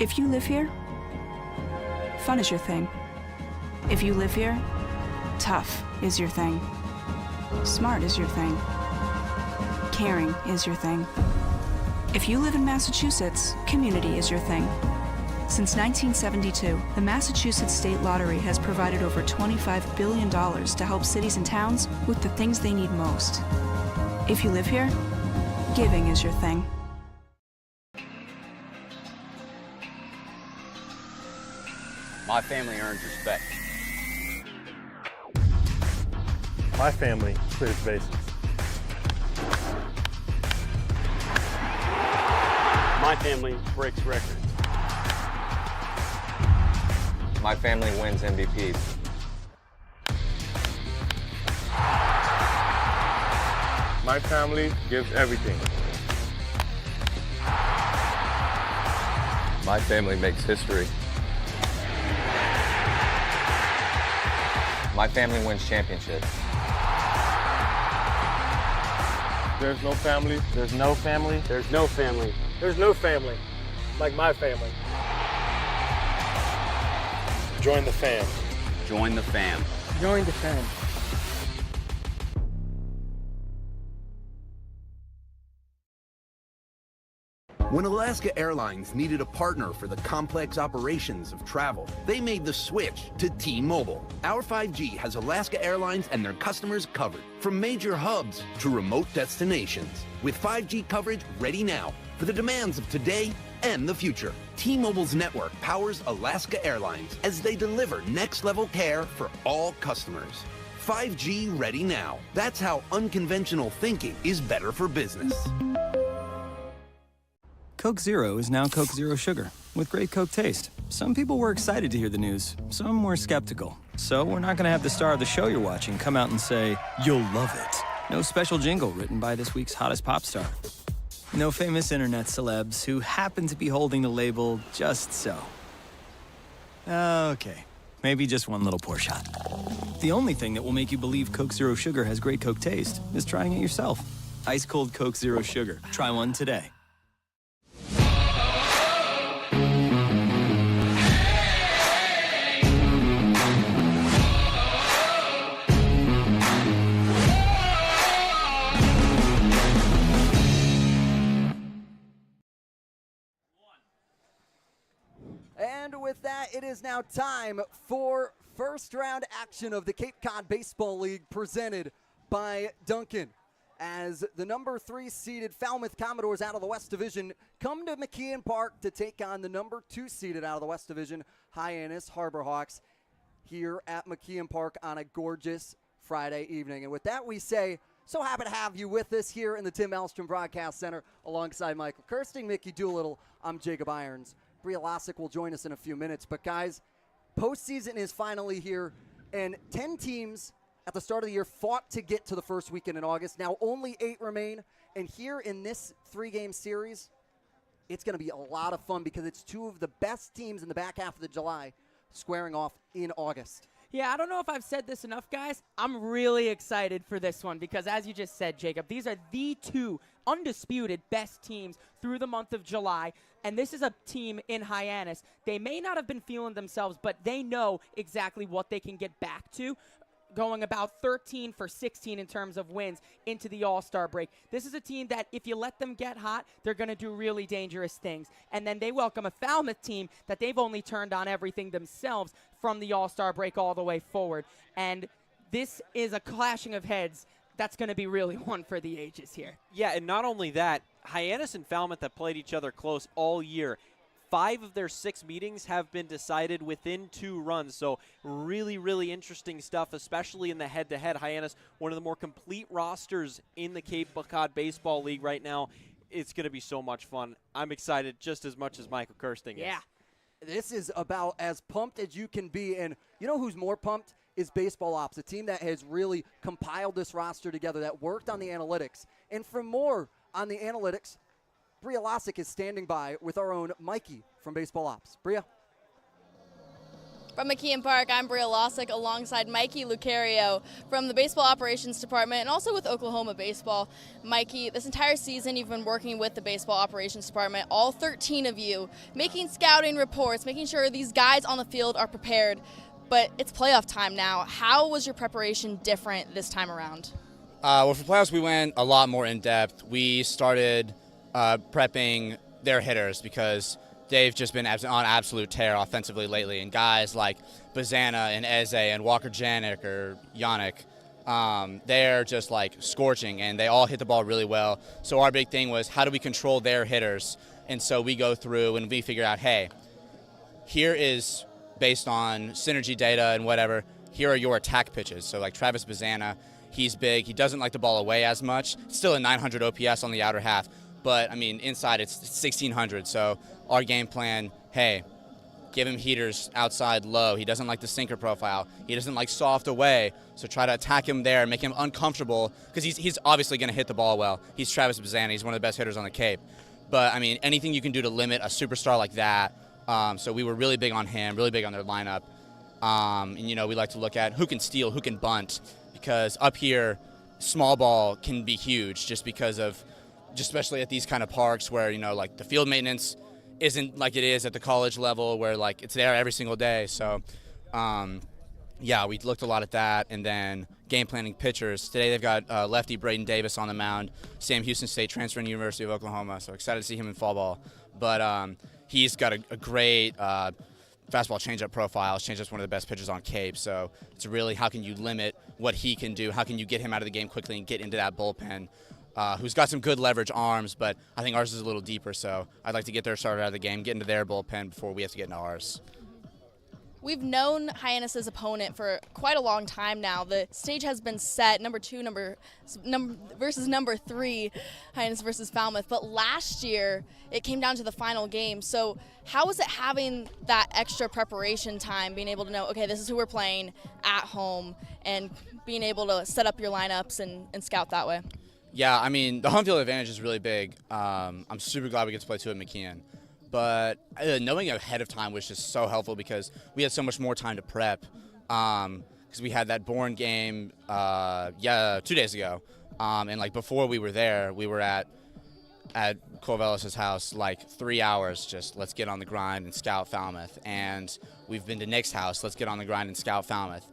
If you live here, fun is your thing. If you live here, tough is your thing. Smart is your thing. Caring is your thing. If you live in Massachusetts, community is your thing. Since 1972, the Massachusetts State Lottery has provided over $25 billion to help cities and towns with the things they need most. If you live here, giving is your thing. My family earns respect. My family clears bases. My family breaks records. My family wins MVPs. My family gives everything. My family makes history. My family wins championships. There's no family. There's no family. There's no family. There's no family like my family. Join the fam. Join the fam. Join the fam. When Alaska Airlines needed a partner for the complex operations of travel, they made the switch to T-Mobile. Our 5G has Alaska Airlines and their customers covered, from major hubs to remote destinations, with 5G coverage ready now for the demands of today and the future. T-Mobile's network powers Alaska Airlines as they deliver next-level care for all customers. 5G ready now. That's how unconventional thinking is better for business. Coke Zero is now Coke Zero Sugar, with great Coke taste. Some people were excited to hear the news, some were skeptical. So we're not going to have the star of the show you're watching come out and say, "You'll love it." No special jingle written by this week's hottest pop star. No famous internet celebs who happen to be holding the label just so. Okay, maybe just one little pour shot. The only thing that will make you believe Coke Zero Sugar has great Coke taste is trying it yourself. Ice cold Coke Zero Sugar. Try one today. And with that, it is now time for first round action of the Cape Cod Baseball League presented by Duncan. As the number 3 seeded Falmouth Commodores out of the West Division come to McKeon Park to take on the number 2 seeded out of the West Division, Hyannis Harbor Hawks, here at McKeon Park on a gorgeous Friday evening. And with that, we say, so happy to have you with us here in the Tim Alstrom Broadcast Center alongside Michael Kirsting, Mickey Doolittle. I'm Jacob Irons. Bria Losick will join us in a few minutes. But, guys, postseason is finally here, and 10 teams at the start of the year fought to get to the first weekend in August. Now only 8 remain, and here in this 3-game series, it's going to be a lot of fun because it's 2 of the best teams in the back half of the July squaring off in August. Yeah, I don't know if I've said this enough, guys. I'm really excited for this one because, as you just said, Jacob, these are the 2 undisputed best teams through the month of July. And this is a team in Hyannis. They may not have been feeling themselves, but they know exactly what they can get back to, going about 13 for 16 in terms of wins into the All-Star break. This is a team that if you let them get hot, they're going to do really dangerous things. And then they welcome a Falmouth team that they've only turned on everything themselves from the All-Star break all the way forward. And this is a clashing of heads that's going to be really one for the ages here. Yeah, and not only that, Hyannis and Falmouth have played each other close all year. 5 of their 6 meetings have been decided within 2 runs. So really, really interesting stuff, especially in the head-to-head. Hyannis, one of the more complete rosters in the Cape Cod Baseball League right now. It's going to be so much fun. I'm excited just as much as Michael Kirsting is. Yeah. This is about as pumped as you can be. And you know who's more pumped? Is Baseball Ops, a team that has really compiled this roster together, that worked on the analytics. And for more on the analytics, Bria Losick is standing by with our own Mikey from Baseball Ops. Bria? From McKeon Park, I'm Bria Losick alongside Mikey Lucario from the Baseball Operations Department and also with Oklahoma Baseball. Mikey, this entire season you've been working with the Baseball Operations Department, all 13 of you, making scouting reports, making sure these guys on the field are prepared. But it's playoff time now. How was your preparation different this time around? Well, for playoffs, we went a lot more in depth. We started prepping their hitters because they've just been on absolute tear offensively lately. And guys like Bazana and Eze and Walker Janik or Yannick, they're just like scorching, and they all hit the ball really well. So our big thing was, how do we control their hitters? And so we go through and we figure out, hey, here is, based on synergy data and whatever, here are your attack pitches. So like Travis Bazana, he's big. He doesn't like the ball away as much. Still a 900 OPS on the outer half. But, I mean, inside it's 1,600. So our game plan, hey, give him heaters outside low. He doesn't like the sinker profile. He doesn't like soft away. So try to attack him there, make him uncomfortable, because he's obviously going to hit the ball well. He's Travis Bazana. He's one of the best hitters on the Cape. But, I mean, anything you can do to limit a superstar like that. So we were really big on him, really big on their lineup. And, you know, we like to look at who can steal, who can bunt, because up here, small ball can be huge just because of, especially at these kind of parks where, you know, like the field maintenance isn't like it is at the college level where like it's there every single day. So, yeah, we looked a lot at that. And then game planning pitchers. Today they've got lefty Braden Davis on the mound, Sam Houston State transferring to University of Oklahoma. So excited to see him in fall ball. But he's got a great fastball changeup profile. Changeup's one of the best pitchers on Cape. So it's really, how can you limit what he can do? How can you get him out of the game quickly and get into that bullpen? Who's got some good leverage arms, but I think ours is a little deeper, so I'd like to get their starter out of the game, get into their bullpen before we have to get into ours. We've known Hyannis' opponent for quite a long time now. The stage has been set, number 2 versus number 3, Hyannis versus Falmouth. But last year, it came down to the final game. So how was it having that extra preparation time, being able to know, okay, this is who we're playing at home, and being able to set up your lineups and scout that way? Yeah, I mean, the home field advantage is really big. I'm super glad we get to play 2 at McKeon. But knowing ahead of time was just so helpful because we had so much more time to prep. Because we had that Bourne game, 2 days ago. And like before we were there, we were at Corvallis' house like 3 hours. Just let's get on the grind and scout Falmouth. And we've been to Nick's house. Let's get on the grind and scout Falmouth.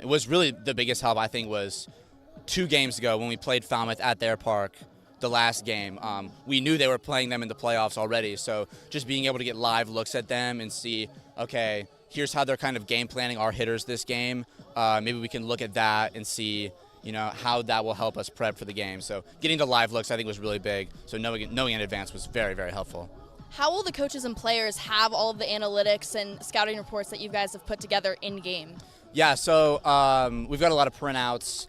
It was really the biggest help, I think, was 2 games ago when we played Falmouth at their park. The last game, we knew they were playing them in the playoffs already, so just being able to get live looks at them and see, okay, here's how they're kind of game planning our hitters this game. Maybe we can look at that and see, you know, how that will help us prep for the game. So getting the live looks, I think, was really big. So knowing in advance was very, very helpful. How will the coaches and players have all of the analytics and scouting reports that you guys have put together in game? Yeah, so we've got a lot of printouts.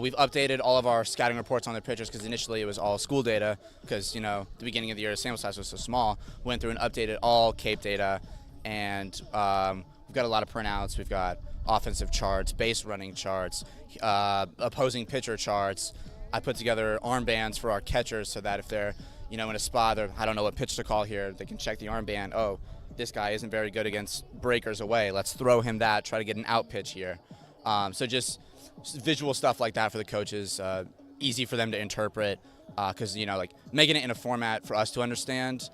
We've updated all of our scouting reports on their pitchers because initially it was all school data because, you know, the beginning of the year the sample size was so small. Went through and updated all Cape data, and we've got a lot of printouts. We've got offensive charts, base running charts, opposing pitcher charts. I put together armbands for our catchers so that if they're, you know, in a spot or I don't know what pitch to call here, they can check the armband. Oh, this guy isn't very good against breakers away. Let's throw him that, try to get an out pitch here. So just visual stuff like that for the coaches, easy for them to interpret, because, you know, like making it in a format for us to understand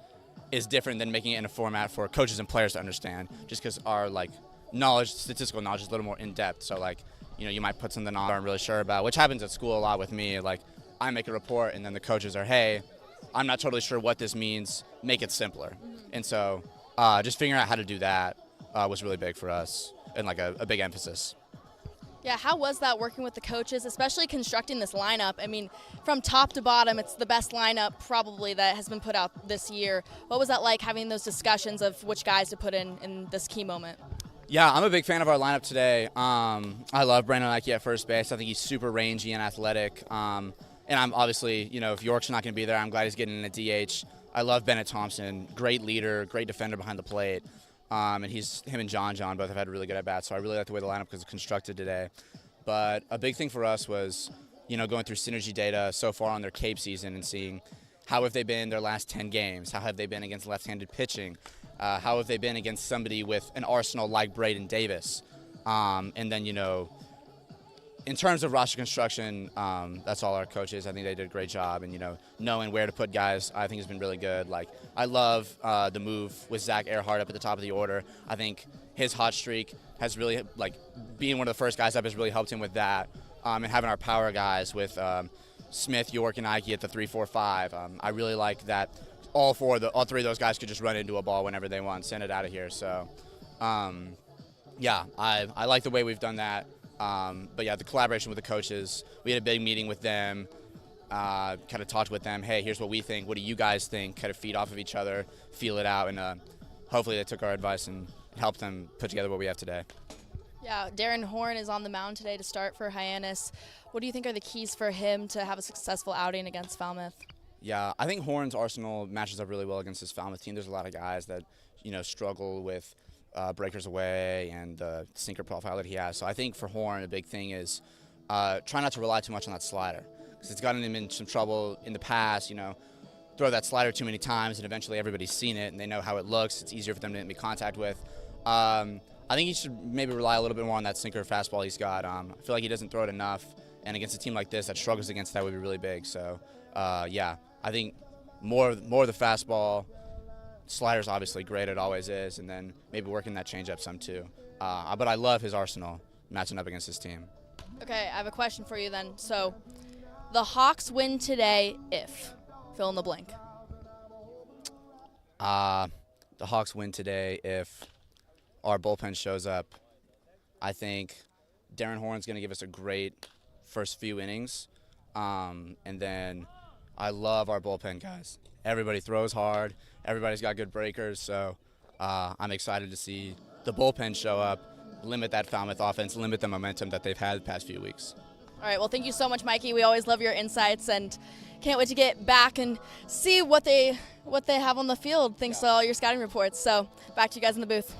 is different than making it in a format for coaches and players to understand, just because our like knowledge, statistical knowledge, is a little more in depth. So like, you know, you might put something on I'm really sure about, which happens at school a lot with me. Like I make a report and then the coaches are, hey, I'm not totally sure what this means, make it simpler. And so just figuring out how to do that was really big for us and like a big emphasis. Yeah, how was that working with the coaches, especially constructing this lineup? I mean, from top to bottom, it's the best lineup probably that has been put out this year. What was that like, having those discussions of which guys to put in this key moment? Yeah, I'm a big fan of our lineup today. I love Brandon Ike at first base. I think he's super rangy and athletic. And I'm obviously, you know, if York's not going to be there, I'm glad he's getting in a DH. I love Bennett Thompson, great leader, great defender behind the plate. And him and John both have had really good at-bats, so I really like the way the lineup was constructed today. But a big thing for us was, you know, going through synergy data so far on their Cape season and seeing how have they been their last 10 games, how have they been against left-handed pitching, How have they been against somebody with an arsenal like Braden Davis? And then, in terms of roster construction, that's all our coaches. I think they did a great job. And, knowing where to put guys, I think has been really good. Like, I love the move with Zach Earhart up at the top of the order. I think his hot streak has really, being one of the first guys up has really helped him with that. And having our power guys with Smith, York, and Ike at the 3-4-5. I really like that all three of those guys could just run into a ball whenever they want, send it out of here. So, yeah, I like the way we've done that. But yeah, the collaboration with the coaches, we had a big meeting with them, kind of talked with them, hey, here's what we think, what do you guys think, kind of feed off of each other, feel it out, and hopefully they took our advice and helped them put together what we have today. Yeah, Darren Horn is on the mound today to start for Hyannis. What do you think are the keys for him to have a successful outing against Falmouth? Yeah, I think Horn's arsenal matches up really well against this Falmouth team. There's a lot of guys that, struggle with breakers away and the sinker profile that he has. So I think for Horn, a big thing is try not to rely too much on that slider, because it's gotten him in some trouble in the past. Throw that slider too many times, and eventually everybody's seen it and they know how it looks. It's easier for them to make contact with. I think he should maybe rely a little bit more on that sinker fastball he's got. I feel like he doesn't throw it enough, and against a team like this that struggles against that would be really big. So, yeah, I think more of the fastball. Slider's obviously great, it always is, and then maybe working that changeup some too. But I love his arsenal matching up against his team. Okay, I have a question for you then. So, the Hawks win today if, fill in the blank. The Hawks win today if our bullpen shows up. I think Darren Horn's going to give us a great first few innings, and then I love our bullpen guys. Everybody throws hard. Everybody's got good breakers, so I'm excited to see the bullpen show up, limit that Falmouth offense, limit the momentum that they've had the past few weeks. All right, well, thank you so much, Mikey. We always love your insights and can't wait to get back and see what they have on the field thanks to all your scouting reports. So back to you guys in the booth.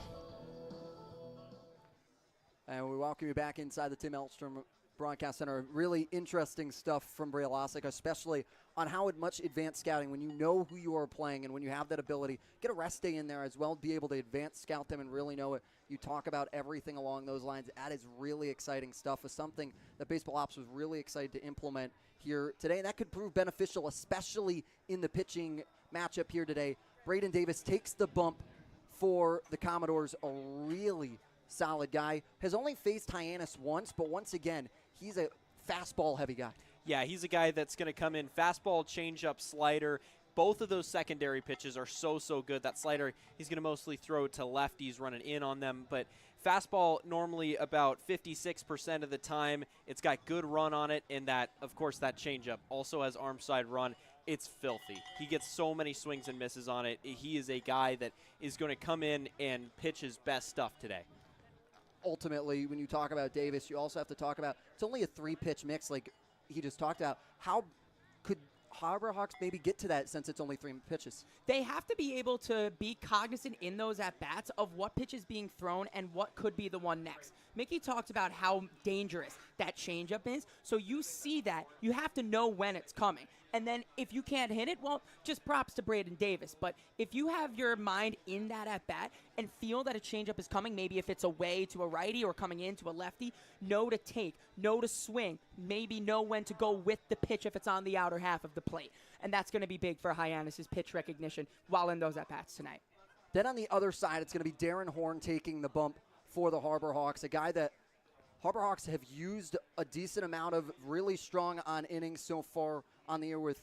And we welcome you back inside the Tim Elstrom Broadcast Center. Really interesting stuff from Bray Losick, especially on how much advanced scouting, when you know who you are playing and when you have that ability, get a rest day in there as well, be able to advance scout them and really know it. You talk about everything along those lines. That is really exciting stuff. It's something that Baseball Ops was really excited to implement here today, and that could prove beneficial, especially in the pitching matchup here today. Braden Davis takes the bump for the Commodores, a really solid guy. Has only faced Hyannis once, but once again, he's a fastball-heavy guy. Yeah, he's a guy that's going to come in fastball, changeup, slider. Both of those secondary pitches are so good. That slider, he's going to mostly throw to lefties, running in on them. But fastball, normally about 56% of the time. It's got good run on it, and that, of course, that changeup also has arm side run. It's filthy. He gets so many swings and misses on it. He is a guy that is going to come in and pitch his best stuff today. Ultimately, when you talk about Davis, you also have to talk about it's only a 3-pitch mix like he just talked about. How could Harbor Hawks maybe get to that since it's only 3 pitches? They have to be able to be cognizant in those at-bats of what pitch is being thrown and what could be the one next. Mickey talked about how dangerous that changeup is, so you see that. You have to know when it's coming. And then if you can't hit it, well, just props to Braden Davis. But if you have your mind in that at-bat and feel that a changeup is coming, maybe if it's away to a righty or coming into a lefty, know to take, know to swing, maybe know when to go with the pitch if it's on the outer half of the plate. And that's going to be big for Hyannis' pitch recognition while in those at-bats tonight. Then on the other side, it's going to be Darren Horn taking the bump for the Harbor Hawks, a guy that Harbor Hawks have used a decent amount of, really strong on innings so far on the year with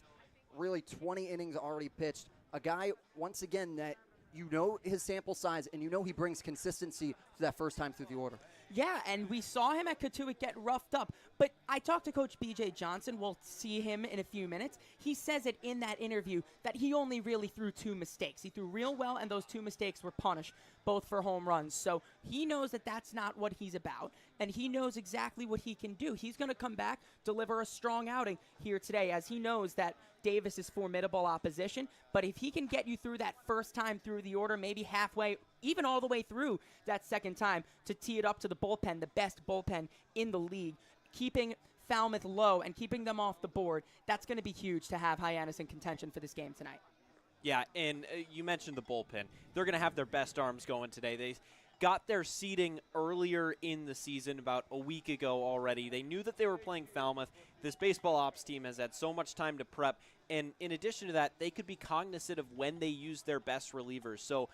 really 20 innings already pitched. A guy, once again, that you know his sample size and you know he brings consistency to that first time through the order. Yeah, and we saw him at Katuitt get roughed up. But I talked to Coach B.J. Johnson. We'll see him in a few minutes. He says it in that interview that he only really threw 2 mistakes. He threw real well, and those 2 mistakes were punished, both for home runs. So he knows that that's not what he's about, and he knows exactly what he can do. He's going to come back, deliver a strong outing here today, as he knows that Davis is formidable opposition. But if he can get you through that first time through the order, maybe halfway, even all the way through that second time, to tee it up to the bullpen, the best bullpen in the league, keeping Falmouth low and keeping them off the board, that's going to be huge to have Hyannis in contention for this game tonight. Yeah, and you mentioned the bullpen. They're going to have their best arms going today. They got their seeding earlier in the season, about a week ago already. They knew that they were playing Falmouth. This baseball ops team has had so much time to prep, and in addition to that, they could be cognizant of when they use their best relievers. So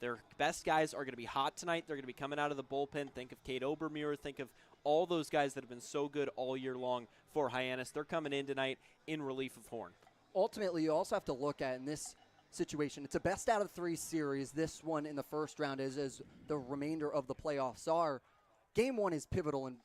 their best guys are going to be hot tonight. They're going to be coming out of the bullpen. Think of Cade Obermuir. Think of all those guys that have been so good all year long for Hyannis. They're coming in tonight in relief of Horn. Ultimately, you also have to look at in this situation, it's a best out of 3 series. This one in the first round is as the remainder of the playoffs are. Game 1 is pivotal in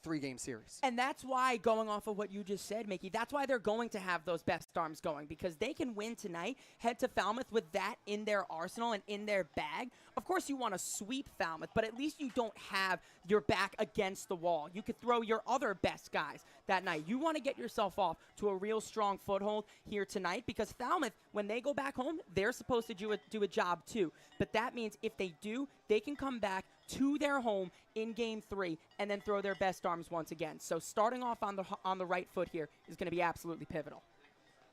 3-game series. And that's why, going off of what you just said, Mickey, that's why they're going to have those best arms going, because they can win tonight, head to Falmouth with that in their arsenal and in their bag. Of course, you want to sweep Falmouth, but at least you don't have your back against the wall. You could throw your other best guys that night. You want to get yourself off to a real strong foothold here tonight, because Falmouth, when they go back home, they're supposed to do a job too. But that means if they do, they can come back to their home in Game 3 and then throw their best arms once again. So starting off on the right foot here is going to be absolutely pivotal.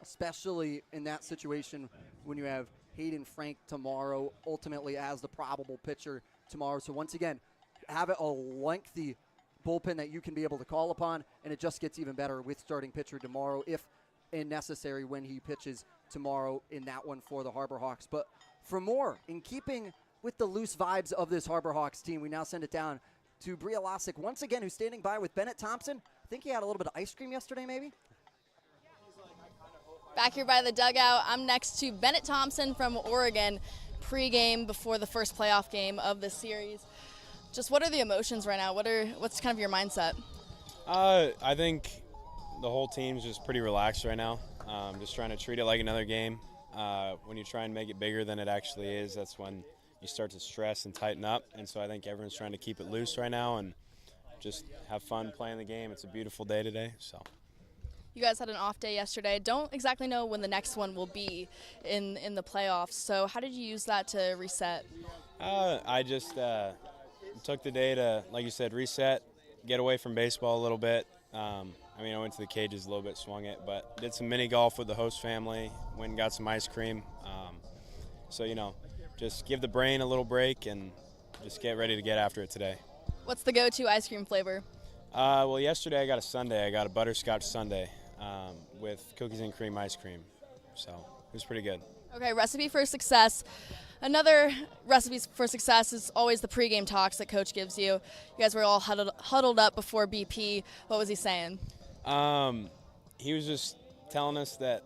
Especially in that situation when you have Hayden Frank tomorrow, ultimately as the probable pitcher tomorrow. So once again, have a lengthy bullpen that you can be able to call upon, and it just gets even better with starting pitcher tomorrow, if necessary, when he pitches tomorrow in that one for the Harbor Hawks. But for more, in keeping with the loose vibes of this Harbor Hawks team, we now send it down to Bria Losick once again, who's standing by with Bennett Thompson. I think he had a little bit of ice cream yesterday, maybe? Back here by the dugout, I'm next to Bennett Thompson from Oregon, pregame before the first playoff game of the series. Just what are the emotions right now? What's kind of your mindset? I think the whole team's just pretty relaxed right now. Just trying to treat it like another game. When you try and make it bigger than it actually is, that's when you start to stress and tighten up. And so I think everyone's trying to keep it loose right now and just have fun playing the game. It's a beautiful day today. So. You guys had an off day yesterday. Don't exactly know when the next one will be in the playoffs. So how did you use that to reset? I just took the day to, like you said, reset, get away from baseball a little bit. I went to the cages a little bit, swung it, but did some mini golf with the host family, went and got some ice cream. Just give the brain a little break and just get ready to get after it today. What's the go-to ice cream flavor? Well, yesterday I got a sundae. I got a butterscotch sundae with cookies and cream ice cream. So it was pretty good. Okay, recipe for success. Another recipe for success is always the pregame talks that Coach gives you. You guys were all huddled up before BP. What was he saying? He was just telling us that,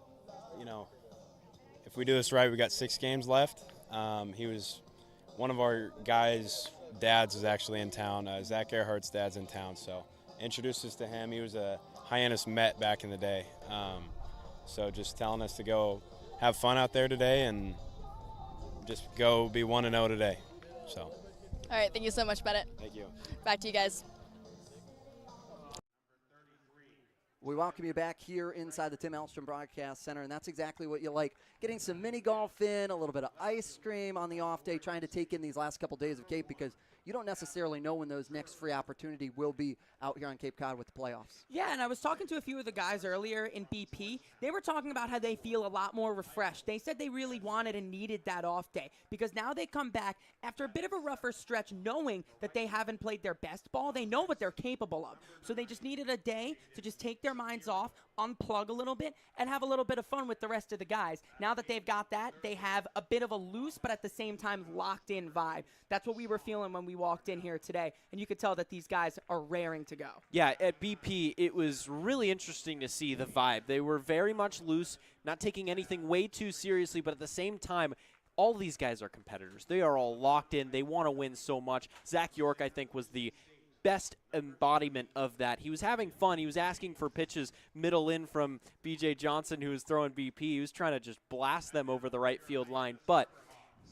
if we do this right, we got 6 games left. He was one of our guys' dads is actually in town. Zach Earhart's dad's in town, so introduced us to him. He was a Hyannis Met back in the day. So just telling us to go have fun out there today and just go be 1-0 today. So. All right, thank you so much, Bennett. Thank you. Back to you guys. We welcome you back here inside the Tim Elstrom Broadcast Center, and that's exactly what you like. Getting some mini golf in, a little bit of ice cream on the off day, trying to take in these last couple days of Cape, because you don't necessarily know when those next free opportunity will be out here on Cape Cod with the playoffs. Yeah, and I was talking to a few of the guys earlier in BP. They were talking about how they feel a lot more refreshed. They said they really wanted and needed that off day, because now they come back after a bit of a rougher stretch, knowing that they haven't played their best ball. They know what they're capable of. So they just needed a day to just take their minds off, unplug a little bit, and have a little bit of fun with the rest of the guys. Now that they've got that, they have a bit of a loose but at the same time locked in vibe. That's what we were feeling when we walked in here today, and you could tell that these guys are raring to go. Yeah, at BP, it was really interesting to see the vibe. They were very much loose, not taking anything way too seriously, but at the same time, all these guys are competitors. They are all locked in. They want to win so much. Zach York, I think, was the best embodiment of that. He was having fun. He was asking for pitches middle in from B.J. Johnson, who was throwing BP. He was trying to just blast them over the right field line, but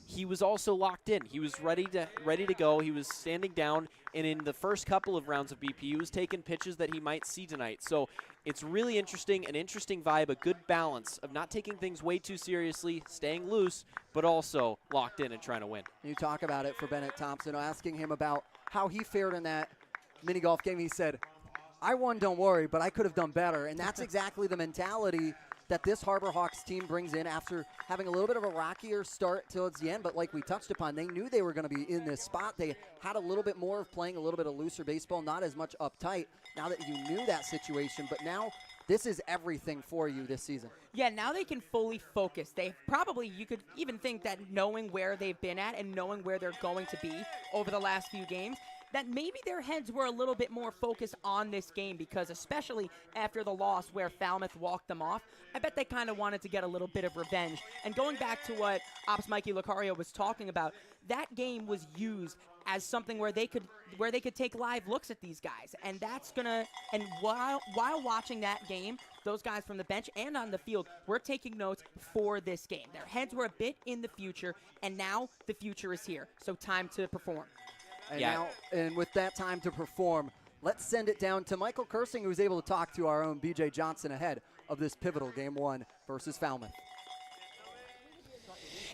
he was also locked in. He was ready to go. He was standing down, and in the first couple of rounds of BP, he was taking pitches that he might see tonight. So it's really interesting, an interesting vibe, a good balance of not taking things way too seriously, staying loose, but also locked in and trying to win. You talk about it for Bennett Thompson, asking him about how he fared in that mini golf game. He said, I won, don't worry, but I could have done better. And that's exactly the mentality that this Harbor Hawks team brings in after having a little bit of a rockier start towards the end, but like we touched upon, they knew they were going to be in this spot. They had a little bit more of playing a little bit of looser baseball, not as much uptight now that you knew that situation, but now this is everything for you this season. Yeah, now they can fully focus. They probably, you could even think that knowing where they've been at and knowing where they're going to be over the last few games, that maybe their heads were a little bit more focused on this game, because especially after the loss where Falmouth walked them off, I bet they kind of wanted to get a little bit of revenge. And going back to what Ops Mikey Lucario was talking about, that game was used as something where they could take live looks at these guys. And that's gonna, and while watching that game, those guys from the bench and on the field were taking notes for this game. Their heads were a bit in the future, and now the future is here. So time to perform. And now, and with that time to perform, let's send it down to Michael Kersing, who's able to talk to our own BJ Johnson ahead of this pivotal Game 1 versus Falmouth.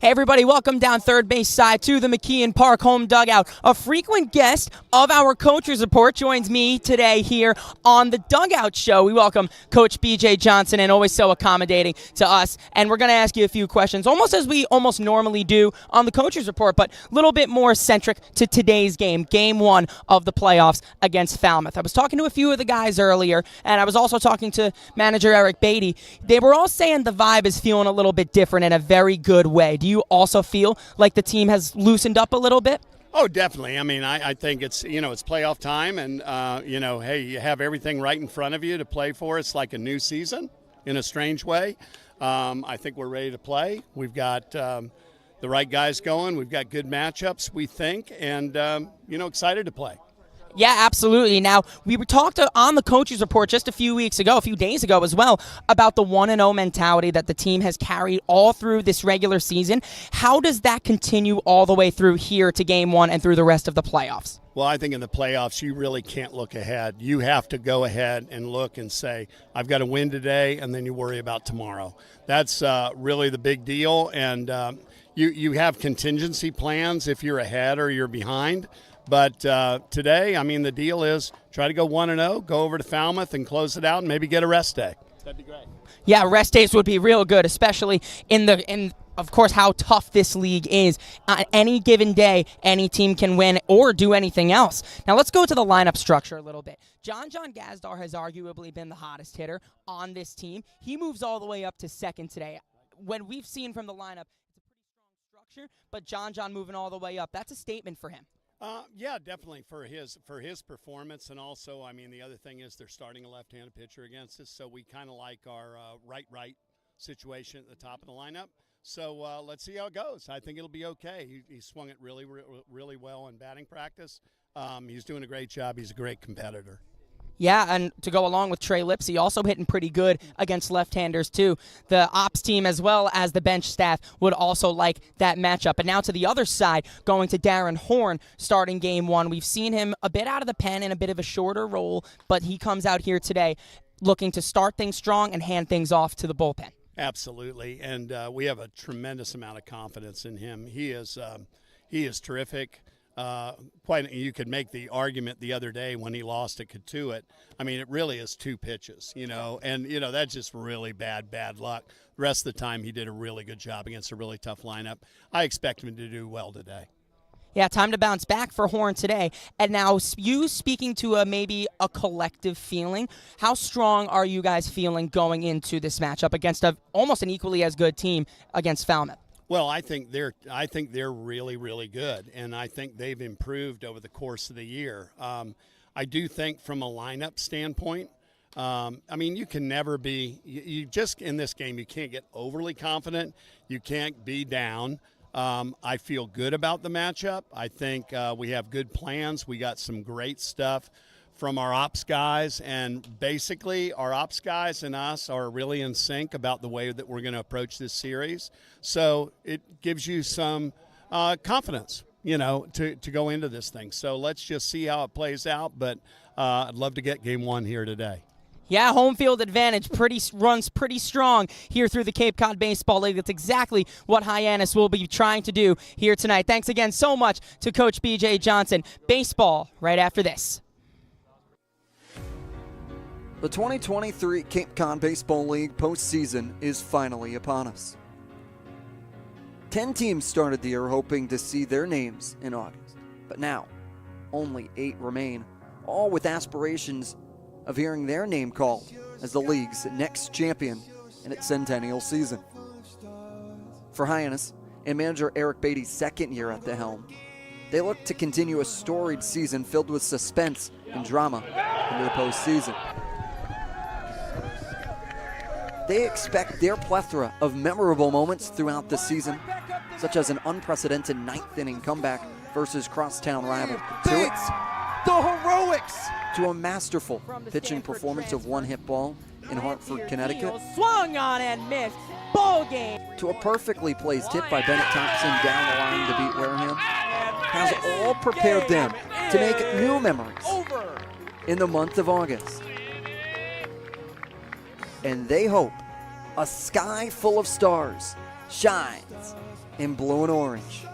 Hey everybody, welcome down third base side to the McKeon Park home dugout. A frequent guest of our Coaches Report joins me today here on the Dugout Show. We welcome Coach BJ Johnson, and always so accommodating to us. And we're going to ask you a few questions, almost as we almost normally do on the Coaches Report, but a little bit more centric to today's game, Game 1 of the playoffs against Falmouth. I was talking to a few of the guys earlier, and I was also talking to manager Eric Beatty. They were all saying the vibe is feeling a little bit different in a very good way. Do you also feel like the team has loosened up a little bit? Oh, definitely. I mean, I think it's playoff time, and, hey, you have everything right in front of you to play for. It's like a new season in a strange way. I think we're ready to play. We've got the right guys going. We've got good matchups, we think, and, excited to play. Yeah, absolutely. Now, we were talked on the Coaches Report just a few days ago as well, about the 1-0 mentality that the team has carried all through this regular season. How does that continue all the way through here to Game 1 and through the rest of the playoffs? Well, I think in the playoffs, you really can't look ahead. You have to go ahead and look and say, I've got to win today, and then you worry about tomorrow. That's really the big deal, and you have contingency plans if you're ahead or you're behind. But today, I mean, the deal is try to go 1-0, go over to Falmouth and close it out, and maybe get a rest day. That'd be great. Yeah, rest days would be real good, especially in of course, how tough this league is. On any given day, any team can win or do anything else. Now, let's go to the lineup structure a little bit. John Gazdar has arguably been the hottest hitter on this team. He moves all the way up to second today. When we've seen from the lineup, it's a pretty strong structure, but John moving all the way up, that's a statement for him. Yeah, definitely for his performance, and also, I mean, the other thing is they're starting a left-handed pitcher against us, so we kind of like our right situation at the top of the lineup. So let's see how it goes. I think it'll be okay. He swung it really well in batting practice. He's doing a great job. He's a great competitor. Yeah, and to go along with Trey Lipsy, also hitting pretty good against left-handers too. The ops team as well as the bench staff would also like that matchup. And now to the other side, going to Darren Horn starting Game 1. We've seen him a bit out of the pen in a bit of a shorter role, but he comes out here today looking to start things strong and hand things off to the bullpen. Absolutely, and we have a tremendous amount of confidence in him. He is terrific. You could make the argument the other day when he lost to Katuitt. I mean, it really is 2 pitches, and that's just really bad luck. The rest of the time, he did a really good job against a really tough lineup. I expect him to do well today. Yeah, time to bounce back for Horn today. And now you speaking to maybe a collective feeling, how strong are you guys feeling going into this matchup against almost an equally as good team against Falmouth? Well, I think they're really good, and I think they've improved over the course of the year. I do think from a lineup standpoint, I mean, you can never be you just in this game. You can't get overly confident. You can't be down. I feel good about the matchup. I think we have good plans. We got some great stuff from our ops guys, and basically our ops guys and us are really in sync about the way that we're going to approach this series. So it gives you some confidence, to go into this thing. So let's just see how it plays out, but I'd love to get Game 1 here today. Yeah, home field advantage runs pretty strong here through the Cape Cod Baseball League. That's exactly what Hyannis will be trying to do here tonight. Thanks again so much to Coach BJ Johnson. Baseball right after this. The 2023 Cape Cod Baseball League postseason is finally upon us. 10 teams started the year hoping to see their names in August, but now only 8 remain, all with aspirations of hearing their name called as the league's next champion in its centennial season. For Hyannis and manager Eric Beatty's second year at the helm, they look to continue a storied season filled with suspense and drama into the postseason. They expect their plethora of memorable moments throughout the season, such as an unprecedented ninth-inning comeback versus crosstown rival The heroics! to a masterful pitching performance of one-hit ball in Hartford, Connecticut, Swung on and missed. Ball game. to a perfectly placed hit by Bennett Thompson down the line to beat Wareham, has all prepared them to make new memories in the month of August. And they hope a sky full of stars shines in blue and orange.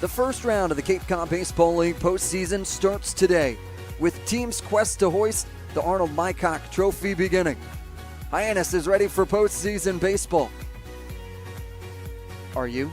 The first round of the Cape Cod Baseball League postseason starts today, with teams' quest to hoist the Arnold Mycock Trophy beginning. Hyannis is ready for postseason baseball. Are you?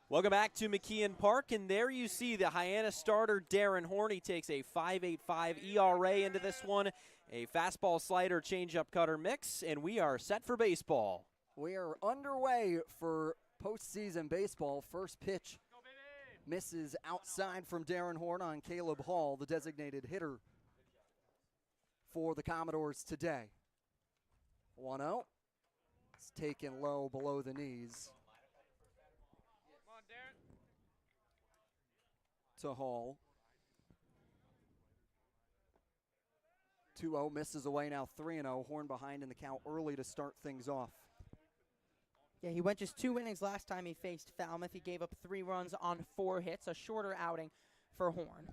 Welcome back to McKeon Park, and there you see the Hyannis starter Darren Horn. He takes a 5.85 ERA into this one, a fastball slider changeup cutter mix, and we are set for baseball. We are underway for postseason baseball. First pitch misses outside from Darren Horn on Caleb Hall, the designated hitter for the Commodores today. 1-0. It's taken low below the knees. To Hall. 2-0 misses away, now 3-0. Horn behind in the count early to start things off. Yeah, he went just 2 innings last time he faced Falmouth. He gave up 3 runs on 4 hits, a shorter outing for Horn.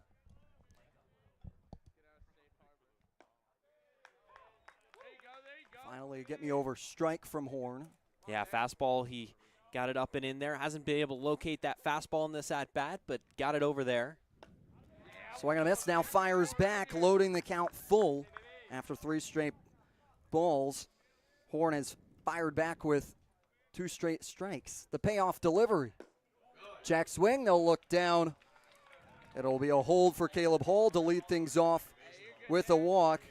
Finally, get me over strike from Horn. Yeah, fastball, he got it up and in there. Hasn't been able to locate that fastball in this at-bat, but got it over there. Swing and a miss, now fires back, loading the count full after 3 straight balls. Horn has fired back with 2 straight strikes. The payoff delivery. Jack swing, they'll look down. It'll be a hold for Caleb Hall to lead things off with a walk.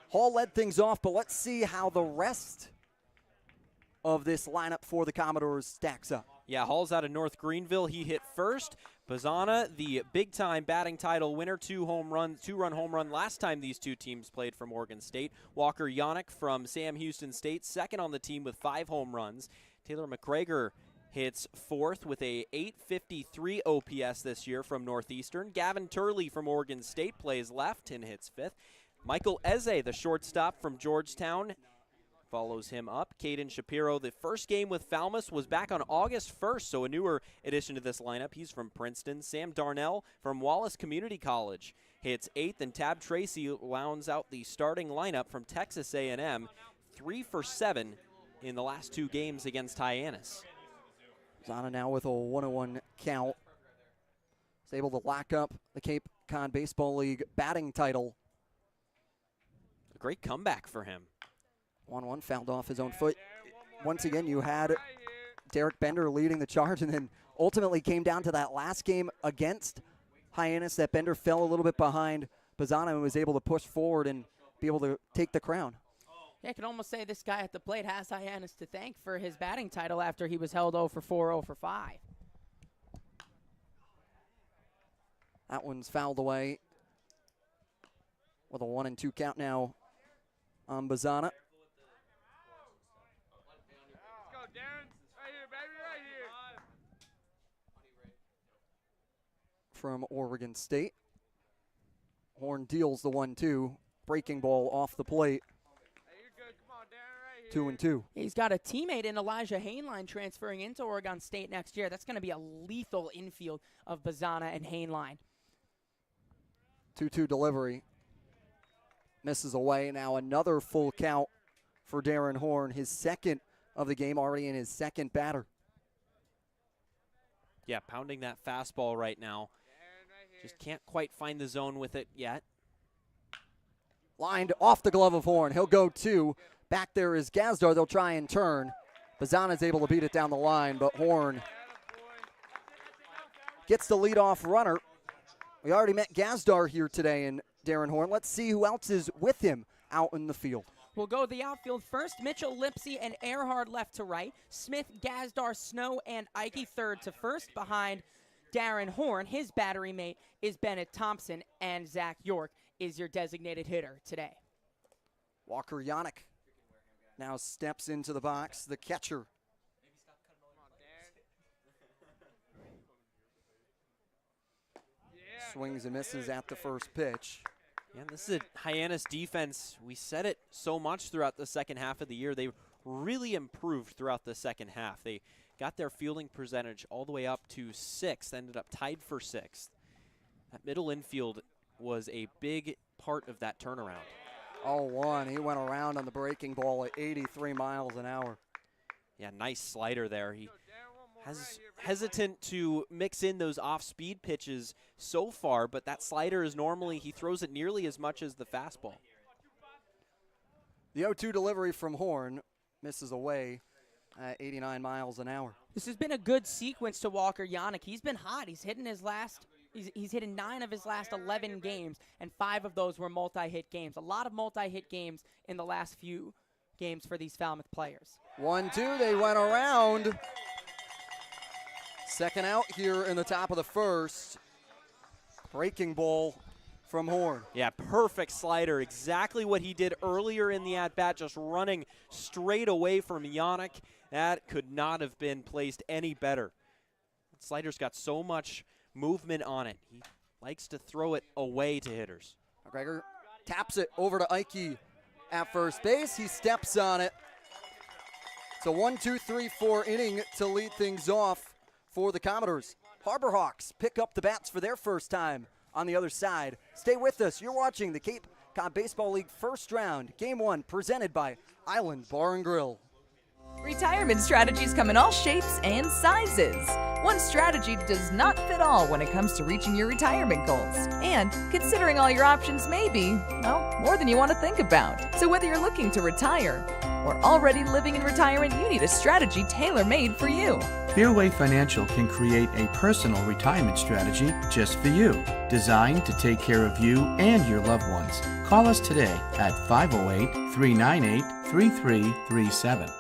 Hall led things off, but let's see how the rest of this lineup for the Commodores stacks up. Yeah, Hall's out of North Greenville. He hit first. Bazana, the big-time batting title winner, 2-run home run last time these two teams played from Oregon State. Walker Yannick from Sam Houston State, second on the team with 5 home runs. Taylor McGregor hits fourth with a .853 OPS this year from Northeastern. Gavin Turley from Oregon State plays left and hits fifth. Michael Eze, the shortstop from Georgetown, follows him up. Caden Shapiro, the first game with Falmouth was back on August 1st, so a newer addition to this lineup. He's from Princeton. Sam Darnell from Wallace Community College hits 8th, and Tab Tracy rounds out the starting lineup from Texas A&M, 3 for 7 in the last 2 games against Hyannis. Zana now with a 1-1 count. Is able to lock up the Cape Cod Baseball League batting title. A great comeback for him. 1-1, fouled off his own foot. Once again, you had Derek Bender leading the charge, and then ultimately came down to that last game against Hyannis that Bender fell a little bit behind Bazana and was able to push forward and be able to take the crown. Yeah, I can almost say this guy at the plate has Hyannis to thank for his batting title after he was held 0 for 4, 0 for 5. That one's fouled away with a 1-2 count now on Bazana. From Oregon State. Horn deals the 1-2. Breaking ball off the plate. 2-2. He's got a teammate in Elijah Hainline transferring into Oregon State next year. That's going to be a lethal infield of Bazana and Hainline. 2-2 delivery. Misses away. Now another full count for Darren Horn, his second of the game, already in his second batter. Yeah, pounding that fastball right now. Just can't quite find the zone with it yet. Lined off the glove of Horn. He'll go 2. Back there is Gazdar. They'll try and turn. Bazana's able to beat it down the line, but Horn gets the leadoff runner. We already met Gazdar here today in Darren Horn. Let's see who else is with him out in the field. We'll go the outfield first. Mitchell, Lipsy, and Earhart left to right. Smith, Gazdar, Snow, and Ike third to first. Behind Darren Horn, his battery mate is Bennett Thompson, and Zach York is your designated hitter today. Walker Yannick now steps into the box, the catcher. Swings and misses at the first pitch. Yeah, this is a Hyannis defense. We said it so much throughout the second half of the year. They really improved throughout the second half. They got their fielding percentage all the way up to 6th, ended up tied for 6th. That middle infield was a big part of that turnaround. 0-1. He went around on the breaking ball at 83 miles an hour. Yeah, nice slider there. He has hesitant to mix in those off-speed pitches so far, but that slider is normally, he throws it nearly as much as the fastball. The 0-2 delivery from Horn misses away at 89 miles an hour. This has been a good sequence to Walker Yannick. He's been hot. He's hitting his last, he's hitting 9 of his last 11 games, and 5 of those were multi-hit games. A lot of multi-hit games in the last few games for these Falmouth players. 1-2, they went around. Second out here in the top of the first. Breaking ball from Horn. Yeah, perfect slider. Exactly what he did earlier in the at-bat, just running straight away from Yannick. That could not have been placed any better. The slider's got so much movement on it. He likes to throw it away to hitters. McGregor taps it over to Ike at first base. He steps on it. It's a 1-2-3-4 inning to lead things off for the Commodores. Harbor Hawks pick up the bats for their first time on the other side. Stay with us. You're watching the Cape Cod Baseball League first round, Game 1, presented by Island Bar and Grill. Retirement strategies come in all shapes and sizes. One strategy does not fit all when it comes to reaching your retirement goals. And considering all your options may be, well, more than you want to think about. So whether you're looking to retire or already living in retirement, you need a strategy tailor-made for you. Fairway Financial can create a personal retirement strategy just for you, designed to take care of you and your loved ones. Call us today at 508-398-3337.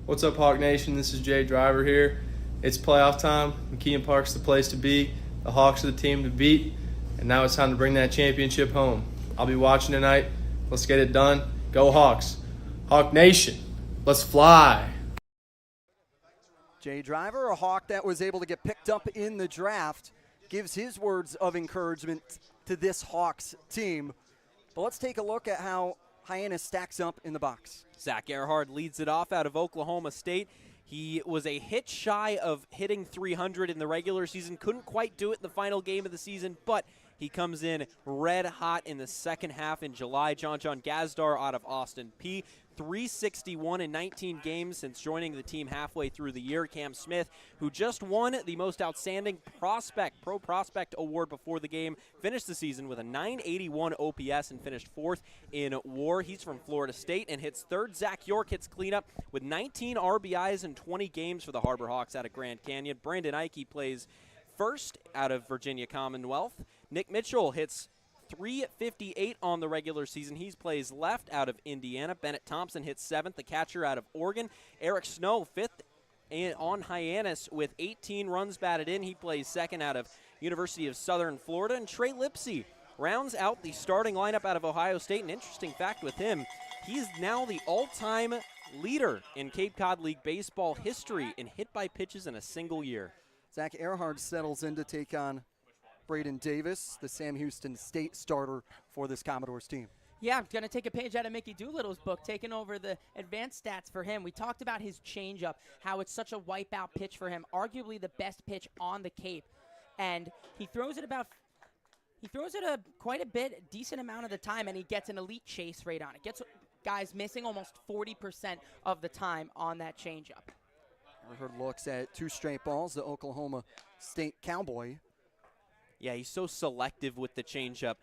What's up, Hawk Nation? This is Jay Driver here. It's playoff time. McKeon Park's the place to be. The Hawks are the team to beat. And now it's time to bring that championship home. I'll be watching tonight. Let's get it done. Go Hawks. Hawk Nation, let's fly. Jay Driver, a Hawk that was able to get picked up in the draft, gives his words of encouragement to this Hawks team. But let's take a look at how Hyannis stacks up in the box. Zach Earhart leads it off out of Oklahoma State. He was a hit shy of hitting 300 in the regular season. Couldn't quite do it in the final game of the season, but he comes in red hot in the second half in July. John Gazdar out of Austin P. 361 in 19 games since joining the team halfway through the year. Cam Smith, who just won the most outstanding pro prospect award before the game, finished the season with a 981 OPS and finished 4th in WAR. He's from Florida State and hits 3rd. Zach York hits cleanup with 19 RBIs in 20 games for the Harbor Hawks out of Grand Canyon. Brandon Ike plays 1st out of Virginia Commonwealth. Nick Mitchell hits 358 on the regular season. He plays left out of Indiana. Bennett Thompson hits 7th, the catcher out of Oregon. Eric Snow, 5th on Hyannis with 18 runs batted in. He plays 2nd out of University of Southern Florida. And Trey Lipsy rounds out the starting lineup out of Ohio State. An interesting fact with him, he's now the all-time leader in Cape Cod League baseball history in hit by pitches in a single year. Zach Earhart settles in to take on Braden Davis, the Sam Houston State starter for this Commodores team. Yeah, I'm going to take a page out of Mickey Doolittle's book, taking over the advanced stats for him. We talked about his changeup, how it's such a wipeout pitch for him, arguably the best pitch on the Cape. And he throws it quite a bit, decent amount of the time, and he gets an elite chase rate on it. guys missing almost 40% of the time on that changeup. Earhart looks at 2 straight balls, the Oklahoma State Cowboy. Yeah, he's so selective with the changeup.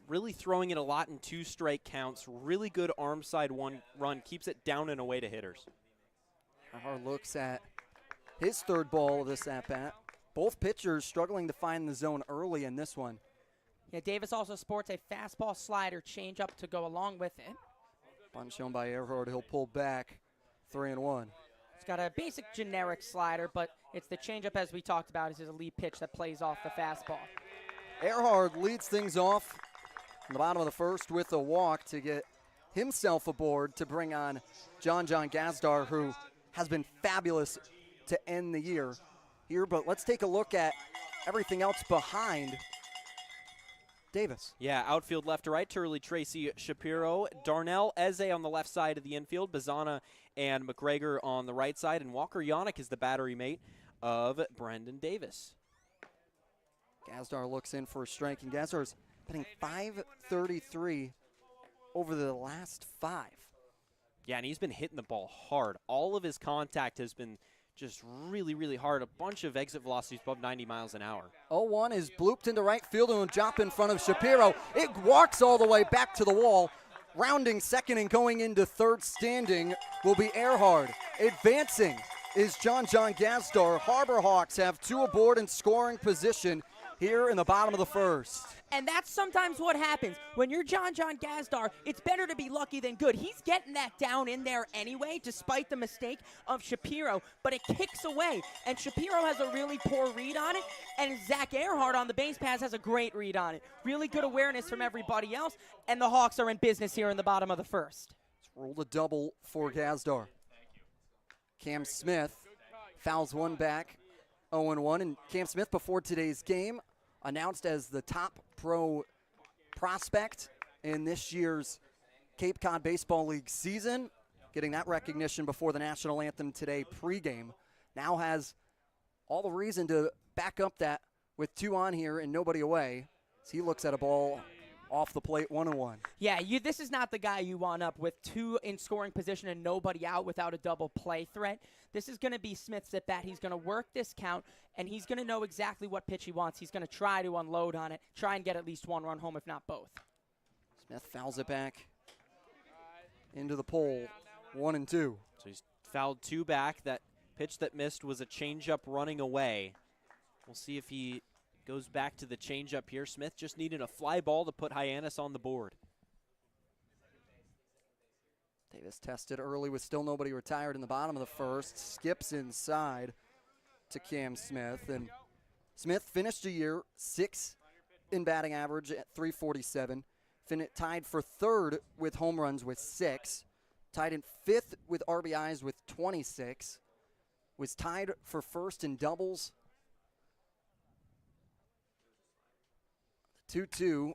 Really throwing it a lot in 2 straight counts. Really good arm side one run. Keeps it down and away to hitters. Earhart looks at his 3rd ball of this at-bat. Both pitchers struggling to find the zone early in this one. Yeah, Davis also sports a fastball, slider, changeup to go along with it. Bunt shown by Earhart. He'll pull back 3-1. It's got a basic generic slider, but it's the changeup, as we talked about, is his elite pitch that plays off the fastball. Earhart leads things off in the bottom of the 1st with a walk to get himself aboard to bring on John Gazdar, who has been fabulous to end the year here. But let's take a look at everything else behind Davis. Yeah, outfield left to right, Turley, Tracy, Shapiro, Darnell, Eze on the left side of the infield, Bazana and McGregor on the right side, and Walker Yannick is the battery mate of Brendan Davis. Gazdar looks in for a strike, and Gazdar's hitting .533 over the last 5. Yeah, and he's been hitting the ball hard. All of his contact has been just really, really hard. A bunch of exit velocities above 90 miles an hour. 0-1 is blooped into right field and will drop in front of Shapiro. It walks all the way back to the wall. Rounding second and going into 3rd standing will be Earhart. Advancing is John Gazdar. Harbor Hawks have 2 aboard in scoring position here in the bottom of the 1st. And that's sometimes what happens. When you're John Gazdar, it's better to be lucky than good. He's getting that down in there anyway, despite the mistake of Shapiro, but it kicks away. And Shapiro has a really poor read on it, and Zach Earhart on the base pass has a great read on it. Really good awareness from everybody else, and the Hawks are in business here in the bottom of the 1st. Let's roll the double for Gazdar. Cam Smith fouls one back, 0-1, and Cam Smith before today's game announced as the top pro prospect in this year's Cape Cod Baseball League season, getting that recognition before the national anthem today pregame. Now has all the reason to back up that with 2 on here and nobody away as he looks at a ball off the plate, 1-1. Yeah, this is not the guy you want up with 2 in scoring position and nobody out without a double play threat. This is going to be Smith's at bat. He's going to work this count, and he's going to know exactly what pitch he wants. He's going to try to unload on it, try and get at least 1 run home, if not both. Smith fouls it back into the pole, 1-2. So he's fouled 2 back. That pitch that missed was a changeup running away. We'll see if he goes back to the changeup here. Smith just needed a fly ball to put Hyannis on the board. Davis tested early with still nobody retired in the bottom of the 1st. Skips inside to Cam Smith. And Smith finished the year 6 in batting average at .347. Tied for 3rd with home runs with 6. Tied in 5th with RBIs with 26. Was tied for 1st in doubles. 2-2.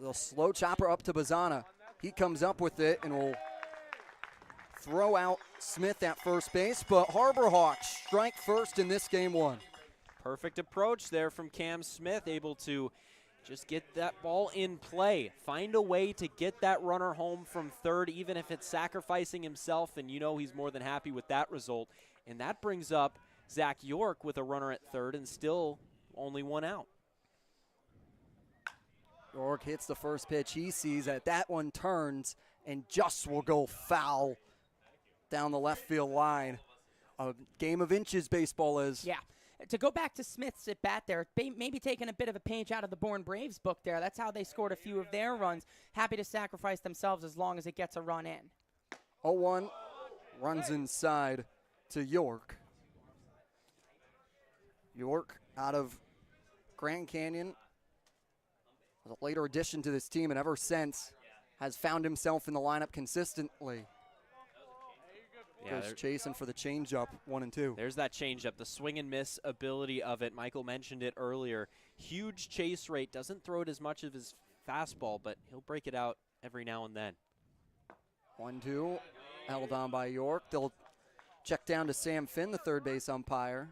The slow chopper up to Bazana. He comes up with it and will throw out Smith at first base, but Harbor Hawks strike first in this game 1. Perfect approach there from Cam Smith, able to just get that ball in play. Find a way to get that runner home from 3rd, even if it's sacrificing himself, and you know he's more than happy with that result. And that brings up Zach York with a runner at 3rd and still only 1 out. York hits the first pitch he sees. That one turns and just will go foul down the left field line. A game of inches baseball is. Yeah. To go back to Smith's at bat there, maybe taking a bit of a page out of the Bourne Braves book there. That's how they scored a few of their runs. Happy to sacrifice themselves as long as it gets a run in. 0-1 runs inside to York. York out of Grand Canyon. A later addition to this team, and ever since has found himself in the lineup consistently. Yeah, goes chasing for the changeup, 1-2. There's that changeup, the swing and miss ability of it. Michael mentioned it earlier. Huge chase rate, doesn't throw it as much of his fastball, but he'll break it out every now and then. 1-2, held on by York. They'll check down to Sam Finn, the 3rd base umpire.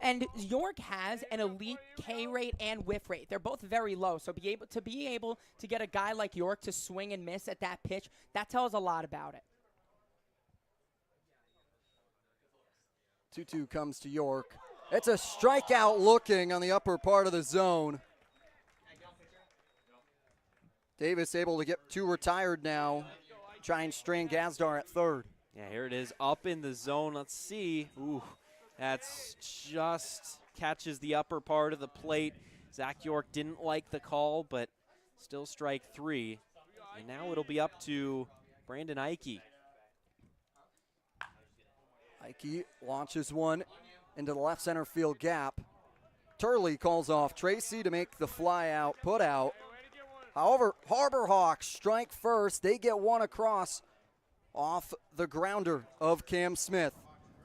And York has an elite K rate and whiff rate. They're both very low. So be able to get a guy like York to swing and miss at that pitch, that tells a lot about it. 2-2 comes to York. It's a strikeout looking on the upper part of the zone. Davis able to get 2 retired now. Try and strain Gazdar at third. Yeah, here it is up in the zone. Let's see. Ooh, that's just catches the upper part of the plate. Zach York didn't like the call, but still strike 3. And now it'll be up to Brandon Ike. Ike launches one into the left center field gap. Turley calls off Tracy to make the fly out, put out. However, Harbor Hawks strike first. They get one across off the grounder of Cam Smith.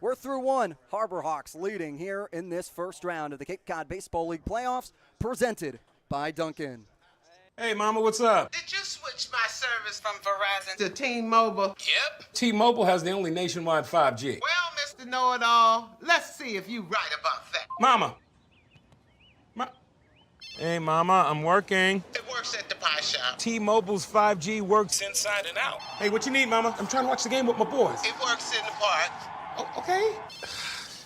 We're through 1. Harbor Hawks leading here in this first round of the Cape Cod Baseball League playoffs, presented by Duncan. Hey, Mama, what's up? Did you switch my service from Verizon to T-Mobile? Yep. T-Mobile has the only nationwide 5G. Well, Mr. Know-It-all, let's see if you right about that. Mama. Hey, Mama, I'm working. It works at the pie shop. T-Mobile's 5G works inside and out. Hey, what you need, Mama? I'm trying to watch the game with my boys. It works in the park. Oh, okay.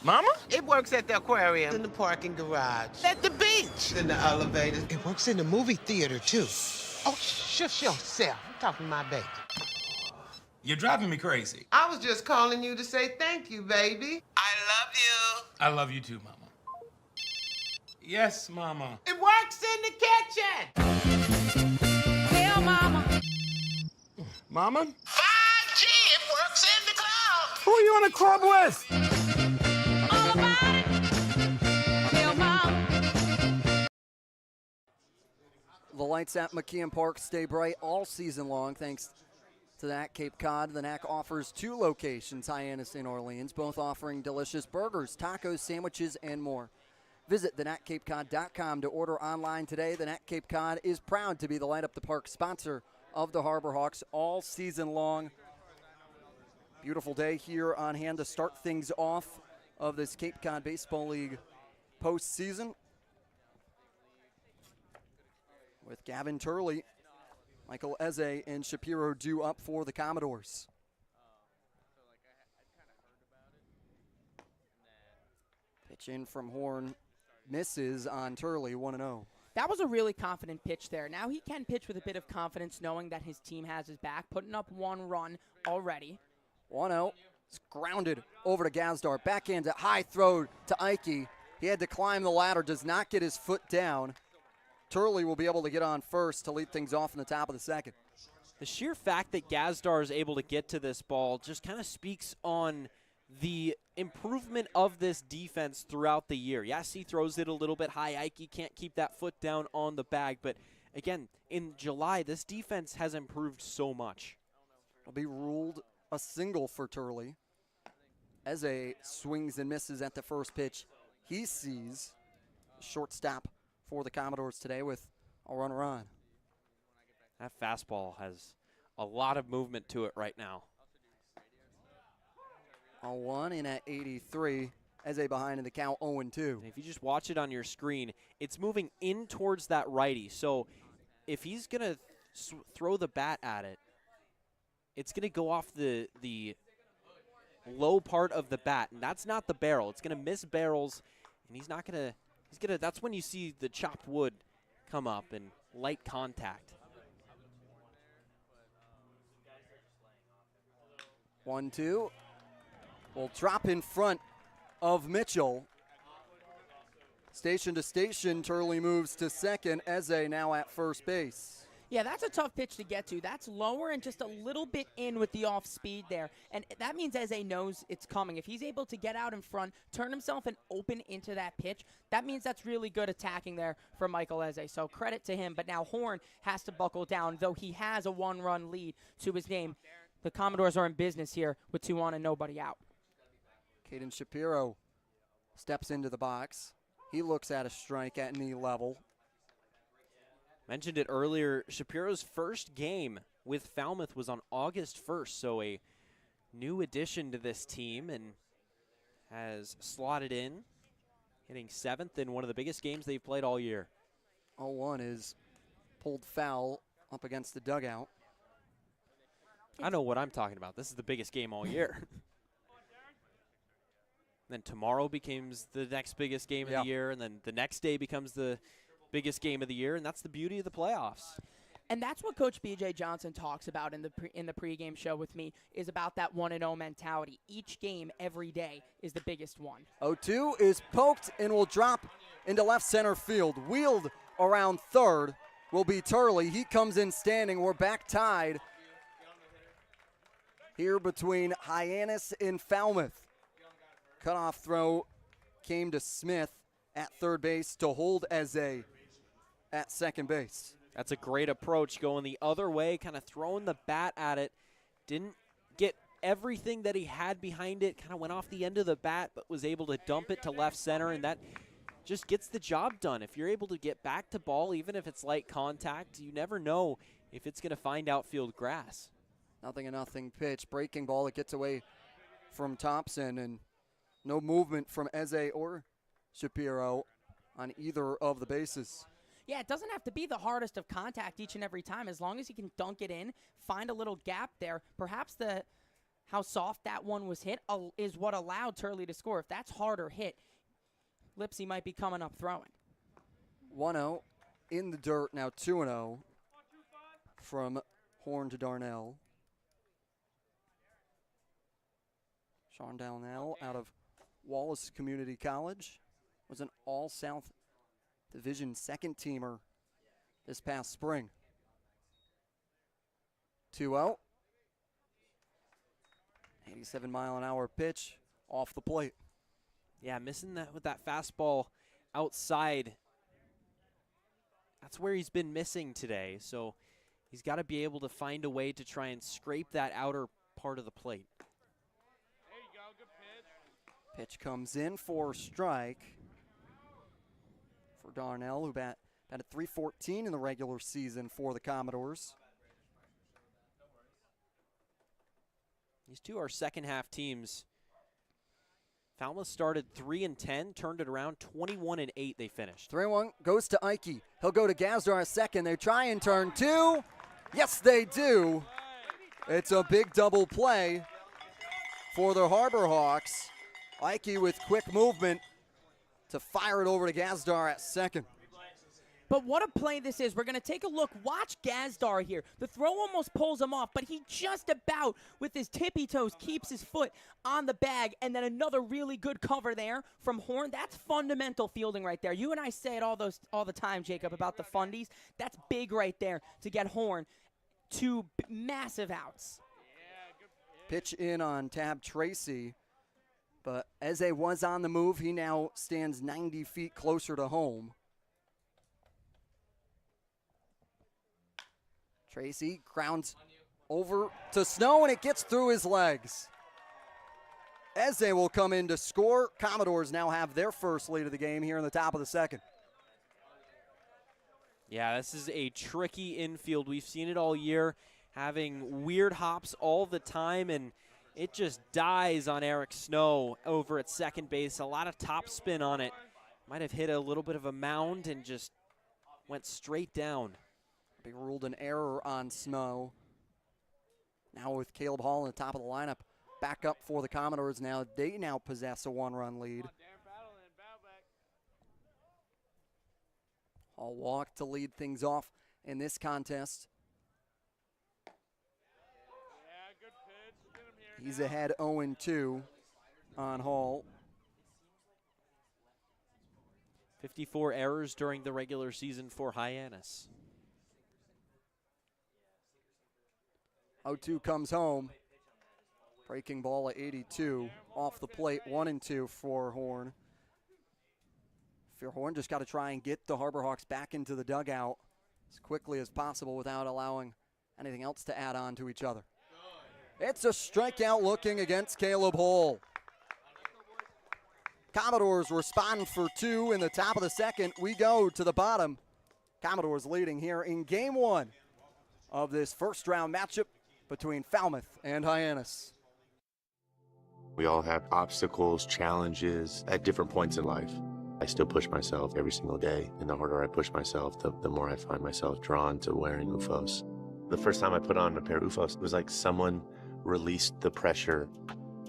Mama? It works at the aquarium, in the parking garage, at the beach, in the elevator. It works in the movie theater, too. Oh, shush yourself. I'm talking to my baby. You're driving me crazy. I was just calling you to say thank you, baby. I love you. I love you too, Mama. Yes, Mama. It works in the kitchen. Hell, Mama. Mama? 5G, it works in the club. Who are you in a club with? All about it. Hell, Mama. The lights at McKeon Park stay bright all season long thanks to the NAC Cape Cod. The NAC offers 2 locations, Hyannis and Orleans, both offering delicious burgers, tacos, sandwiches, and more. Visit thenatcapecod.com to order online today. The Nat Cape Cod is proud to be the Light Up the Park sponsor of the Harbor Hawks all season long. Beautiful day here on hand to start things off of this Cape Cod Baseball League postseason. With Gavin Turley, Michael Eze, and Shapiro due up for the Commodores. Pitch in from Horn. Misses on Turley, 1-0. That was a really confident pitch there. Now he can pitch with a bit of confidence knowing that his team has his back, putting up 1 run already. 1-0. It's grounded over to Gazdar. Backhand at high throw to Ike. He had to climb the ladder, does not get his foot down. Turley will be able to get on first to lead things off in the top of the second. The sheer fact that Gazdar is able to get to this ball just kind of speaks on the improvement of this defense throughout the year. Yes, he throws it a little bit high. Ike can't keep that foot down on the bag. But, again, in July, this defense has improved so much. It'll be ruled a single for Turley. Eze swings and misses at the first pitch. He sees a shortstop for the Commodores today with a runner on. That fastball has a lot of movement to it right now. 0-1 in at 83. Eze behind in the count, 0-2. If you just watch it on your screen, it's moving in towards that righty. So if he's going to throw the bat at it, it's going to go off the low part of the bat, and that's not the barrel. It's going to miss barrels, and he's going to, that's when you see the chopped wood come up and light contact. 1-2. Will drop in front of Mitchell. Station to station, Turley moves to second. Eze now at first base. Yeah, that's a tough pitch to get to. That's lower and just a little bit in with the off speed there. And that means Eze knows it's coming. If he's able to get out in front, turn himself and open into that pitch, that means that's really good attacking there for Michael Eze. So credit to him. But now Horn has to buckle down, though he has a 1-run lead to his name. The Commodores are in business here with 2 on and nobody out. Caden Shapiro steps into the box. He looks at a strike at knee level. Mentioned it earlier, Shapiro's first game with Falmouth was on August 1st, so a new addition to this team and has slotted in hitting 7th in one of the biggest games they've played all year. 0-1 is pulled foul up against the dugout. I know what I'm talking about. This is the biggest game all year. Then tomorrow becomes the next biggest game of the year, and then the next day becomes the biggest game of the year, and that's the beauty of the playoffs. And that's what Coach B.J. Johnson talks about in the pregame show with me, is about that 1-0 mentality. Each game, every day, is the biggest one. 0-2 is poked and will drop into left center field. Wheeled around third will be Turley. He comes in standing. We're back tied here between Hyannis and Falmouth. Cutoff throw came to Smith at third base to hold Eze at second base. That's a great approach, going the other way, kind of throwing the bat at it. Didn't get everything that he had behind it, kind of went off the end of the bat, but was able to dump it to left center, and that just gets the job done. If you're able to get back to ball, even if it's light contact, you never know if it's going to find outfield grass. 0-0 pitch, breaking ball. It gets away from Thompson, and no movement from Eze or Shapiro on either of the bases. Yeah, it doesn't have to be the hardest of contact each and every time. As long as he can dunk it in, find a little gap there. Perhaps how soft that one was hit is what allowed Turley to score. If that's harder hit, Lipsy might be coming up throwing. 1-0 in the dirt, now 2-0 from Horn to Darnell. Sean Darnell out of Wallace Community College was an All-South Division second teamer this past spring. 2-0. 87-mile-an-hour pitch off the plate. Yeah, missing that with that fastball outside. That's where he's been missing today. So he's got to be able to find a way to try and scrape that outer part of the plate. There you go, good pitch. Pitch comes in for a strike for Darnell, who batted .314 in the regular season for the Commodores. These two are second-half teams. Falmouth started 3-10, turned it around 21-8. They finished. 3-1 goes to Ike. He'll go to Gazdar a second. They try and turn two. Yes, they do. It's a big double play for the Harbor Hawks. Ike with quick movement to fire it over to Gazdar at second. But what a play this is. We're going to take a look. Watch Gazdar here. The throw almost pulls him off, but he just about, with his tippy toes, keeps his foot on the bag. And then another really good cover there from Horn. That's fundamental fielding right there. You and I say it all the time, Jacob, about the fundies. That's big right there to get Horn two massive outs. Pitch in on Tab Tracy. But Eze was on the move. He now stands 90 feet closer to home. Tracy grounds over to Snow, and it gets through his legs. Eze will come in to score. Commodores now have their first lead of the game here in the top of the second. Yeah, this is a tricky infield. We've seen it all year, having weird hops all the time, and it just dies on Eric Snow over at second base. A lot of top spin on it. Might have hit a little bit of a mound and just went straight down. Be ruled an error on Snow. Now with Caleb Hall in the top of the lineup, back up for the Commodores now. They now possess a one-run lead. Hall walked to lead things off in this contest. He's ahead 0-2 on Hall. 54 errors during the regular season for Hyannis. 0-2 comes home. Breaking ball at 82. Off the plate, 1-2 for Horn. Horn just got to try and get the Harbor Hawks back into the dugout as quickly as possible without allowing anything else to add on to each other. It's a strikeout looking against Caleb Hall. Commodores respond for two in the top of the second. We go to the bottom. Commodores leading here in game one of this first round matchup between Falmouth and Hyannis. We all have obstacles, challenges at different points in life. I still push myself every single day, and the harder I push myself, the more I find myself drawn to wearing UFOs. The first time I put on a pair of UFOs, it was like someone released the pressure.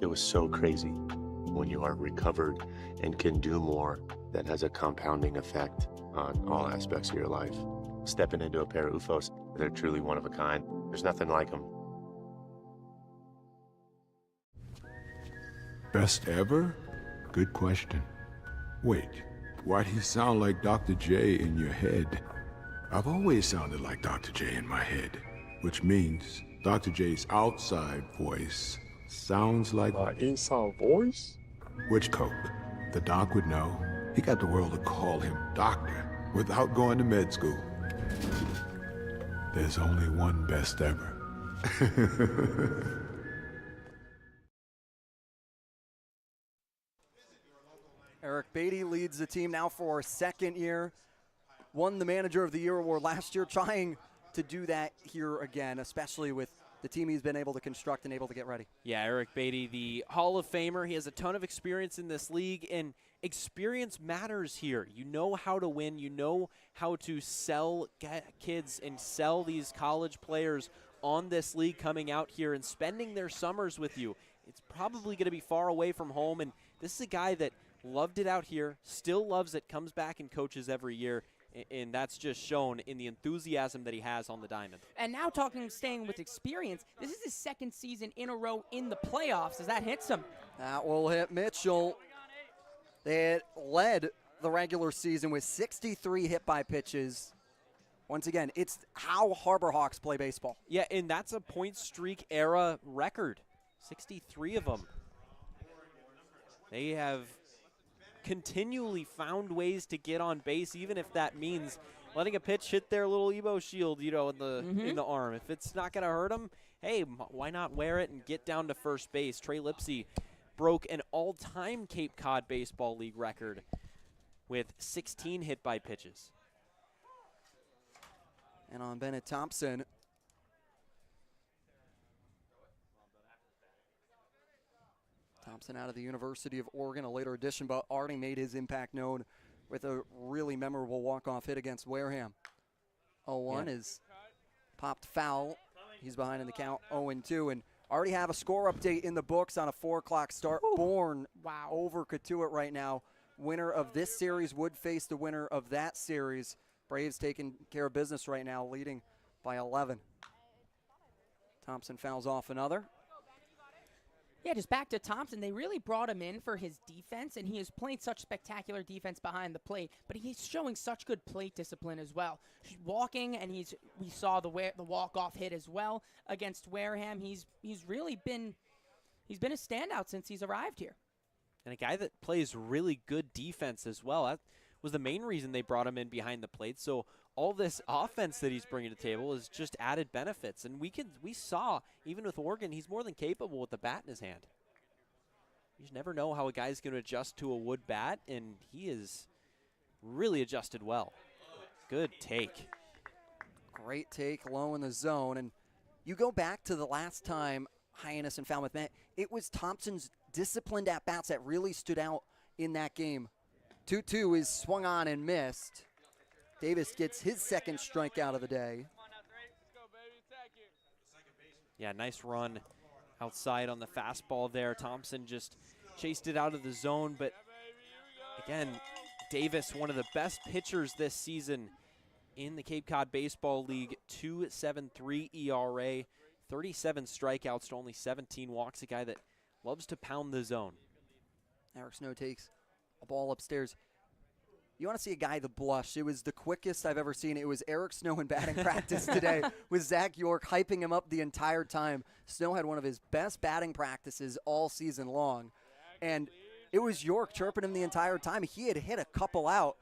It was so crazy. When you are recovered and can do more, that has a compounding effect on all aspects of your life. Stepping into a pair of UFOs, they're truly one of a kind. There's nothing like them. Best ever? Good question. Wait, why do you sound like Dr. J in your head? I've always sounded like Dr. J in my head, which means Dr. J's outside voice sounds like my inside voice? Which Coke? The doc would know. He got the world to call him doctor without going to med school. There's only one best ever. Eric Beatty leads the team now for a second year. Won the Manager of the Year award last year, trying to do that here again, especially with the team he's been able to construct and able to get ready. Yeah, Eric Beatty, the Hall of Famer. He has a ton of experience in this league, and experience matters here. You know how to win. You know how to sell kids and sell these college players on this league coming out here and spending their summers with you. It's probably going to be far away from home, and this is a guy that loved it out here, still loves it, comes back and coaches every year, and that's just shown in the enthusiasm that he has on the diamond. And now staying with experience, this is his second season in a row in the playoffs as that hits him. That will hit Mitchell. They had led the regular season with 63 hit-by pitches. Once again, it's how Harbor Hawks play baseball. Yeah, and that's a point streak era record, 63 of them. They have continually found ways to get on base, even if that means letting a pitch hit their little Evo shield, in the arm. If it's not going to hurt them, hey, why not wear it and get down to first base? Trey Lipsy broke an all-time Cape Cod Baseball League record with 16 hit-by pitches. And on Bennett Thompson, out of the University of Oregon, a later addition, but already made his impact known with a really memorable walk-off hit against Wareham. 0-1 is popped foul. He's behind in the count, 0-2, and already have a score update in the books on a 4 o'clock start. Bourne over Katuitt right now. Winner of this series would face the winner of that series. Braves taking care of business right now, leading by 11. Thompson fouls off another. Yeah, just back to Thompson. They really brought him in for his defense, and he has played such spectacular defense behind the plate, but he's showing such good plate discipline as well. He's walking, and we saw the walk-off hit as well against Wareham. He's really been a standout since he's arrived here. And a guy that plays really good defense as well. That was the main reason they brought him in behind the plate. So all this offense that he's bringing to the table is just added benefits. And we saw, even with Oregon, he's more than capable with the bat in his hand. You just never know how a guy's going to adjust to a wood bat, and he is really adjusted well. Good take. Great take, low in the zone. And you go back to the last time Hyannis and Falmouth met, it was Thompson's disciplined at-bats that really stood out in that game. 2-2 is swung on and missed. Davis gets his second strikeout of the day. Yeah, nice run outside on the fastball there. Thompson just chased it out of the zone, but again, Davis, one of the best pitchers this season in the Cape Cod Baseball League, 2.73 ERA, 37 strikeouts to only 17 walks, a guy that loves to pound the zone. Eric Snow takes a ball upstairs. You want to see a guy that blush. It was the quickest I've ever seen. It was Eric Snow in batting practice today with Zach York hyping him up the entire time. Snow had one of his best batting practices all season long. And it was York chirping him the entire time. He had hit a couple out,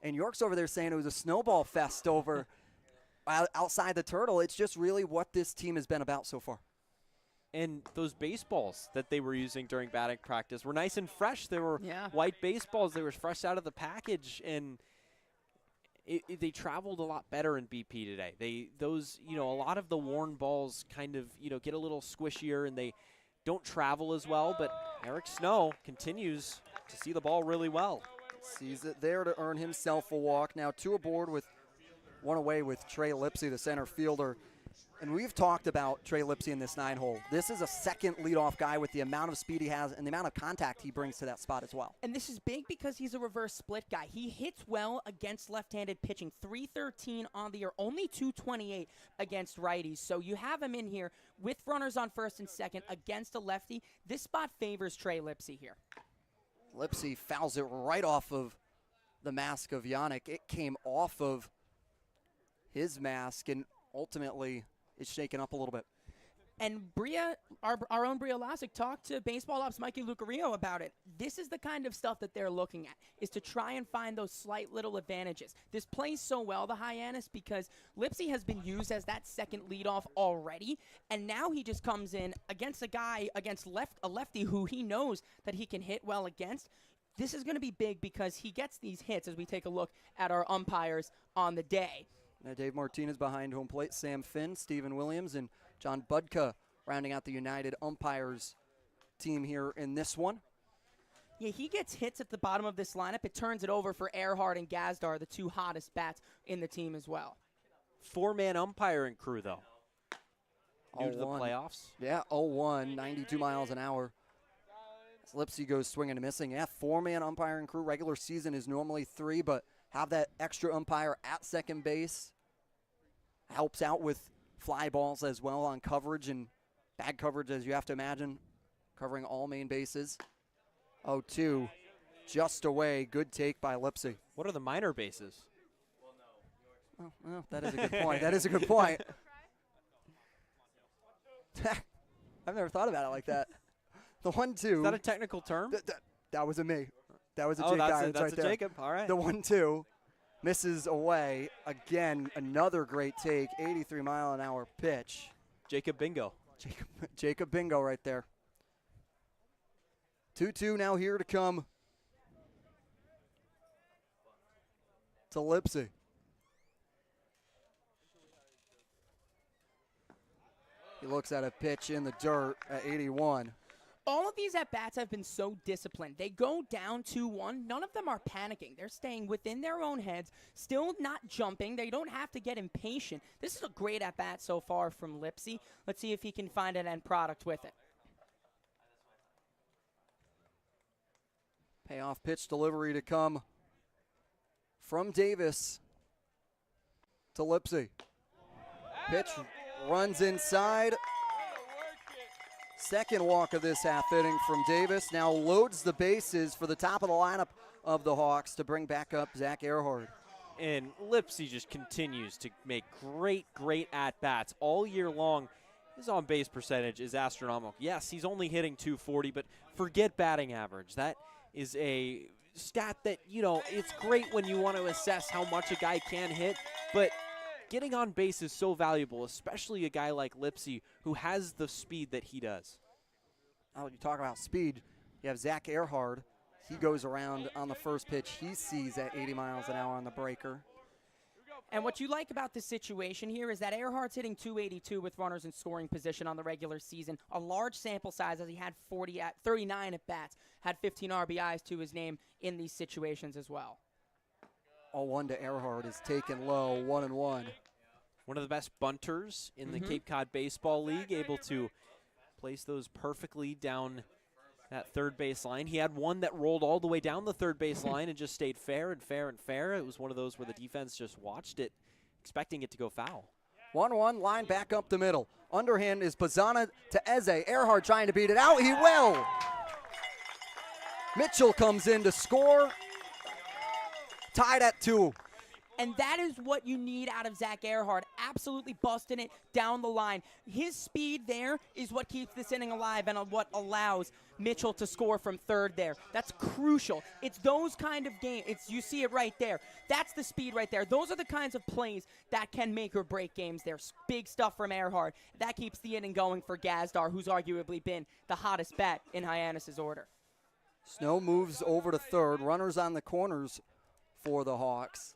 and York's over there saying it was a snowball fest over outside the Turtle. It's just really what this team has been about so far. And those baseballs that they were using during batting practice were nice and fresh. They were white baseballs. They were fresh out of the package, and they traveled a lot better in BP today. A lot of the worn balls kind of, get a little squishier, and they don't travel as well. But Eric Snow continues to see the ball really well. Sees it there to earn himself a walk. Now 2 aboard with 1 away with Trey Lipsy, the center fielder. And we've talked about Trey Lipsy in this 9-hole. This is a second leadoff guy with the amount of speed he has and the amount of contact he brings to that spot as well. And this is big because he's a reverse split guy. He hits well against left-handed pitching. 313 on the year, only 228 against righties. So you have him in here with runners on first and second against a lefty. This spot favors Trey Lipsy here. Lipsy fouls it right off of the mask of Hyannis. It came off of his mask and ultimately is shaken up a little bit. And Bria, our own Bria Lassick, talked to baseball ops Mikey Lucario about it. This is the kind of stuff that they're looking at, is to try and find those slight little advantages. This plays so well, the Hyannis, because Lipsy has been used as that second leadoff already, and now he just comes in against a guy, against a lefty who he knows that he can hit well against. This is going to be big because he gets these hits as we take a look at our umpires on the day. Now Dave Martinez behind home plate, Sam Finn, Stephen Williams, and John Budka rounding out the United umpires team here in this one. Yeah, he gets hits at the bottom of this lineup. It turns it over for Earhart and Gazdar, the 2 hottest bats in the team as well. 4-man umpiring crew, though. New to the playoffs. Yeah, 0-1, 92 miles an hour. As Lipsy goes swinging and missing. Yeah, 4-man umpiring crew. Regular season is normally 3, but have that extra umpire at second base. Helps out with fly balls as well on coverage and bad coverage, as you have to imagine, covering all main bases. 0-2, just away. Good take by Lipsy. What are the minor bases? Well, that is a good point. That is a good point. I've never thought about it like that. The 1-2. Is that a technical term? That was a me. That was a Jake Jake that's right a there. Jacob. All right. The 1-2 misses away. Again, another great take. 83-mile-an-hour pitch. Jacob Bingo. Jacob Bingo right there. 2-2 now here to come to Lipsy. He looks at a pitch in the dirt at 81. All of these at-bats have been so disciplined. They go down 2-1. None of them are panicking. They're staying within their own heads, still not jumping. They don't have to get impatient. This is a great at-bat so far from Lipsy. Let's see if he can find an end product with it. Payoff pitch delivery to come from Davis to Lipsy. Pitch runs inside. Second walk of this half inning from Davis. Now loads the bases for the top of the lineup of the Hawks to bring back up Zach Earhart. And Lipsy just continues to make great at-bats all year long. His on-base percentage is astronomical. Yes, he's only hitting 240, but forget batting average. That is a stat that, you know, it's great when you want to assess how much a guy can hit, but getting on base is so valuable, especially a guy like Lipsy who has the speed that he does. Oh, you talk about speed. You have Zach Earhart. He goes around on the first pitch. He sees at 80 miles an hour on the breaker. And what you like about this situation here is that Earhart's hitting 282 with runners in scoring position on the regular season. A large sample size as he had 39 at-bats, had 15 RBIs to his name in these situations as well. 0-1 to Earhart is taken low, 1-1. One of the best bunters in the Cape Cod Baseball League, able to place those perfectly down that third base line. He had one that rolled all the way down the third base line and just stayed fair and fair and fair. It was one of those where the defense just watched it, expecting it to go foul. 1-1, line back up the middle. Underhand is Bazana to Eze. Earhart trying to beat it out. He will. Mitchell comes in to score. Tied at 2. And that is what you need out of Zach Earhart, absolutely busting it down the line. His speed there is what keeps this inning alive and what allows Mitchell to score from third there. That's crucial. It's those kind of games. You see it right there. That's the speed right there. Those are the kinds of plays that can make or break games. There's big stuff from Earhart. That keeps the inning going for Gazdar, who's arguably been the hottest bat in Hyannis' order. Snow moves over to third. Runners on the corners for the Hawks.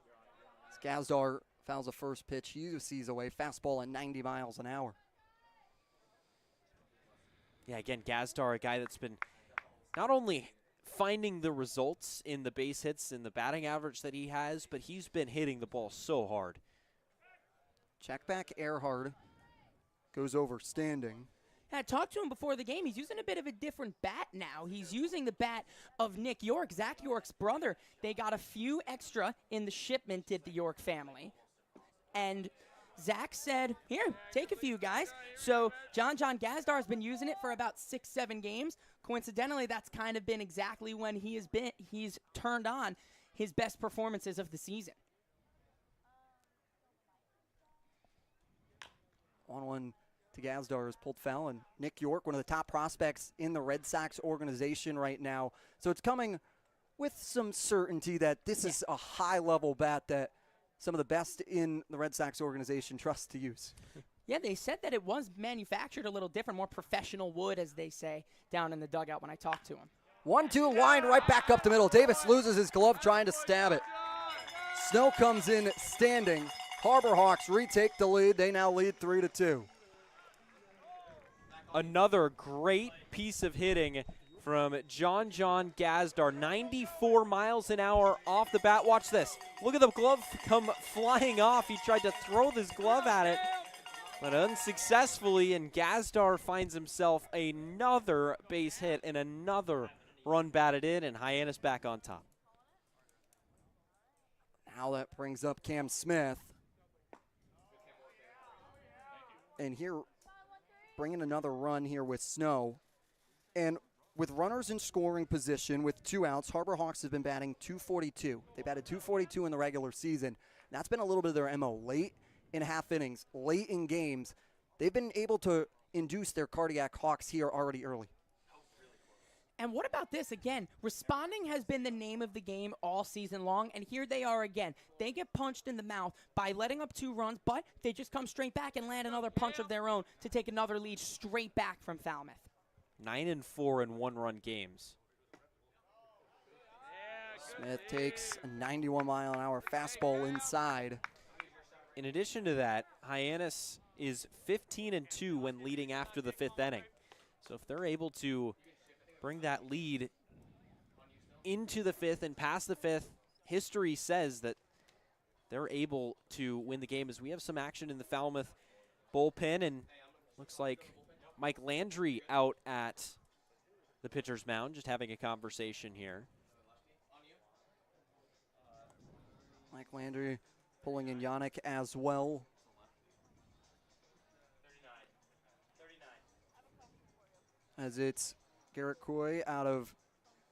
Gazdar fouls the first pitch. He sees away. Fastball at 90 miles an hour. Yeah, again, Gazdar, a guy that's been not only finding the results in the base hits and the batting average that he has, but he's been hitting the ball so hard. Check back Earhart goes over Standing. I talked to him before the game. He's using a bit of a different bat now. He's using the bat of Nick York, Zach York's brother. They got a few extra in the shipment, did the York family. And Zach said, here, take a few, guys. So John Gazdar has been using it for about 6-7 games. Coincidentally, that's kind of been exactly when he's turned on his best performances of the season. 1-1 to Gazdar is pulled foul, and Nick York, one of the top prospects in the Red Sox organization right now. So it's coming with some certainty that this is a high-level bat that some of the best in the Red Sox organization trust to use. Yeah, they said that it was manufactured a little different, more professional wood, as they say, down in the dugout when I talked to him. 1-2 line right back up the middle. Davis loses his glove trying to stab it. Snow comes in Standing. Harbor Hawks retake the lead. They now lead 3-2. Another great piece of hitting from John Gazdar. 94 miles an hour off the bat. Watch this. Look at the glove come flying off. He tried to throw this glove at it, but unsuccessfully, and Gazdar finds himself another base hit and another run batted in, and Hyannis back on top. Now that brings up Cam Smith. And here, bringing another run here with Snow. And with runners in scoring position with 2 outs, Harbor Hawks have been batting .242. They batted .242 in the regular season. That's been a little bit of their MO. Late in half innings, late in games, they've been able to induce their cardiac Hawks here already early. And what about this? Again, responding has been the name of the game all season long, and here they are again. They get punched in the mouth by letting up 2 runs, but they just come straight back and land another punch of their own to take another lead straight back from Falmouth. 9-4 in 1-run games. Smith takes a 91-mile-an-hour fastball inside. In addition to that, Hyannis is 15-2 when leading after the 5th inning. So if they're able to bring that lead into the 5th and past the 5th, history says that they're able to win the game, as we have some action in the Falmouth bullpen, and looks like Mike Landry out at the pitcher's mound, just having a conversation here. Mike Landry pulling in Yannick as well. As it's Garrett Coy out of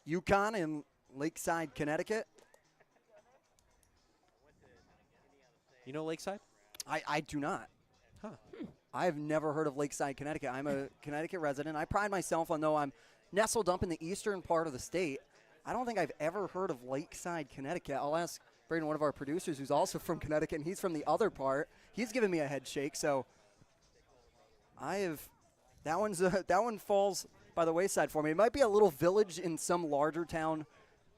Yukon in Lakeside, Connecticut. You know Lakeside? I do not. Huh. I have never heard of Lakeside, Connecticut. I'm a Connecticut resident. I pride myself on, though I'm nestled up in the eastern part of the state, I don't think I've ever heard of Lakeside, Connecticut. I'll ask Braden, one of our producers, who's also from Connecticut, and he's from the other part. He's giving me a head shake, so that one falls by the wayside for me. It might be a little village in some larger town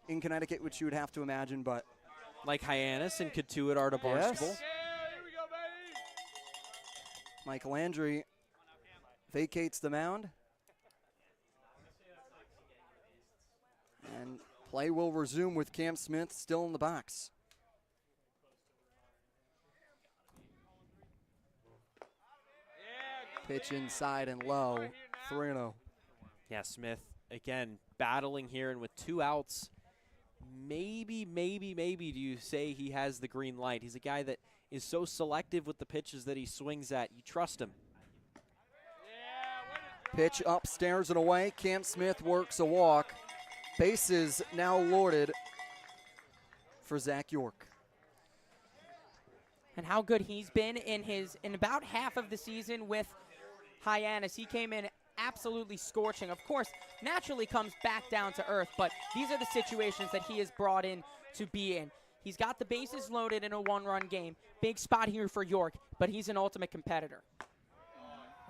in Connecticut, which you would have to imagine, but like Hyannis and Katuitt are to Barnstable. Yes. Mike Landry vacates the mound. And play will resume with Cam Smith still in the box. Pitch inside and low, 3-0. Yeah, Smith, again, battling here, and with 2 outs, maybe do you say he has the green light? He's a guy that is so selective with the pitches that he swings at. You trust him. Pitch upstairs and away. Cam Smith works a walk. Bases now loaded for Zach York. And how good he's been in about half of the season with Hyannis. He came in absolutely scorching. Of course, naturally comes back down to earth, but these are the situations that he is brought in to be in. He's got the bases loaded in a 1-run game. Big spot here for York, but he's an ultimate competitor.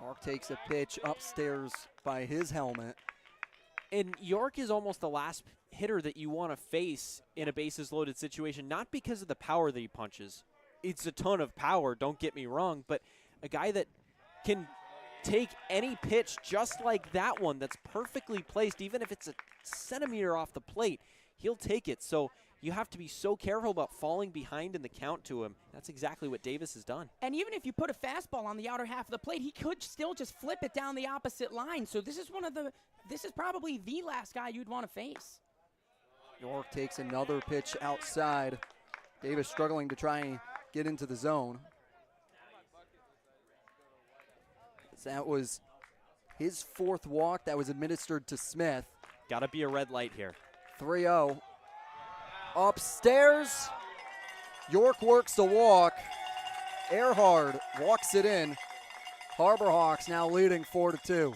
York takes a pitch upstairs by his helmet. And York is almost the last hitter that you want to face in a bases loaded situation, not because of the power that he punches. It's a ton of power, don't get me wrong, but a guy that can take any pitch just like that one that's perfectly placed, even if it's a centimeter off the plate, he'll take it. So you have to be so careful about falling behind in the count to him. That's exactly what Davis has done. And even if you put a fastball on the outer half of the plate, he could still just flip it down the opposite line. So this is probably the last guy you'd want to face. York takes another pitch outside. Davis struggling to try and get into the zone. That was his fourth walk that was administered to Smith. Got to be a red light here. 3-0. Upstairs, York works the walk. Earhard walks it in. Harbor Hawks now leading 4-2.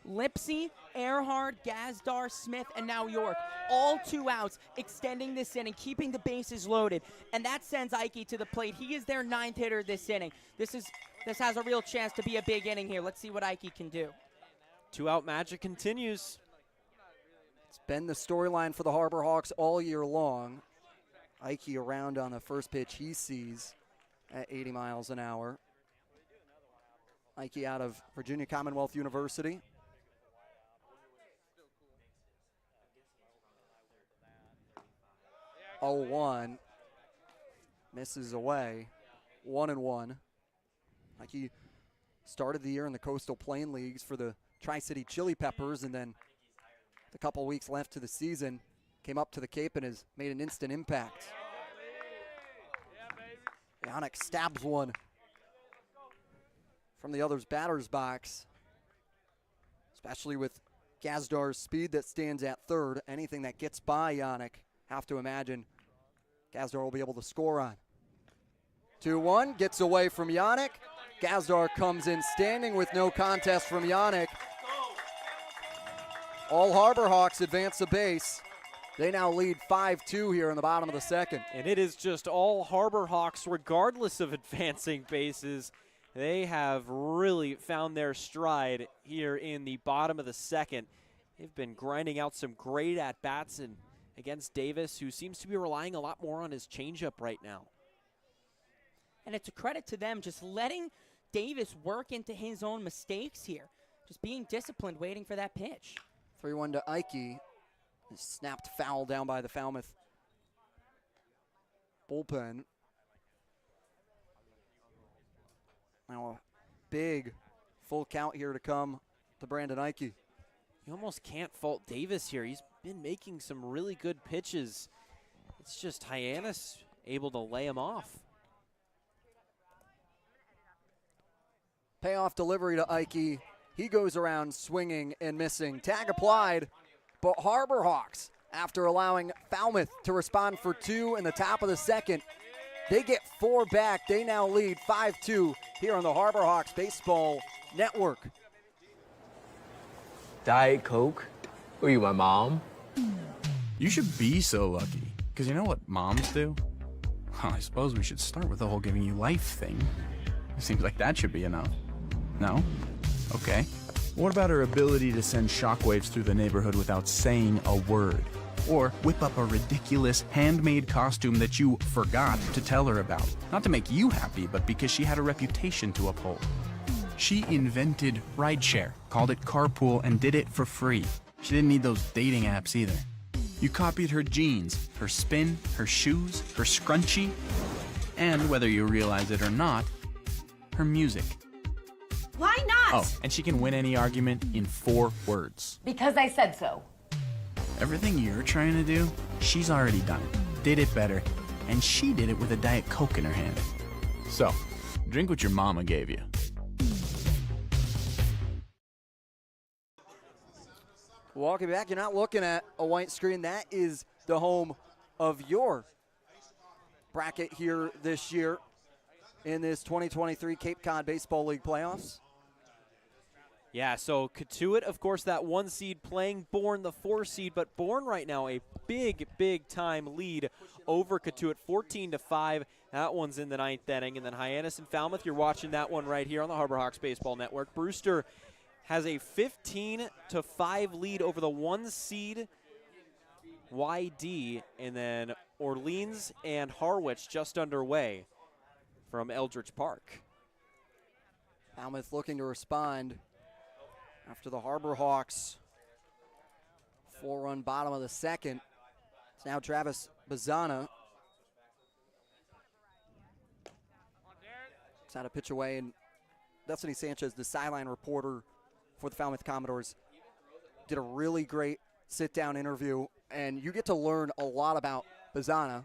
Lipsy, Earhart, Gazdar, Smith, and now York. All 2 outs, extending this inning, keeping the bases loaded. And that sends Ike to the plate. He is their 9th hitter this inning. This has a real chance to be a big inning here. Let's see what Ike can do. 2-out magic continues. It's been the storyline for the Harbor Hawks all year long. Ike around on the first pitch he sees at 80 miles an hour. Ike out of Virginia Commonwealth University. Oh, 1 misses away. 1-1. Ike started the year in the Coastal Plain Leagues for the Tri-City Chili Peppers, and then a couple weeks left to the season, came up to the Cape and has made an instant impact. Yannick stabs one from the other's batter's box, especially with Gazdar's speed that stands at third. Anything that gets by Yannick, have to imagine Gazdar will be able to score on. 2-1, gets away from Yannick. Gazdar comes in standing with no contest from Yannick. All Harbor Hawks advance the base. They now lead 5-2 here in the bottom of the second. And it is just all Harbor Hawks, regardless of advancing bases. They have really found their stride here in the bottom of the second. They've been grinding out some great at-bats and against Davis, who seems to be relying a lot more on his changeup right now. And it's a credit to them just letting Davis work into his own mistakes here. Just being disciplined, waiting for that pitch. 3-1 to Ike. Snapped foul down by the Falmouth bullpen. Now a big full count here to come to Brandon Ike. You almost can't fault Davis here. He's been making some really good pitches. It's just Hyannis able to lay him off. Payoff delivery to Ike. He goes around swinging and missing. Tag applied, but Harbor Hawks, after allowing Falmouth to respond for 2 in the top of the second, they get 4 back. They now lead 5-2 here on the Harbor Hawks Baseball Network. Diet Coke? Were you my mom? You should be so lucky, because you know what moms do? Well, I suppose we should start with the whole giving you life thing. It seems like that should be enough. No? Okay. What about her ability to send shockwaves through the neighborhood without saying a word? Or whip up a ridiculous handmade costume that you forgot to tell her about? Not to make you happy, but because she had a reputation to uphold. She invented rideshare, called it carpool, and did it for free. She didn't need those dating apps either. You copied her jeans, her spin, her shoes, her scrunchie, and whether you realize it or not, her music. Why not? Oh, and she can win any argument in 4 words. Because I said so. Everything you're trying to do, she's already done it, did it better, and she did it with a Diet Coke in her hand. So, drink what your mama gave you. Welcome back. You're not looking at a white screen. That is the home of your bracket here this year in this 2023 Cape Cod Baseball League playoffs. Yeah, so Katuitt, of course, that 1 seed playing Bourne, the 4 seed, but Bourne right now a big time lead over Katuitt, 14-5. That one's in the 9th inning. And then Hyannis and Falmouth, you're watching that one right here on the Harbor Hawks Baseball Network. Brewster has a 15-5 lead over the 1 seed YD, and then Orleans and Harwich just underway from Eldridge Park. Falmouth looking to respond after the Harbor Hawks 4-run bottom of the second. It's now Travis Bazzana. He's had a pitch away, and Destiny Sanchez, the sideline reporter for the Falmouth Commodores, did a really great sit-down interview, and you get to learn a lot about Bazzana.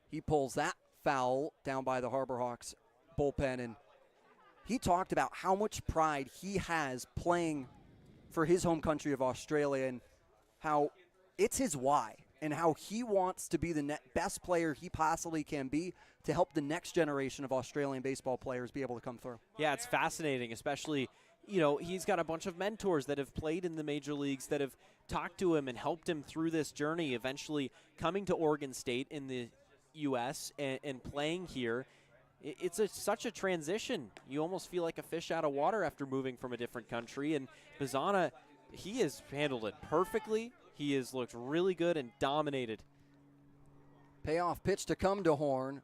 He pulls that foul down by the Harbor Hawks bullpen, and he talked about how much pride he has playing for his home country of Australia and how it's his why and how he wants to be the best player he possibly can be to help the next generation of Australian baseball players be able to come through. Yeah, it's fascinating, especially, you know, he's got a bunch of mentors that have played in the major leagues that have talked to him and helped him through this journey, eventually coming to Oregon State in the U.S. and playing here. It's such a transition. You almost feel like a fish out of water after moving from a different country. And Bazzana, he has handled it perfectly. He has looked really good and dominated. Payoff pitch to come to Horn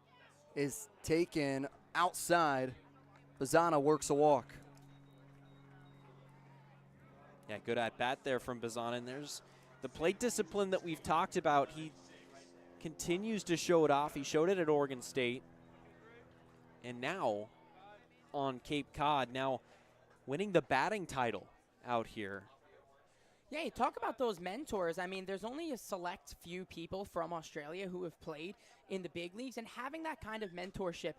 is taken outside. Bazzana works a walk. Yeah, good at bat there from Bazzana. And there's the plate discipline that we've talked about. He continues to show it off. He showed it at Oregon State. And now on Cape Cod, now winning the batting title out here. Yeah, you talk about those mentors. I mean, there's only a select few people from Australia who have played in the big leagues, and having that kind of mentorship,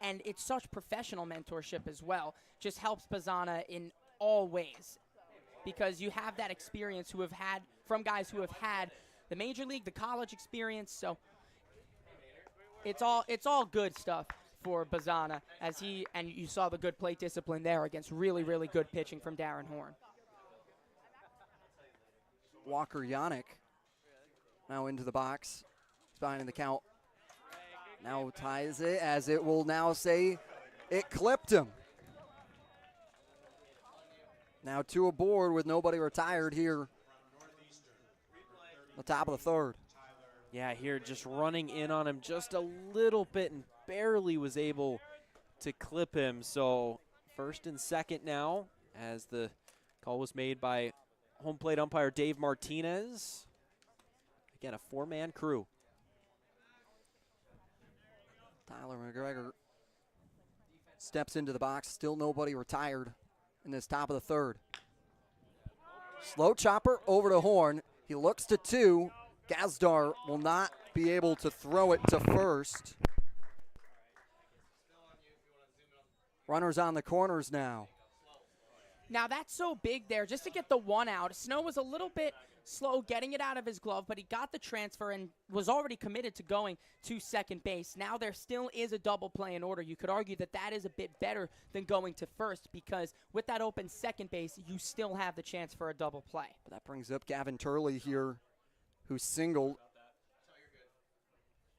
and it's such professional mentorship as well, just helps Bazzana in all ways, because you have that experience from guys who have had the major league, the college experience. So it's all good stuff for Bazzana, and you saw the good plate discipline there against really, really good pitching from Darren Horn. Walker Yannick now into the box. He's behind in the count. Now ties it, as it will now say it clipped him. Now 2 aboard with nobody retired here. The top of the third. Yeah, here just running in on him just a little bit and barely was able to clip him. So first and second now, as the call was made by home plate umpire Dave Martinez. Again, a 4-man crew. Tyler McGregor steps into the box. Still nobody retired in this top of the third. Slow chopper over to Horn. He looks to 2. Gazdar will not be able to throw it to first. Runners on the corners now. Now that's so big there, just to get the 1 out. Snow was a little bit slow getting it out of his glove, but he got the transfer and was already committed to going to second base. Now there still is a double play in order. You could argue that that is a bit better than going to first, because with that open second base, you still have the chance for a double play. But that brings up Gavin Turley here, who singled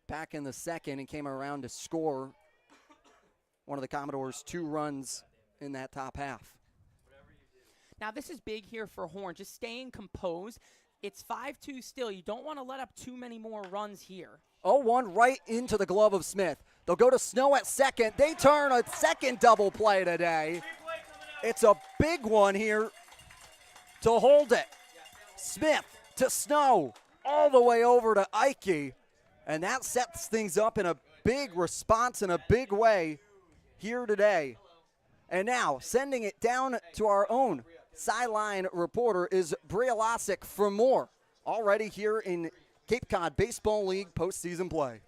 back in the second and came around to score one of the Commodores' 2 runs in that top half. Now this is big here for Horn, just staying composed. It's 5-2 still. You don't want to let up too many more runs here. 0-1 right into the glove of Smith. They'll go to Snow at second. They turn a second double play today. It's a big one here to hold it. Smith to Snow, all the way over to Ike. And that sets things up in a big response in a big way here today. And now, sending it down to our own sideline reporter is Bria Losick for more. Already here in Cape Cod Baseball League postseason play.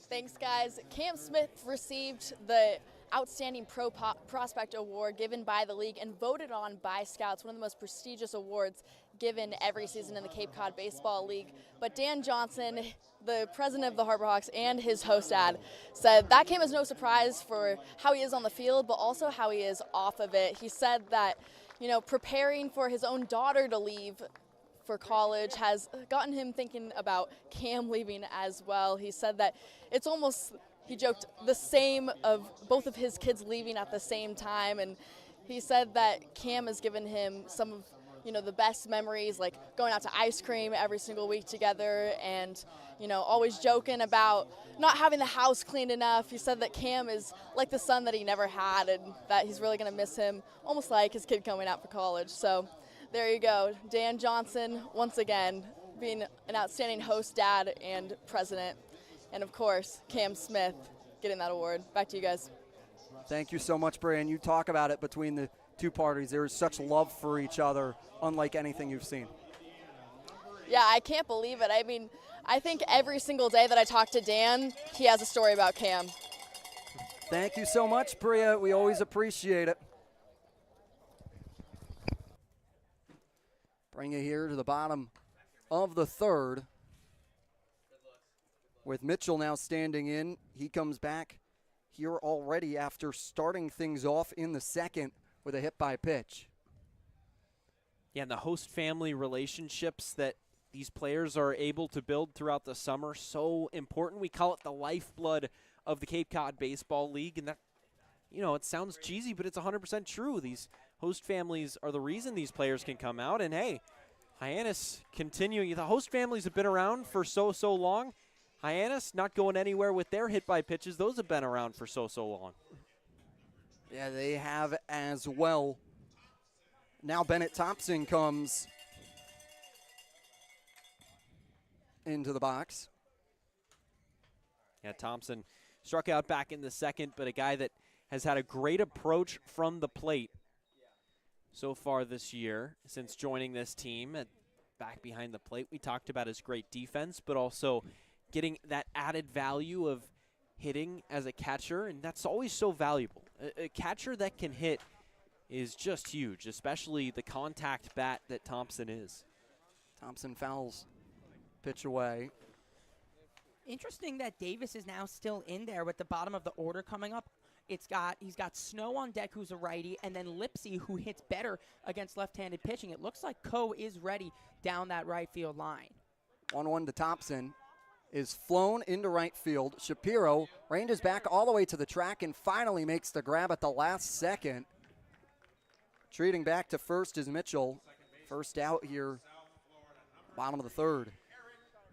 Thanks, guys. Cam Smith received the Outstanding Prospect Award given by the league and voted on by scouts, one of the most prestigious awards given every season in the Cape Cod Baseball League. But Dan Johnson, the president of the Harbor Hawks, and his host ad said that came as no surprise for how he is on the field, but also how he is off of it. He said that, you know, preparing for his own daughter to leave for college has gotten him thinking about Cam leaving as well. He said that it's almost, he joked, the same of both of his kids leaving at the same time, and he said that Cam has given him some of, you know, the best memories, like going out to ice cream every single week together and, you know, always joking about not having the house cleaned enough. He said that Cam is like the son that he never had and that he's really going to miss him, almost like his kid coming out for college. So There you go. Dan Johnson, once again, being an outstanding host, dad, and president. And, of course, Cam Smith getting that award. Back to you guys. Thank you so much, Brian. You talk about it between the two parties. There is such love for each other, unlike anything you've seen. Yeah, I can't believe it. I mean, I think every single day that I talk to Dan, he has a story about Cam. Thank you so much, Bria. We always appreciate it. Bring you here to the bottom of the third. With Mitchell now standing in, he comes back here already after starting things off in the second with a hit by pitch. Yeah, and the host-family relationships that these players are able to build throughout the summer, so important. We call it the lifeblood of the Cape Cod Baseball League, and that, you know, it sounds cheesy, but it's 100% true. These host families are the reason these players can come out, and hey, Hyannis continuing. The host families have been around for so long. Hyannis not going anywhere with their hit by pitches. Those have been around for so long. Yeah, they have as well. Now Bennett Thompson comes into the box. Yeah, Thompson struck out back in the second, but a guy that has had a great approach from the plate so far this year since joining this team. Back behind the plate, we talked about his great defense, but also getting that added value of hitting as a catcher, and that's always so valuable. A catcher that can hit is just huge, especially the contact bat that Thompson is. Thompson fouls, pitch away. Interesting that Davis is now still in there with the bottom of the order coming up. He's got Snow on deck, who's a righty, and then Lipsy, who hits better against left-handed pitching. It looks like Coe is ready down that right field line. 1-1 to Thompson is flown into right field. Shapiro ranges back all the way to the track and finally makes the grab at the last second. Treating back to first is Mitchell. First out here, bottom of the third.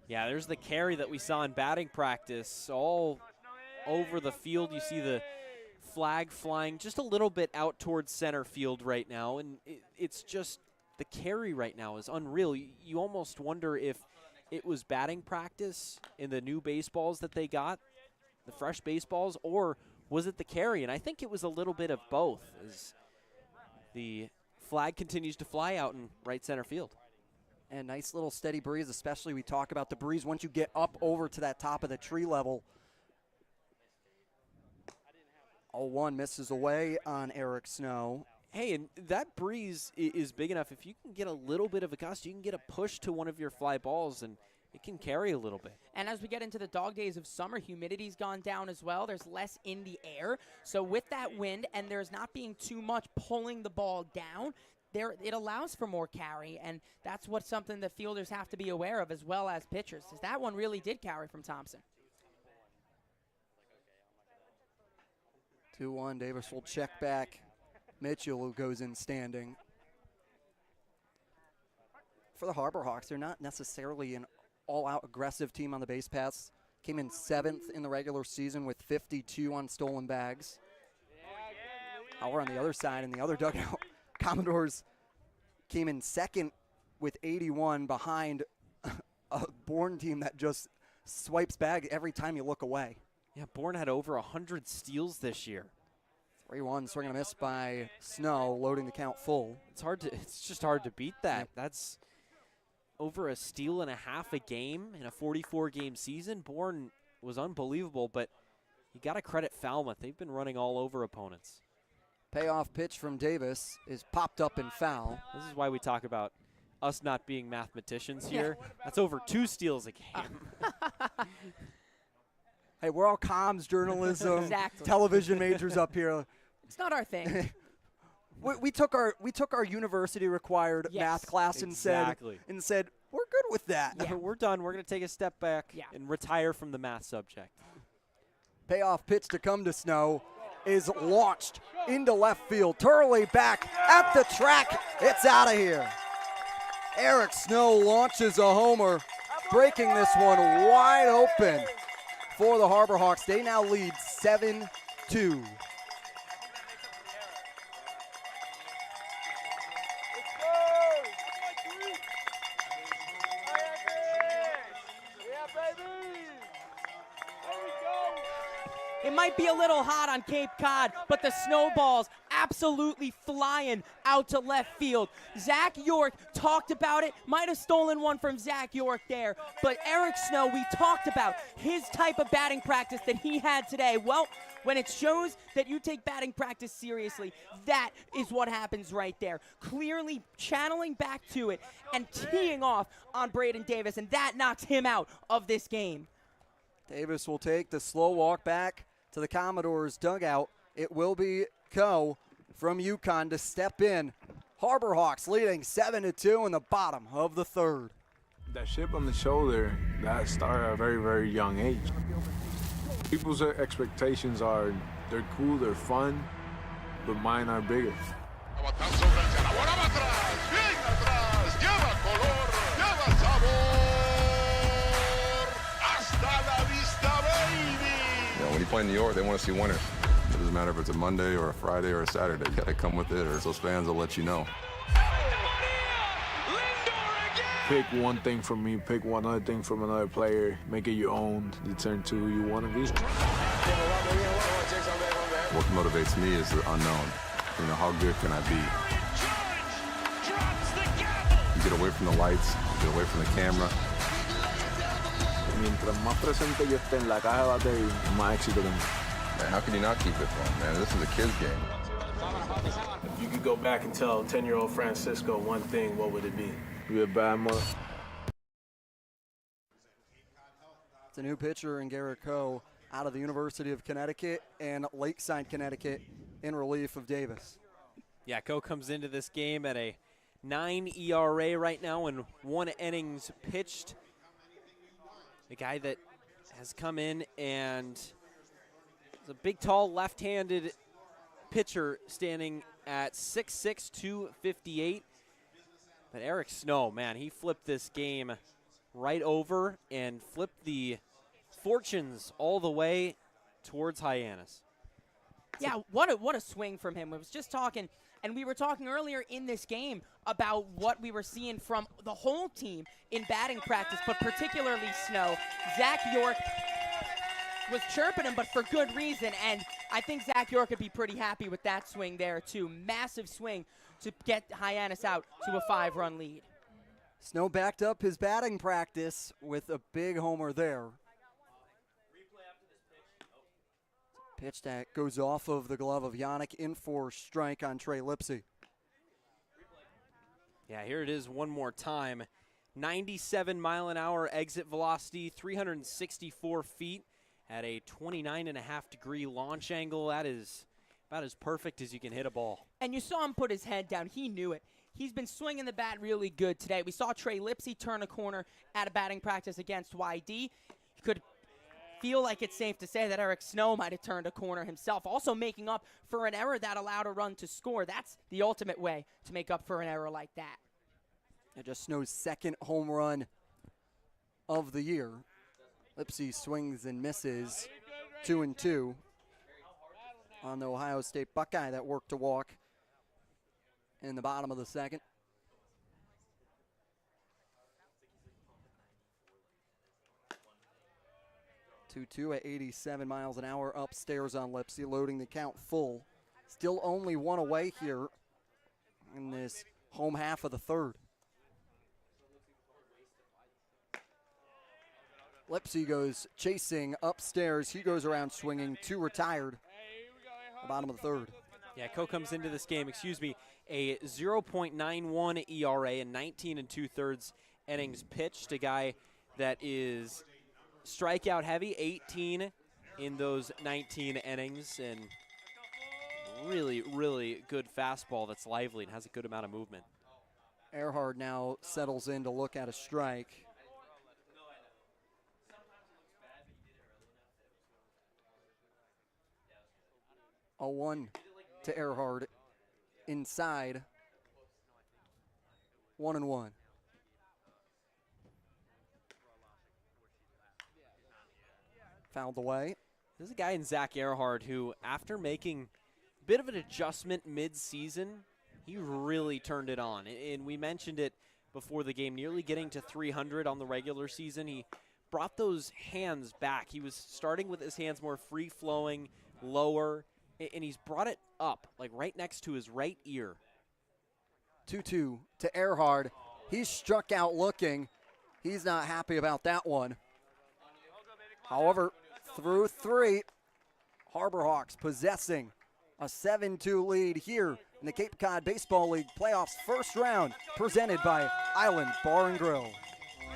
Yeah, there's the carry that we saw in batting practice all over the field. You see the flag flying just a little bit out towards center field right now, and it's just the carry right now is unreal. You almost wonder if it was batting practice in the new baseballs that they got, the fresh baseballs, or was it the carry? And I think it was a little bit of both as the flag continues to fly out in right center field. And nice little steady breeze, especially we talk about the breeze once you get up over to that top of the tree level. 0-1 misses away on Eric Snow. Hey, and that breeze is big enough. If you can get a little bit of a gust, you can get a push to one of your fly balls, and it can carry a little bit. And as we get into the dog days of summer, humidity's gone down as well. There's less in the air. So with that wind and there's not being too much pulling the ball down, it allows for more carry, and that's what something that fielders have to be aware of as well as pitchers. Because that one really did carry from Thompson. 2-1, Davis will check back. Mitchell goes in standing. For the Harbor Hawks, they're not necessarily an all-out aggressive team on the base paths. Came in 7th in the regular season with 52 on stolen bags. However, on the other side, in the other dugout, Commodores came in 2nd with 81 behind a Bourne team that just swipes bag every time you look away. Yeah, Bourne had over 100 steals this year. 3-1, swing and a miss by Snow, loading the count full. It's just hard to beat that. Yep. That's over a steal and a half a game in a 44-game season. Bourne was unbelievable, but you got to credit Falmouth. They've been running all over opponents. Payoff pitch from Davis is popped up and foul. This is why we talk about us not being mathematicians here. That's over 2 steals a game. Hey, we're all comms, journalism, exactly. Television majors up here. It's not our thing. we took our university required math class and said we're good with that. Yeah. We're done. We're going to take a step back and retire from the math subject. Payoff pitch to come to Snow is launched into left field. Turley back at the track. It's out of here. Eric Snow launches a homer, breaking this one wide open for the Harbor Hawks. They now lead 7-2. It might be a little hot on Cape Cod, but the snowballs absolutely flying out to left field. Zach York talked about it, might have stolen one from Zach York there, but Eric Snow, we talked about his type of batting practice that he had today. Well, when it shows that you take batting practice seriously, that is what happens right there. Clearly channeling back to it and teeing off on Braden Davis, and that knocks him out of this game. Davis will take the slow walk back to the Commodores dugout. It will be Co from UConn to step in. Harbor Hawks leading 7-2 in the bottom of the third. That chip on the shoulder, that started at a very, very young age. People's expectations are, they're cool, they're fun, but mine are bigger. When you play in New York, they want to see winners. It doesn't matter if it's a Monday or a Friday or a Saturday. You got to come with it, or those fans will let you know. Pick one thing from me, pick one other thing from another player, make it your own, you turn to who you want to be. What motivates me is the unknown. You know, how good can I be? You get away from the lights, you get away from the camera. Mientras más presente yo esté en la caja de batería, más éxito tengo. Man, how can you not keep it fun, man? This is a kid's game. If you could go back and tell 10-year-old Francisco one thing, what would it be? Be a bad mother. It's a new pitcher in Garrett Coe out of the University of Connecticut and Lakeside, Connecticut, in relief of Davis. Yeah, Coe comes into this game at a 9 ERA right now and 1 innings pitched. A guy that has come in and is a big, tall, left-handed pitcher standing at 6'6", 258. But Eric Snow, man, he flipped this game right over and flipped the fortunes all the way towards Hyannis. Yeah, what a swing from him. We was just talking, and we were talking earlier in this game about what we were seeing from the whole team in batting practice, but particularly Snow. Zach York was chirping him, but for good reason, and I think Zach York would be pretty happy with that swing there, too. Massive swing to get Hyannis out to a 5-run lead. Snow backed up his batting practice with a big homer there. Pitch that goes off of the glove of Yannick, in for strike on Trey Lipsy. Yeah, here it is one more time. 97-mile-an-hour exit velocity, 364 feet at a 29.5-degree launch angle. That is about as perfect as you can hit a ball. And you saw him put his head down. He knew it. He's been swinging the bat really good today. We saw Trey Lipsy turn a corner at a batting practice against YD. You could feel like it's safe to say that Eric Snow might have turned a corner himself, also making up for an error that allowed a run to score. That's the ultimate way to make up for an error like that. And just Snow's second home run of the year. Lipsy swings and misses, 2-2 on the Ohio State Buckeye that worked to walk in the bottom of the second. 2-2 at 87 miles an hour upstairs on Lipsy, loading the count full. Still only one away here in this home half of the third. Lipsy goes chasing upstairs. He goes around swinging, 2 retired. The bottom of the third. Yeah, Coe comes into this game, a 0.91 ERA and 19 2/3 innings pitched. A guy that is strikeout heavy, 18 in those 19 innings, and really, really good fastball that's lively and has a good amount of movement. Earhart now settles in to look at a strike. A 1 to Earhart inside. 1-1. Fouled away. There's a guy in Zach Earhart who, after making a bit of an adjustment mid-season, he really turned it on. And we mentioned it before the game, nearly getting to 300 on the regular season. He brought those hands back. He was starting with his hands more free-flowing, lower, and he's brought it up, like right next to his right ear. 2-2 to Earhard. He's struck out looking. He's not happy about that one. However, through 3, Harbor Hawks possessing a 7-2 lead here in the Cape Cod Baseball League playoffs first round, presented by Island Bar and Grill.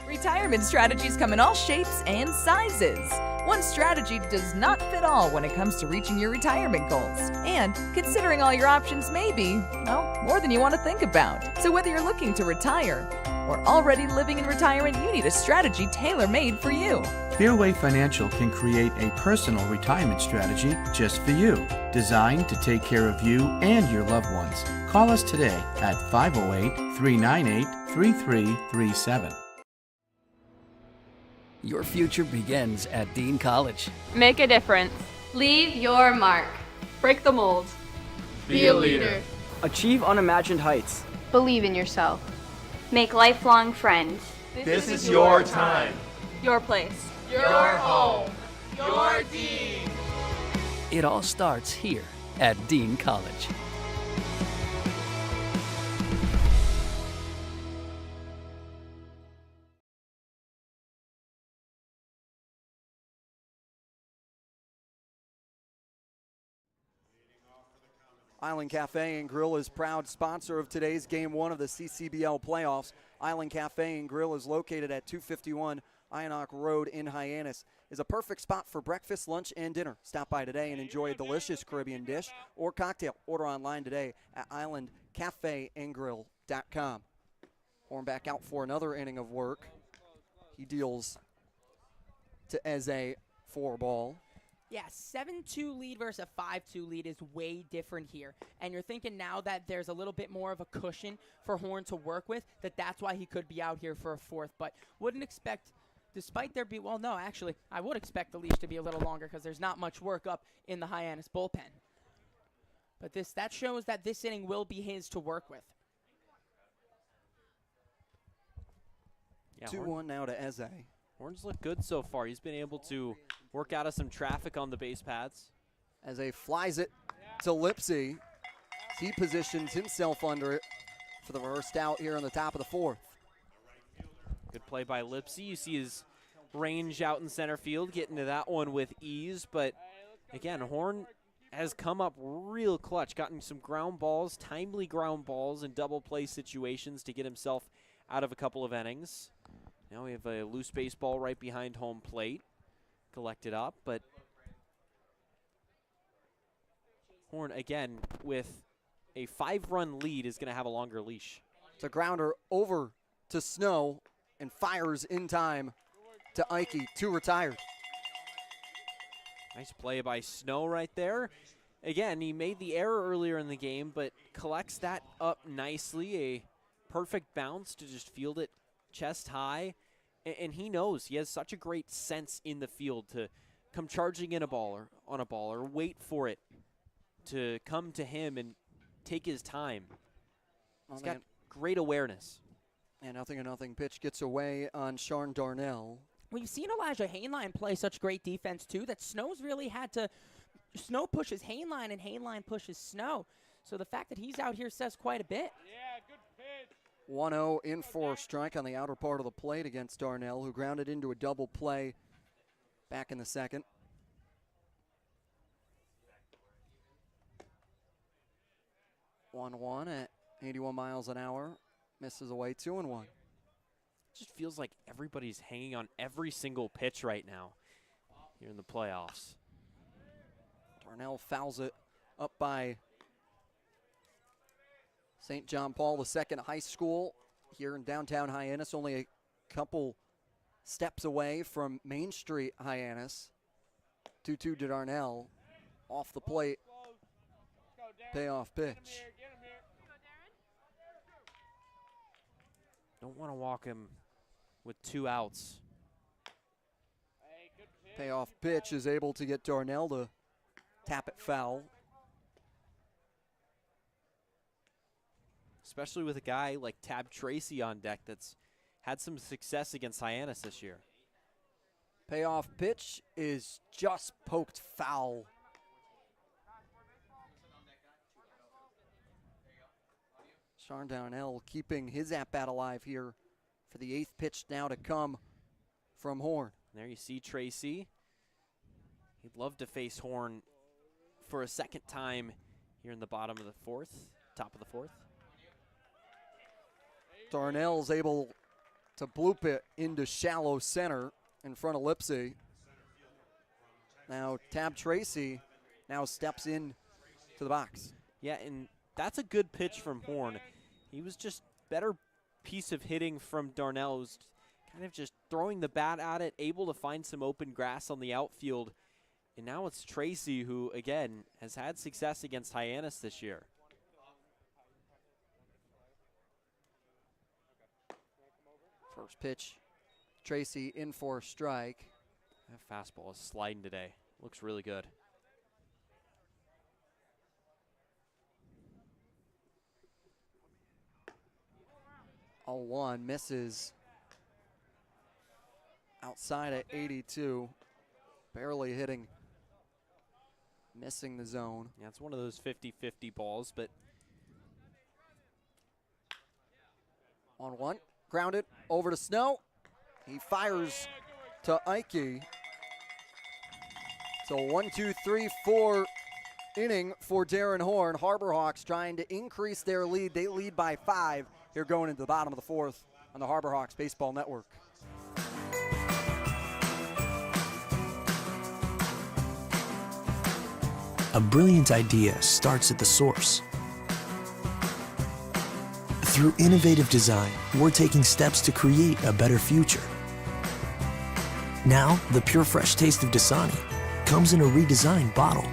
Retirement strategies come in all shapes and sizes. One strategy does not fit all when it comes to reaching your retirement goals. And considering all your options may be, well, more than you want to think about. So whether you're looking to retire or already living in retirement, you need a strategy tailor-made for you. Fairway Financial can create a personal retirement strategy just for you, designed to take care of you and your loved ones. Call us today at 508-398-3337. Your future begins at Dean College. Make a difference. Leave your mark. Break the mold. Be a leader. Achieve unimagined heights. Believe in yourself. Make lifelong friends. This is your time. Your place. Your home. Your Dean. It all starts here at Dean College. Island Cafe and Grill is proud sponsor of today's Game 1 of the CCBL playoffs. Island Cafe and Grill is located at 251 Ionock Road in Hyannis. Is a perfect spot for breakfast, lunch, and dinner. Stop by today and enjoy a delicious Caribbean dish or cocktail. Order online today at islandcafeandgrill.com. Horn back out for another inning of work. He deals to Eze for ball. Yeah, 7-2 lead versus a 5-2 lead is way different here. And you're thinking now that there's a little bit more of a cushion for Horn to work with, that's why he could be out here for a fourth. But wouldn't expect, despite there be, well, no, actually, I would expect the leash to be a little longer because there's not much work up in the Hyannis bullpen. But that shows that this inning will be his to work with. Yeah, 2-1 now to Eze. Horns look good so far. He's been able to work out of some traffic on the base paths. Eze flies it to Lipsy. He positions himself under it for the first out here on the top of the 4th. Good play by Lipsy. You see his range out in center field, getting to that one with ease. But again, Horn has come up real clutch, gotten some ground balls, timely ground balls in double play situations to get himself out of a couple of innings. Now we have a loose baseball right behind home plate. Collected up, but Horn, again, with a 5-run lead, is going to have a longer leash. It's a grounder over to Snow and fires in time to Ike, 2 retired. Nice play by Snow right there. Again, he made the error earlier in the game, but collects that up nicely. A perfect bounce to just field it chest high. And he knows he has such a great sense in the field to come charging in on a ball or wait for it to come to him and take his time. He's got great awareness. And 0-0 pitch gets away on Sean Darnell. We've seen Elijah Hainline play such great defense, too, that Snow's really had to – Snow pushes Hainline and Hainline pushes Snow. So the fact that he's out here says quite a bit. Yeah, good pitch. 1-0 in for a strike on the outer part of the plate against Darnell, who grounded into a double play back in the second. One at 81 miles an hour. Misses away 2-1. Just feels like everybody's hanging on every single pitch right now here in the playoffs. Darnell fouls it up by St. John Paul II High School here in downtown Hyannis, only a couple steps away from Main Street, Hyannis. 2-2 to Darnell. Off the plate. Payoff pitch. Don't want to walk him with 2 outs. Payoff pitch is able to get Darnell to tap it foul. Especially with a guy like Tab Tracy on deck that's had some success against Hyannis this year. Payoff pitch is just poked foul. Sean Darnell keeping his at-bat alive here for the 8th pitch now to come from Horn. There you see Tracy. He'd love to face Horn for a second time here in the bottom of the 4th, top of the 4th. Darnell's able to bloop it into shallow center in front of Lipsy. Now Tab Tracy now steps in to the box. Yeah, and that's a good pitch from Horn. He was just better piece of hitting from Darnell. It was kind of just throwing the bat at it, able to find some open grass on the outfield. And now it's Tracy who, again, has had success against Hyannis this year. First pitch, Tracy in for a strike. That fastball is sliding today. Looks really good. All one misses outside at 82. Barely hitting, missing the zone. Yeah, it's one of those 50-50 balls, but on one, grounded over to Snow. He fires to Ike. So 1, 2, 3, 4 inning for Darren Horn. Harbor Hawks trying to increase their lead. They lead by 5 here going into the bottom of the 4th on the Harbor Hawks Baseball Network. A brilliant idea starts at the source. Through innovative design, we're taking steps to create a better future. Now, the pure fresh taste of Dasani comes in a redesigned bottle,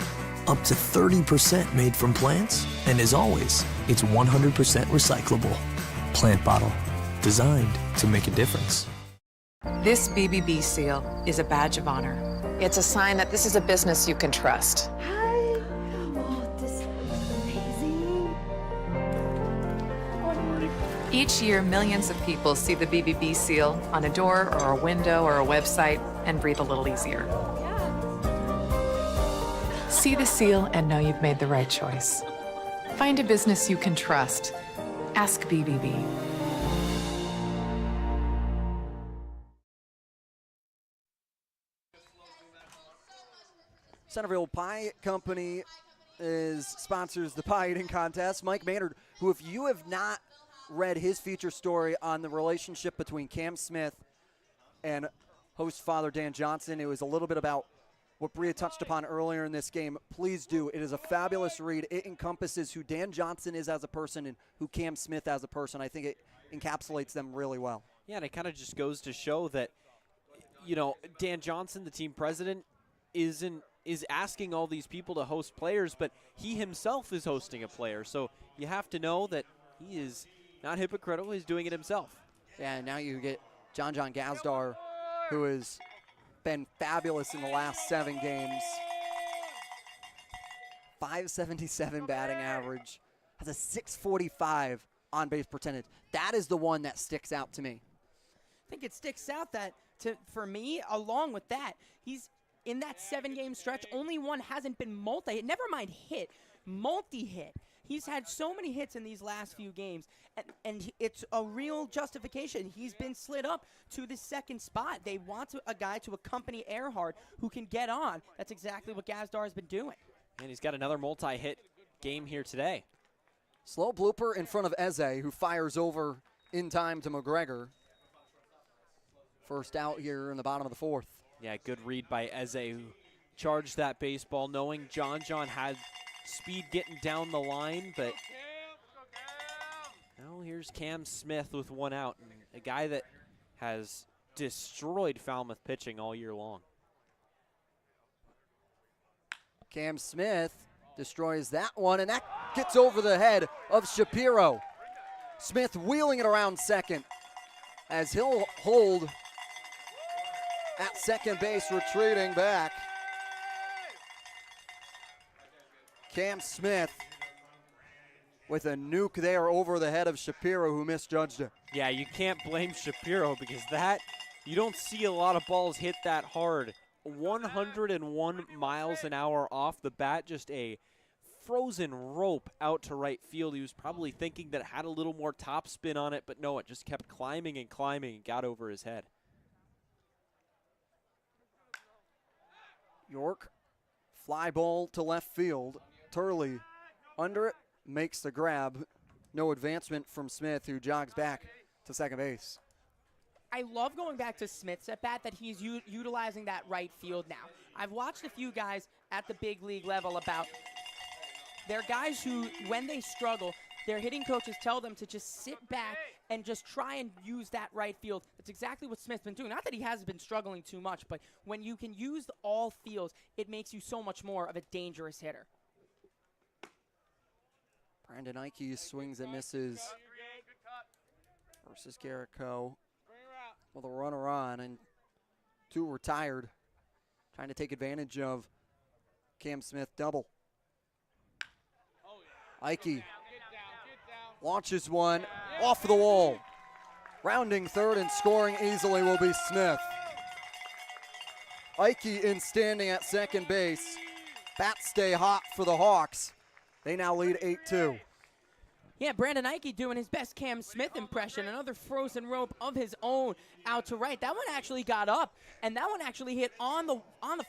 up to 30% made from plants, and as always, it's 100% recyclable. Plant bottle, designed to make a difference. This BBB seal is a badge of honor. It's a sign that this is a business you can trust. Each year, millions of people see the BBB seal on a door or a window or a website and breathe a little easier. See the seal and know you've made the right choice. Find a business you can trust. Ask BBB. Centerville Pie Company sponsors the pie eating contest. Mike Maynard, who if you have not read his feature story on the relationship between Cam Smith and host father Dan Johnson, it was a little bit about what Bria touched upon earlier in this game. Please do. It is a fabulous read. It encompasses who Dan Johnson is as a person and who Cam Smith as a person. I think it encapsulates them really well. yeah, and it kind of just goes to show that, you know, Dan Johnson, the team president, is asking all these people to host players, but he himself is hosting a player. So you have to know that he is not hypocritical. He's doing it himself. Yeah, and now you get John Gazdar, who has been fabulous in the last 7 games. 577 batting average, has a 645 on-base percentage. That is the one that sticks out to me. I think it sticks out that, for me, along with that, he's in that 7-game stretch, only one hasn't been multi-hit, never mind hit, multi-hit. He's had so many hits in these last few games, and it's a real justification. He's been slid up to the 2nd spot. They want a guy to accompany Earhart who can get on. That's exactly what Gazdar has been doing. And he's got another multi-hit game here today. Slow blooper in front of Eze, who fires over in time to McGregor. First out here in the bottom of the 4th. Yeah, good read by Eze, who charged that baseball, knowing John had speed getting down the line, but now here's Cam Smith with 1 out, and a guy that has destroyed Falmouth pitching all year long. Cam Smith destroys that one, and that gets over the head of Shapiro. Smith wheeling it around second as he'll hold at second base, retreating back. Cam Smith with a nuke there over the head of Shapiro, who misjudged it. Yeah, you can't blame Shapiro because that You don't see a lot of balls hit that hard. 101 miles an hour off the bat, just a frozen rope out to right field. He was probably thinking that it had a little more top spin on it, but no, it just kept climbing and climbing and got over his head. York, fly ball to left field. Turley under it, makes the grab. No advancement from Smith, who jogs back to second base. I love going back to Smith's at bat, that he's utilizing that right field now. I've watched a few guys at the big league level about they're guys who, when they struggle, their hitting coaches tell them to just sit back and just try and use that right field. That's exactly what Smith's been doing. Not that he hasn't been struggling too much, but when you can use all fields, it makes you so much more of a dangerous hitter. Brandon Ike swings and misses versus Garrico with a runner on, and two retired, trying to take advantage of Cam Smith double. Ike launches one off the wall. Rounding third and scoring easily will be Smith. Ike in standing at second base. Bats stay hot for the Hawks. They now lead 8-2. Yeah, Brandon Ike doing his best Cam Smith impression. Another frozen rope of his own out to right. That one actually got up, and that one actually hit on the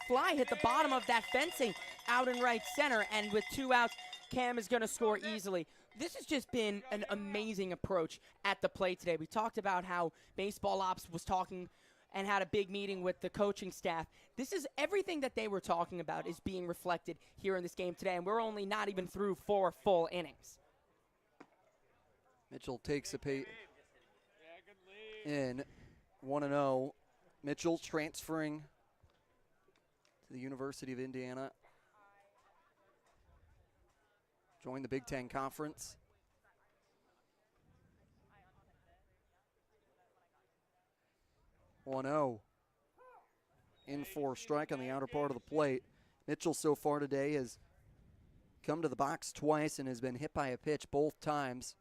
fly, hit the bottom of that fencing out in right center. And with 2 outs, Cam is going to score easily. This has just been an amazing approach at the plate today. We talked about how baseball ops was talking and had a big meeting with the coaching staff. This is everything that they were talking about is being reflected here in this game today, and we're only not even through 4 full innings. Mitchell takes a pay in 1-0. Mitchell transferring to the University of Indiana. Joined the Big Ten Conference. In for a strike on the outer part of the plate. Mitchell so far today has come to the box twice and has been hit by a pitch both times,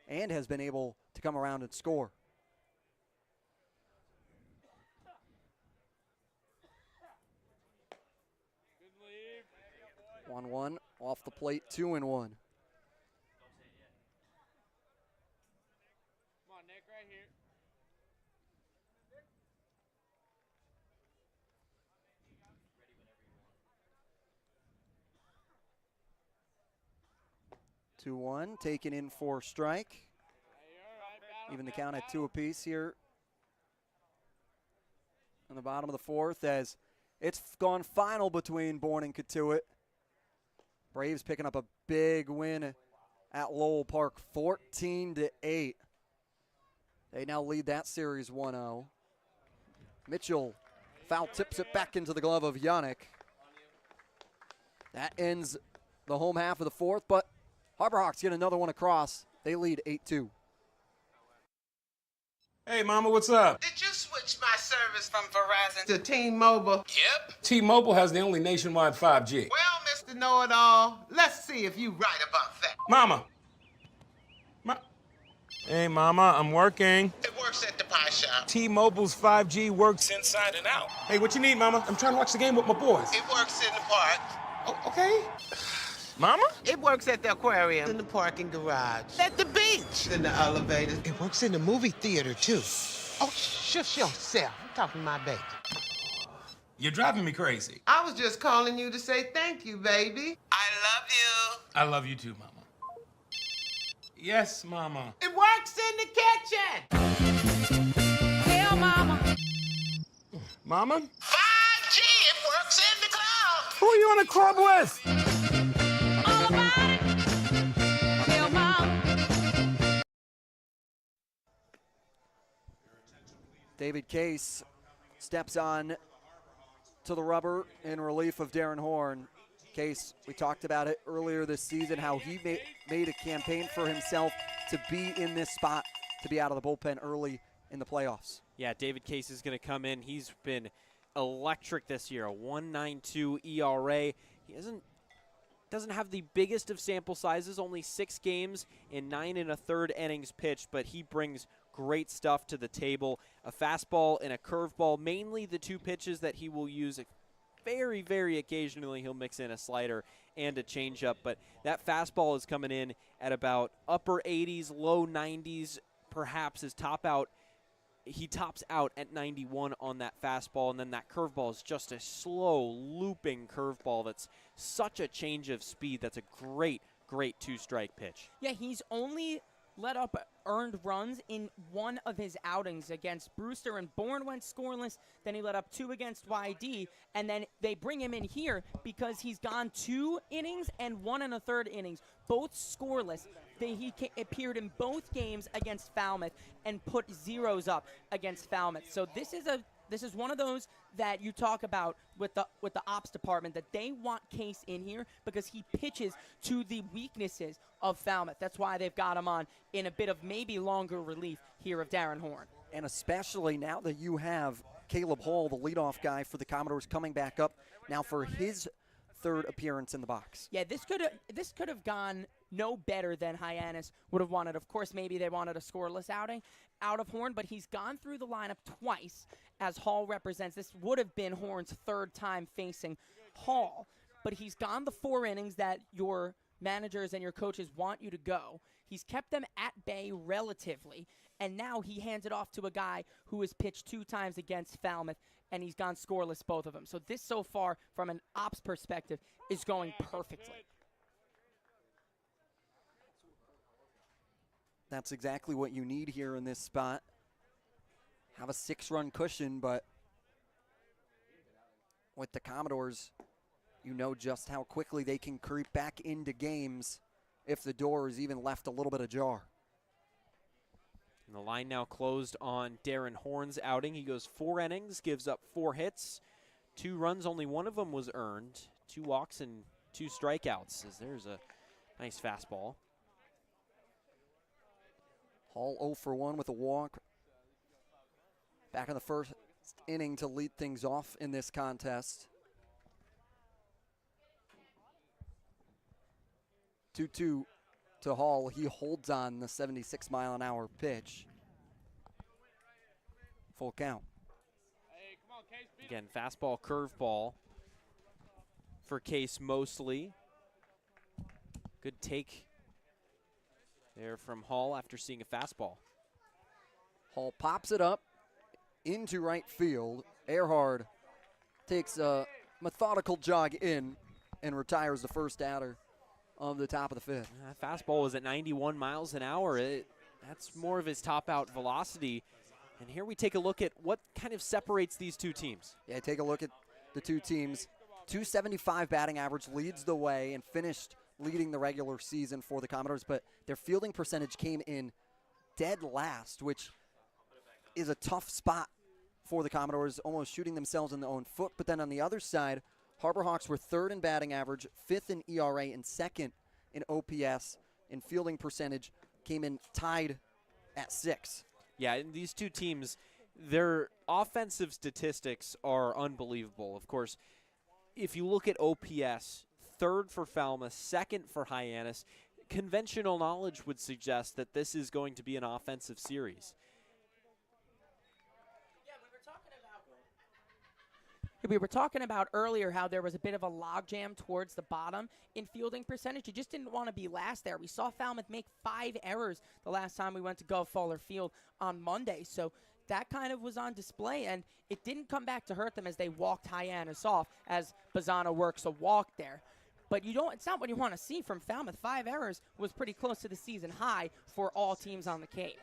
and has been able to come around and score. Good lead. 1-1 off the plate, 2-1. Come on, Nick, right here. 2-1, taken in for a strike. Even the count at 2 apiece here in the bottom of the fourth, as it's gone final between Bourne and Katuitt. Braves picking up a big win at Lowell Park, 14-8. They now lead that series 1-0. Mitchell foul tips it back into the glove of Yannick. That ends the home half of the fourth, but Harbor Hawks get another one across. They lead 8-2. Hey, Mama, what's up? Did you switch my service from Verizon to T-Mobile? Yep. T-Mobile has the only nationwide 5G. Well, Mr. Know-It-All, let's see if you right about that. Mama. Hey, Mama, I'm working. It works at the pie shop. T-Mobile's 5G works inside and out. Hey, what you need, Mama? I'm trying to watch the game with my boys. It works in the park. Oh, okay. Mama? It works at the aquarium, in the parking garage, at the beach, in the elevator. It works in the movie theater, too. Oh, shush yourself. I'm talking to my baby. You're driving me crazy. I was just calling you to say thank you, baby. I love you. I love you too, Mama. Yes, Mama. It works in the kitchen. Hell, Mama. Mama? 5G, it works in the club. Who are you in a club with? All about it. Hell, Mama. David Case steps on to the rubber in relief of Darren Horn. Case, we talked about it earlier this season, how he made a campaign for himself to be in this spot, to be out of the bullpen early in the playoffs. Yeah, David Case is going to come in. He's been electric this year, a 1.92 ERA. He doesn't have the biggest of sample sizes, only 6 games in 9 1/3 innings pitched, but he brings great stuff to the table. A fastball and a curveball, mainly the two pitches that he will use. Very, very occasionally he'll mix in a slider and a changeup, but that fastball is coming in at about upper 80s, low 90s, perhaps his top out. He tops out at 91 on that fastball, and then that curveball is just a slow, looping curveball that's such a change of speed. That's a great, great two-strike pitch. Yeah, he's only let up earned runs in one of his outings against Brewster, and Bourne went scoreless. Then he let up 2 against YD, and then they bring him in here because he's gone 2 innings and 1 1/3 innings, both scoreless. He appeared in both games against Falmouth and put zeros up against Falmouth. So this is one of those that you talk about with the ops department, that they want Case in here because he pitches to the weaknesses of Falmouth. That's why they've got him on in a bit of maybe longer relief here of Darren Horn. And especially now that you have Caleb Hall, the leadoff guy for the Commodores, coming back up now for his 3rd appearance in the box. Yeah, this could have gone no better than Hyannis would have wanted. Of course, maybe they wanted a scoreless outing out of Horn, but he's gone through the lineup twice as Hall represents. This would have been Horn's 3rd time facing Hall, but he's gone the 4 innings that your managers and your coaches want you to go. He's kept them at bay relatively, and now he hands it off to a guy who has pitched 2 times against Falmouth, and he's gone scoreless both of them. So this so far, from an ops perspective, is going perfectly. That's exactly what you need here in this spot. Have a 6-run cushion, but with the Commodores, you know just how quickly they can creep back into games if the door is even left a little bit ajar. And the line now closed on Darren Horn's outing. He goes 4 innings, gives up 4 hits, 2 runs, only one of them was earned, 2 walks and 2 strikeouts, as there's a nice fastball. Hall 0 for 1 with a walk. Back in the 1st inning to lead things off in this contest. 2-2 to Hall. He holds on the 76-mile-an-hour pitch. Full count. Again, fastball, curveball for Case mostly. Good take there from Hall after seeing a fastball. Hall pops it up into right field. Earhard takes a methodical jog in and retires the first outer of the top of the 5th. That fastball was at 91 miles an hour. That's more of his top out velocity. And here we take a look at what kind of separates these two teams. Yeah, take a look at the two teams. 275 batting average leads the way and finished leading the regular season for the Commodores, but their fielding percentage came in dead last, which is a tough spot for the Commodores, almost shooting themselves in their own foot. But then on the other side, Harbor Hawks were 3rd in batting average, 5th in ERA, and 2nd in OPS. And fielding percentage came in tied at 6. Yeah, and these two teams, their offensive statistics are unbelievable. Of course, if you look at OPS, 3rd for Falmouth, 2nd for Hyannis, conventional knowledge would suggest that this is going to be an offensive series. We were talking about earlier how there was a bit of a logjam towards the bottom in fielding percentage. You just didn't want to be last there. We saw Falmouth make 5 errors the last time we went to Gov Fowler Field on Monday. So that kind of was on display, and it didn't come back to hurt them as they walked Hyannis off as Bazzana works a walk there. But it's not what you want to see from Falmouth. 5 errors was pretty close to the season high for all teams on the Cape.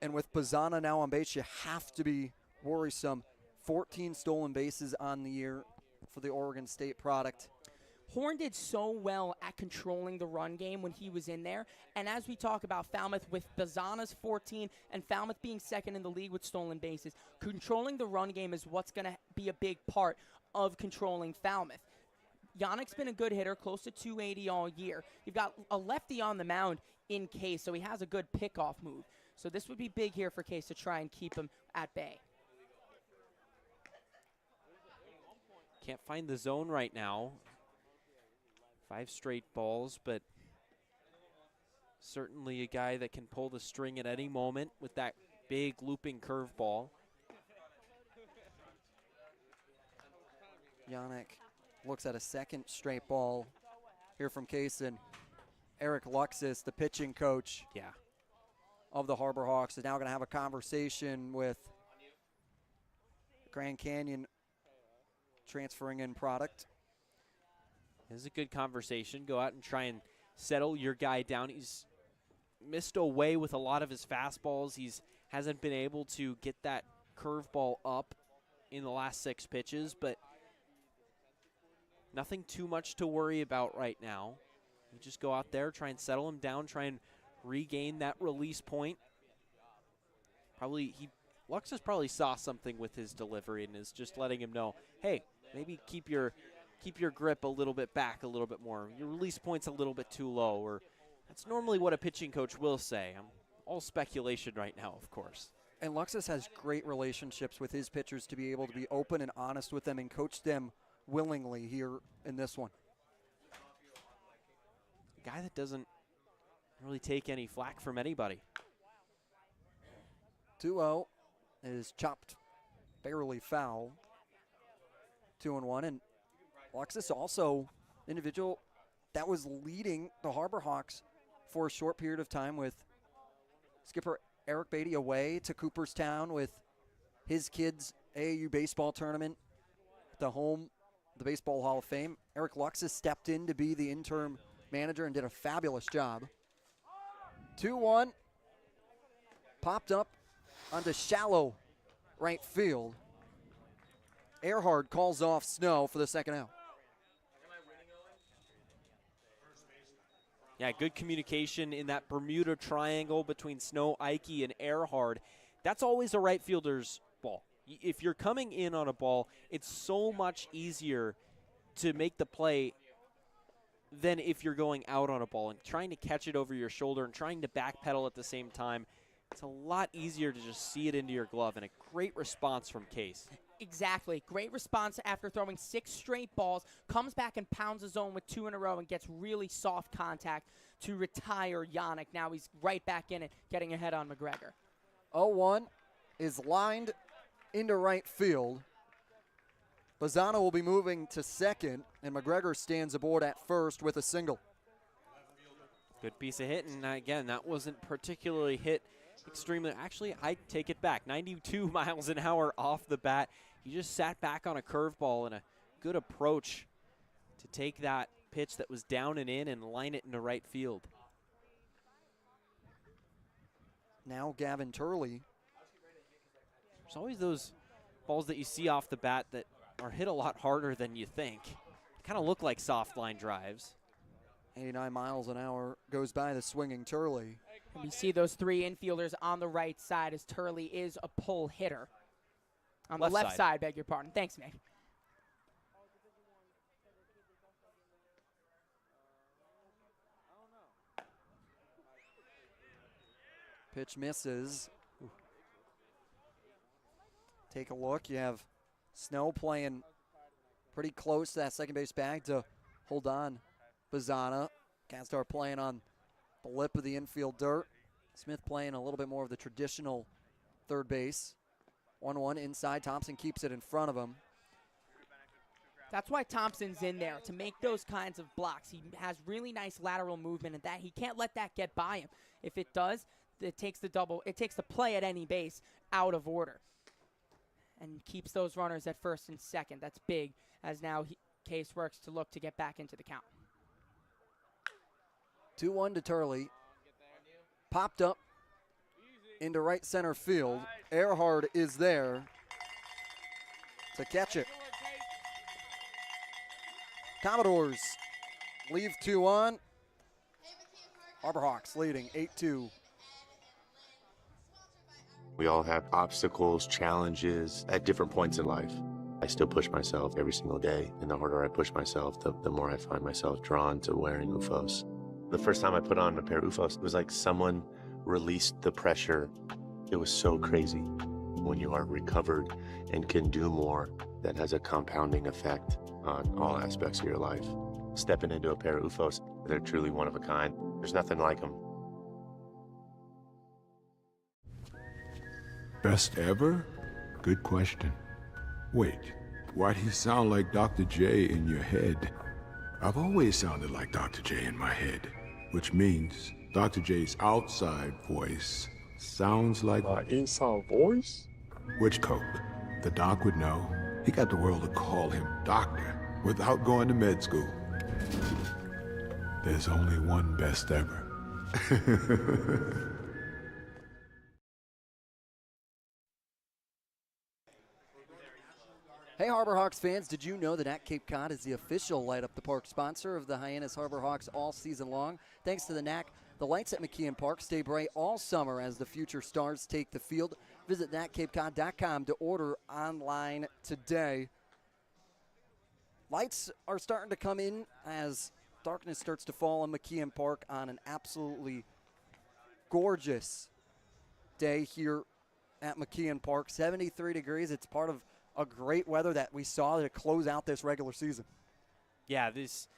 And with Bazzana now on base, you have to be worrisome. 14 stolen bases on the year for the Oregon State product. Horn did so well at controlling the run game when he was in there. And as we talk about Falmouth with Bazzana's 14 and Falmouth being 2nd in the league with stolen bases, controlling the run game is what's going to be a big part of controlling Falmouth. Yannick's been a good hitter, close to 280 all year. You've got a lefty on the mound in Case, so he has a good pickoff move. So this would be big here for Case to try and keep him at bay. Can't find the zone right now. 5 straight balls, but Certainly a guy that can pull the string at any moment with that big looping curveball. Yannick looks at a second straight ball here from Case, and Eric Luxus, the pitching coach of the Harbor Hawks, is now going to have a conversation with Grand Canyon transferring in product. This is a good conversation. Go out and try and settle your guy down. He's missed away with a lot of his fastballs. Hasn't been able to get that curveball up in the last 6 pitches, but nothing too much to worry about right now. You just go out there, try and settle him down, try and regain that release point. Luxus probably saw something with his delivery and is just letting him know, hey, maybe keep your grip a little bit back a little bit more. Your release point's a little bit too low, or that's normally what a pitching coach will say. I'm all speculation right now, of course. And Luxus has great relationships with his pitchers to be able to be open and honest with them and coach them willingly here in this one. A guy that doesn't really take any flack from anybody. 2-0 is chopped barely foul. 2-1, and Luxus also individual that was leading the Harbor Hawks for a short period of time, with skipper Eric Beatty away to Cooperstown with his kids' AAU baseball tournament at the home of the Baseball Hall of Fame. Eric Luxus stepped in to be the interim manager and did a fabulous job. 2-1, popped up onto shallow right field. Earhart calls off Snow for the second out. Yeah, good communication in that Bermuda Triangle between Snow, Ike, and Earhart. That's always a right fielder's ball. If you're coming in on a ball, it's so much easier to make the play than if you're going out on a ball and trying to catch it over your shoulder and trying to backpedal at the same time. It's a lot easier to just see it into your glove, and a great response from Case. Exactly. Great response after throwing 6 straight balls. Comes back and pounds the zone with 2 in a row and gets really soft contact to retire Yannick. Now he's right back in it, getting ahead on McGregor. 0-1 is lined into right field. Bazzana will be moving to second, and McGregor stands aboard at first with a single. Good piece of hitting. Again, that wasn't particularly hit extremely. Actually, I take it back. 92 miles an hour off the bat. He just sat back on a curveball and a good approach to take that pitch that was down and in and line it into right field. Now Gavin Turley. There's always those balls that you see off the bat that are hit a lot harder than you think. Kind of look like soft line drives. 89 miles an hour goes by the swinging Turley. And we see those 3 infielders on the right side as Turley is a pull hitter. On the left side, beg your pardon. Thanks, Nick. Pitch misses. Ooh. Take a look. You have Snow playing pretty close to that second base bag to hold on. Bazzana can't start playing on the lip of the infield dirt. Smith playing a little bit more of the traditional third base. 1-1 inside. Thompson keeps it in front of him. That's why Thompson's in there, to make those kinds of blocks. He has really nice lateral movement, and that he can't let that get by him. If it does, it takes the play at any base out of order. And keeps those runners at first and second. That's big, as now Case works to look to get back into the count. 2-1 to Turley. Popped up into right center field. Earhart is there to catch it. Commodores leave 2 on. Harbor Hawks leading 8-2. We all have obstacles, challenges at different points in life. I still push myself every single day, and the harder I push myself, the more I find myself drawn to wearing UFOs. The first time I put on a pair of UFOs, it was like someone released the pressure. It was so crazy. When you are recovered and can do more, that has a compounding effect on all aspects of your life. Stepping into a pair of UFOs, they're truly one of a kind. There's nothing like them. Best ever? Good question. Wait, why'd he sound like Dr. J in your head? I've always sounded like Dr. J in my head, which means Dr. J's outside voice sounds like my inside voice? Which Coke? The doc would know. He got the world to call him doctor without going to med school. There's only one best ever. Hey Harbor Hawks fans, did you know that at Cape Cod is the official Light Up the Park sponsor of the Hyannis Harbor Hawks all season long? Thanks to the NAC, the lights at McKeon Park stay bright all summer as the future stars take the field. Visit thatcapecod.com to order online today. Lights are starting to come in as darkness starts to fall on McKeon Park on an absolutely gorgeous day here at McKeon Park. 73 degrees. It's part of a great weather that we saw to close out this regular season. Yeah, this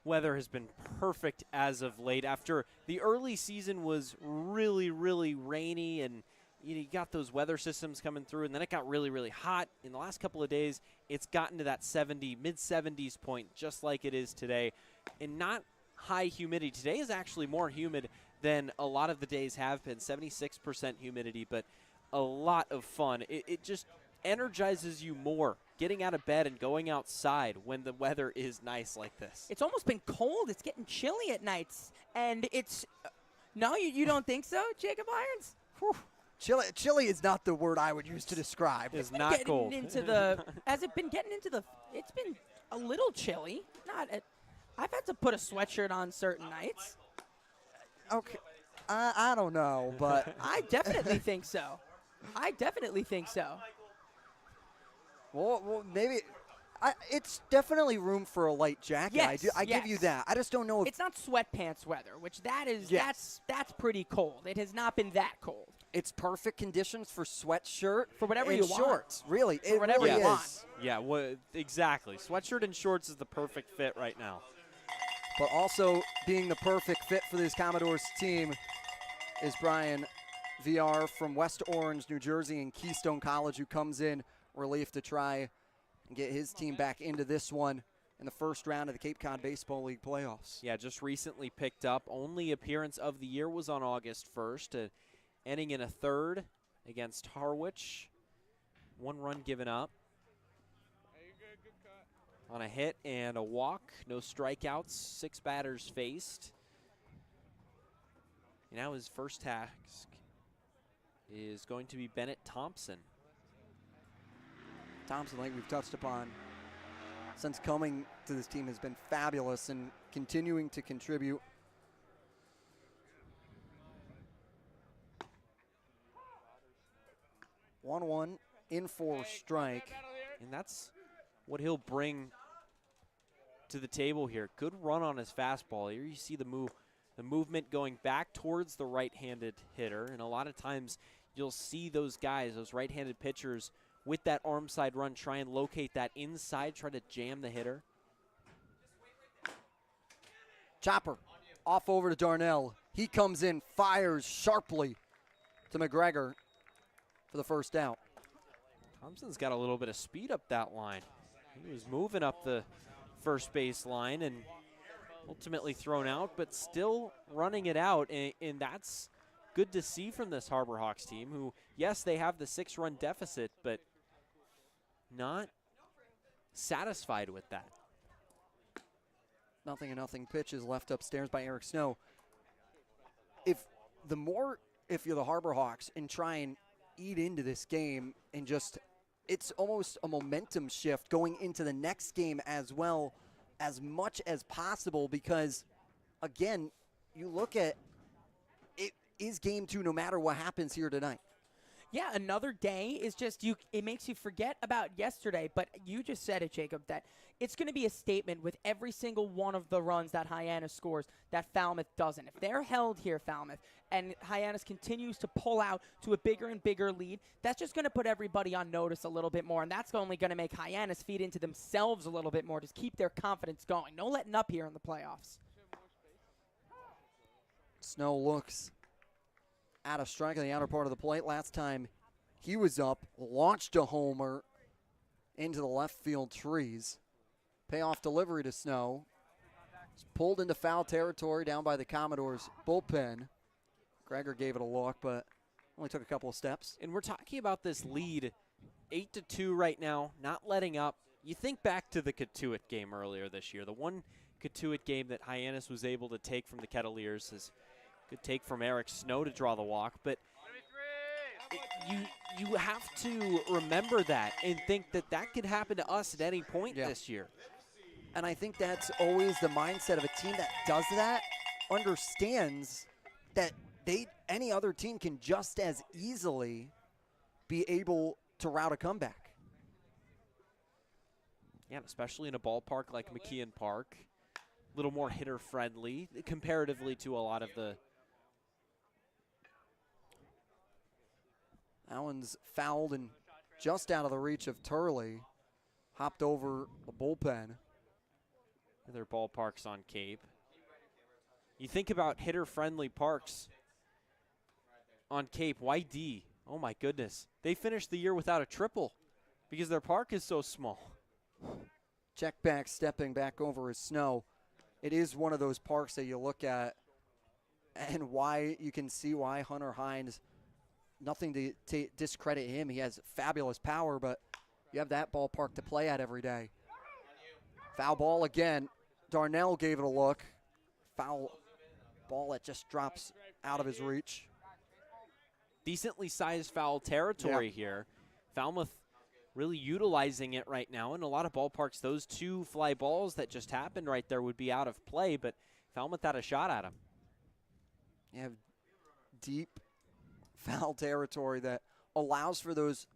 weather has been perfect as of late. After the early season was really, really rainy, and you got those weather systems coming through, and then it got really, really hot. In the last couple of days, it's gotten to that mid-70s point, just like it is today, and not high humidity. Today is actually more humid than a lot of the days have been, 76% humidity, but a lot of fun. It just energizes you more getting out of bed and going outside when the weather is nice like this. It's almost been cold. It's getting chilly at nights. And it's no, you don't think so, Jacob Irons? Whew. Chilly is not the word I would use to describe. It's not cold. Has it been getting into the it's been a little chilly. I've had to put a sweatshirt on certain nights. Okay. I don't know, but I definitely think so. I definitely think so. Well, maybe it's definitely room for a light jacket. Yes, I give you that. I just don't know if it's not sweatpants weather, which that is Yes. that's pretty cold. It has not been that cold. It's perfect conditions for sweatshirt for whatever and you want. shorts. Really, For it whatever really you is. want. Yeah, exactly. Sweatshirt and shorts is the perfect fit right now. But also being the perfect fit for this Commodores team is Brian VR from West Orange, New Jersey, and Keystone College, who comes in relief to try and get his team back into this one in the first round of the Cape Cod Baseball League playoffs. Yeah, just recently picked up. Only appearance of the year was on August 1st, ending in a third against Harwich. 1 run given up on a hit and a walk. No strikeouts, 6 batters faced. And now his first task is going to be Bennett Thompson. Thompson, like we've touched upon, since coming to this team has been fabulous and continuing to contribute. One in for strike. And that's what he'll bring to the table here. Good run on his fastball. Here you see the movement going back towards the right-handed hitter. And a lot of times you'll see those guys, those right-handed pitchers, with that arm side run, try and locate that inside, try to jam the hitter. Chopper off over to Darnell. He comes in, fires sharply to McGregor for the first out. Thompson's got a little bit of speed up that line. He was moving up the first base line and ultimately thrown out, but still running it out, and that's good to see from this Harbor Hawks team, who, yes, they have the 6-run deficit, but not satisfied with that. 0-0 pitch is left upstairs by Eric Snow. If you're the Harbor Hawks and try and eat into this game and just, it's almost a momentum shift going into the next game as well, as much as possible, because again, you look at it is game 2 no matter what happens here tonight. Yeah, another day is just it makes you forget about yesterday, but you just said it, Jacob, that it's going to be a statement with every single one of the runs that Hyannis scores that Falmouth doesn't. If they're held here, Falmouth, and Hyannis continues to pull out to a bigger and bigger lead, that's just going to put everybody on notice a little bit more, and that's only going to make Hyannis feed into themselves a little bit more, just keep their confidence going. No letting up here in the playoffs. Snow looks out of strike on the outer part of the plate. Last time He was up, launched a homer into the left field trees. Payoff delivery to Snow. It's pulled into foul territory down by the Commodores bullpen. Gregor gave it a look, but only took a couple of steps. And we're talking about this lead, 8-2 right now, not letting up. You think back to the Katuitt game earlier this year, the one Katuitt game that Hyannis was able to take from the Kettleers. Is good take from Eric Snow to draw the walk, but you have to remember that and think that that could happen to us at any point this year. And I think that's always the mindset of a team that does that, understands that any other team can just as easily be able to route a comeback. Yeah, especially in a ballpark like McKeon Park. A little more hitter-friendly comparatively to a lot of the... That one's fouled and just out of the reach of Turley. Hopped over the bullpen. Other ballparks on Cape. You think about hitter-friendly parks on Cape. Why D? Oh, my goodness. They finished the year without a triple because their park is so small. Check back, stepping back over is Snow. It is one of those parks that you look at and why you can see why Hunter Hines, nothing to discredit him. He has fabulous power, but you have that ballpark to play at every day. Foul ball again. Darnell gave it a look. Foul ball that just drops out of his reach. Decently sized foul territory here. Falmouth really utilizing it right now. In a lot of ballparks, those two fly balls that just happened right there would be out of play, but Falmouth had a shot at him. You have deep foul territory that allows for those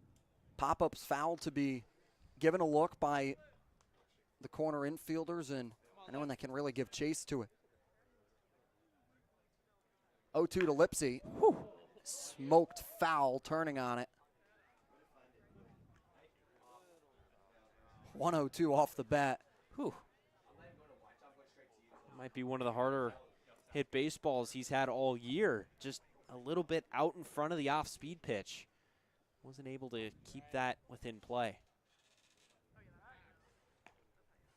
pop-ups foul to be given a look by the corner infielders and anyone that can really give chase to it. 0-2 to Lipsy. Whew. Smoked foul, turning on it. 102 off the bat. Whew. Might be one of the harder hit baseballs he's had all year. Just a little bit out in front of the off-speed pitch. Wasn't able to keep that within play.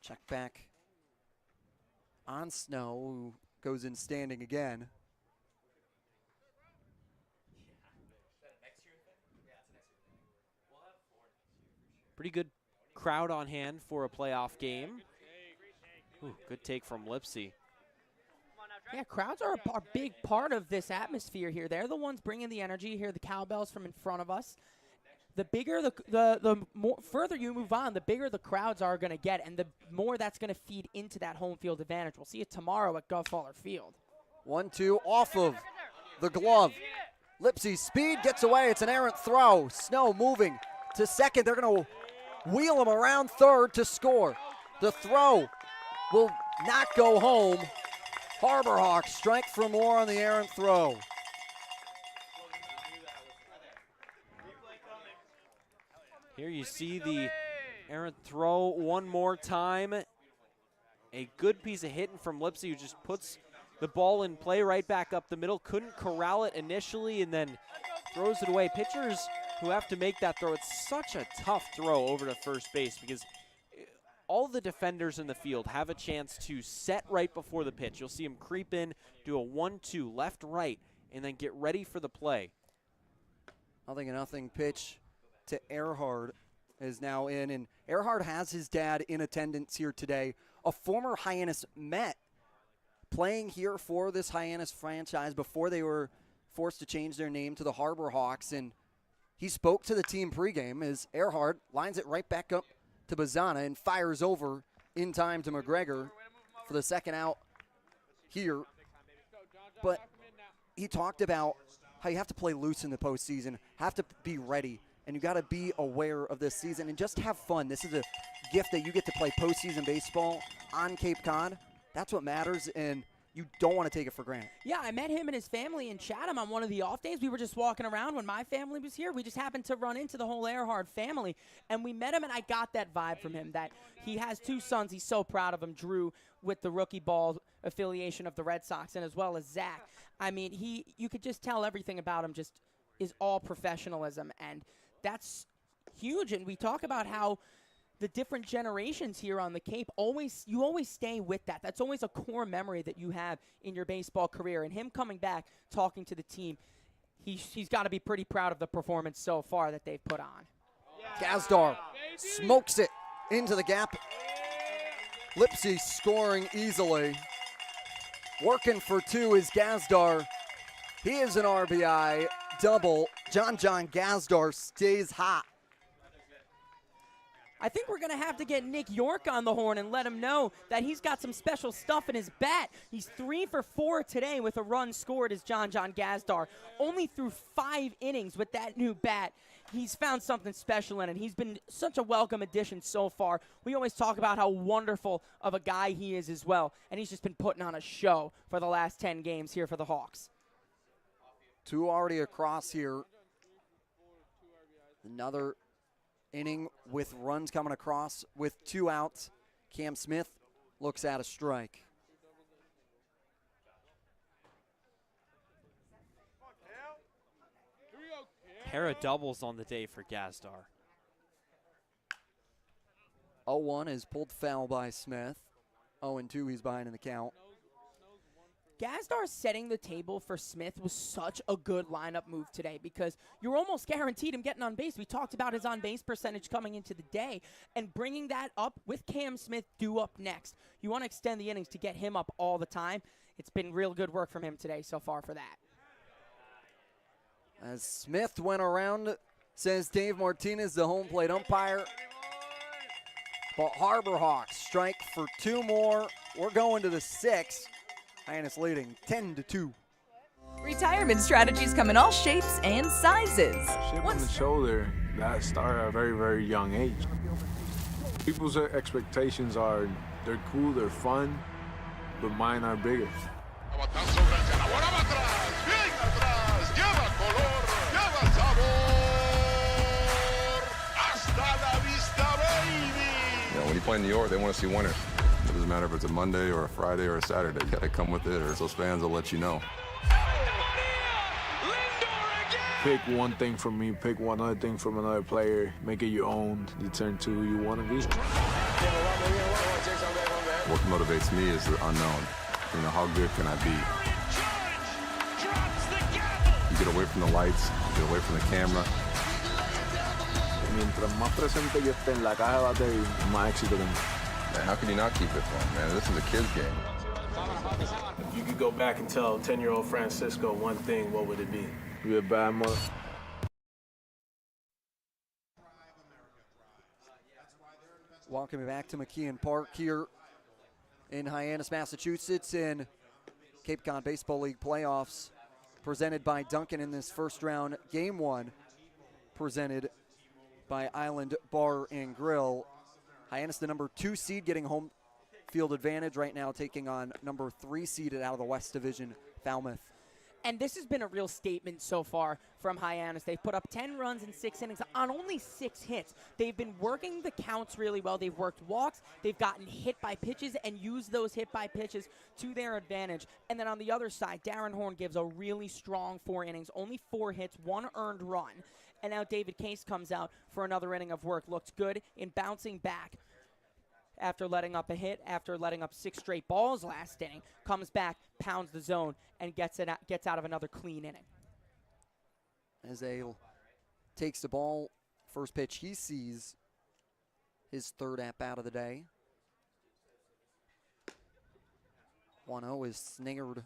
Check back on Snow, who goes in standing again. Pretty good crowd on hand for a playoff game. Ooh, good take from Lipsy. Yeah, crowds are a big part of this atmosphere here. They're the ones bringing the energy. You hear the cowbells from in front of us. The bigger, the more further you move on, the bigger the crowds are going to get, and the more that's going to feed into that home field advantage. We'll see it tomorrow at Gulf-Faller Field. 1-2 off of the glove. Lipsy's speed gets away. It's an errant throw. Snow moving to second. They're going to wheel him around third to score. The throw will not go home. Harbor Hawks strike for more on the errant throw. Here you see the errant throw one more time. A good piece of hitting from Lipsy, who just puts the ball in play right back up the middle. Couldn't corral it initially and then throws it away. Pitchers who have to make that throw, it's such a tough throw over to first base because all the defenders in the field have a chance to set right before the pitch. You'll see them creep in, do a 1-2 left-right, and then get ready for the play. 0-0 pitch to Earhart is now in, and Earhart has his dad in attendance here today, a former Hyannis Met, playing here for this Hyannis franchise before they were forced to change their name to the Harbor Hawks, and he spoke to the team pregame as Earhart lines it right back up to Bazana and fires over in time to McGregor for the second out here. But he talked about how you have to play loose in the postseason, have to be ready, and you got to be aware of this season and just have fun. This is a gift that you get to play postseason baseball on Cape Cod. That's what matters, and you don't want to take it for granted. Yeah, I met him and his family in Chatham on one of the off days. We were just walking around when my family was here. We just happened to run into the whole Earhart family, and we met him, and I got that vibe from him that he has two sons. He's so proud of them. Drew with the rookie ball affiliation of the Red Sox, and as well as Zach. I mean, you could just tell everything about him just is all professionalism, and that's huge. And we talk about how the different generations here on the Cape, you always stay with that. That's always a core memory that you have in your baseball career. And him coming back, talking to the team, he's got to be pretty proud of the performance so far that they've put on. Gazdar smokes it into the gap. Lipsy scoring easily. Working for two is Gazdar. He is an RBI double. John Gazdar stays hot. I think we're going to have to get Nick York on the horn and let him know that he's got some special stuff in his bat. He's 3 for 4 today with a run scored as John Gazdar. Only through 5 innings with that new bat. He's found something special in it. He's been such a welcome addition so far. We always talk about how wonderful of a guy he is as well, and he's just been putting on a show for the last 10 games here for the Hawks. 2 already across here. Another inning with runs coming across with 2 outs. Cam Smith looks at a strike. Pair of doubles on the day for Gazdar. 0-1 is pulled foul by Smith. 0-2, he's behind in the count. Gazdar setting the table for Smith was such a good lineup move today because you're almost guaranteed him getting on base. We talked about his on-base percentage coming into the day, and bringing that up with Cam Smith due up next. You want to extend the innings to get him up all the time. It's been real good work from him today so far for that. As Smith went around, says Dave Martinez, the home plate umpire. But Harbor Hawks strike for 2 more. We're going to the 6th. Hyannis leading 10-2. Retirement strategies come in all shapes and sizes. Chip on the shoulder, that started at a very, very young age. People's expectations are, they're cool, they're fun, but mine are bigger. When you play in New York, they want to see winners. It doesn't matter if it's a Monday or a Friday or a Saturday. You got to come with it, or those fans will let you know. Pick one thing from me, pick one other thing from another player, make it your own. You turn to who you want to be. What motivates me is the unknown. You know, how good can I be? You get away from the lights, you get away from the camera. Mientras más presente yo esté en la caja de batería, más éxito tengo. Man, how can you not keep it fun, man? This is a kid's game. If you could go back and tell 10-year-old Francisco one thing, what would it be? Be a bad mother. Welcome back to McKeon Park here in Hyannis, Massachusetts in Cape Cod Baseball League playoffs, presented by Dunkin' in this first round. Game 1 presented by Island Bar and Grill. Hyannis, the number 2 seed, getting home field advantage right now, taking on number 3 seeded out of the West Division, Falmouth. And this has been a real statement so far from Hyannis. They've put up 10 runs in 6 innings on only 6 hits. They've been working the counts really well. They've worked walks. They've gotten hit by pitches and used those hit by pitches to their advantage. And then on the other side, Darren Horn gives a really strong 4 innings, only 4 hits, 1 earned run. And now David Case comes out for another inning of work. Looked good in bouncing back after letting up a hit, after letting up 6 straight balls last inning. Comes back, pounds the zone, and gets out of another clean inning. As Ale takes the ball, first pitch he sees, his 3rd at-bat of the day. 1-0 is sniggered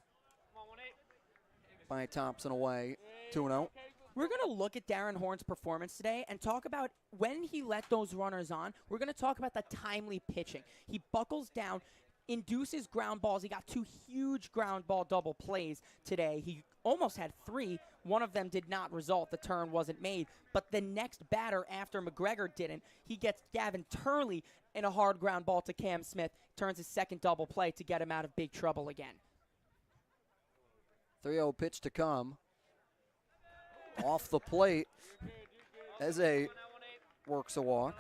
by Thompson away. 2-0. We're going to look at Darren Horn's performance today and talk about when he let those runners on. We're going to talk about the timely pitching. He buckles down, induces ground balls. He got 2 huge ground ball double plays today. He almost had 3. One of them did not result. The turn wasn't made. But the next batter after McGregor didn't, he gets Gavin Turley in a hard ground ball to Cam Smith. Turns his 2nd double play to get him out of big trouble again. 3-0 pitch to come. Off the plate, Eze works a walk.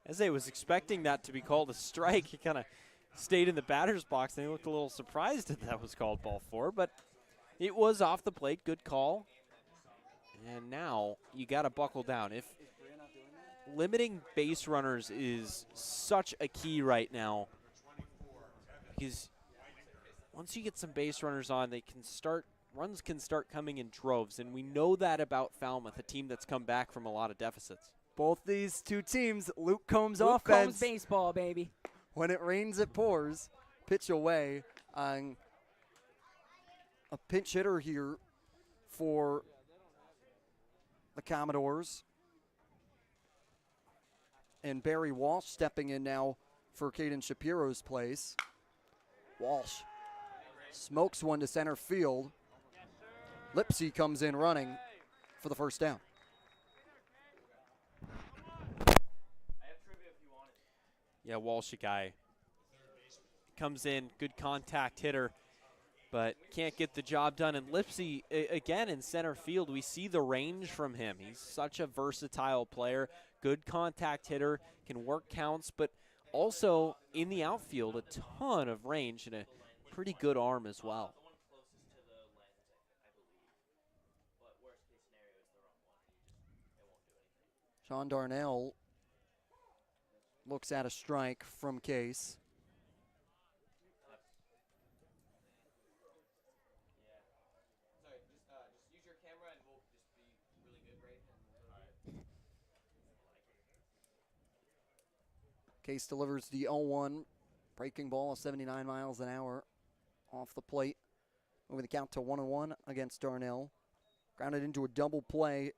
Eze was expecting that to be called a strike. He kind of stayed in the batter's box, and he looked a little surprised that was called ball 4, but it was off the plate. Good call. And now you got to buckle down. If limiting base runners is such a key right now, because once you get some base runners on, runs can start coming in droves, and we know that about Falmouth, a team that's come back from a lot of deficits. Both these two teams, Luke Combs Luke offense. Combs baseball, baby. When it rains, it pours. Pitch away on a pinch hitter here for the Commodores. And Barry Walsh stepping in now for Caden Shapiro's place. Walsh smokes one to center field. Lipsy comes in running for the first down. Yeah, Walsh, a guy, comes in, good contact hitter, but can't get the job done. And Lipsy, again, in center field, we see the range from him. He's such a versatile player, good contact hitter, can work counts, but also in the outfield, a ton of range and a pretty good arm as well. Sean Darnell looks at a strike from Case. Case delivers the 0-1 breaking ball of 79 miles an hour off the plate. Moving the count to 1-1 against Darnell. Grounded into a double play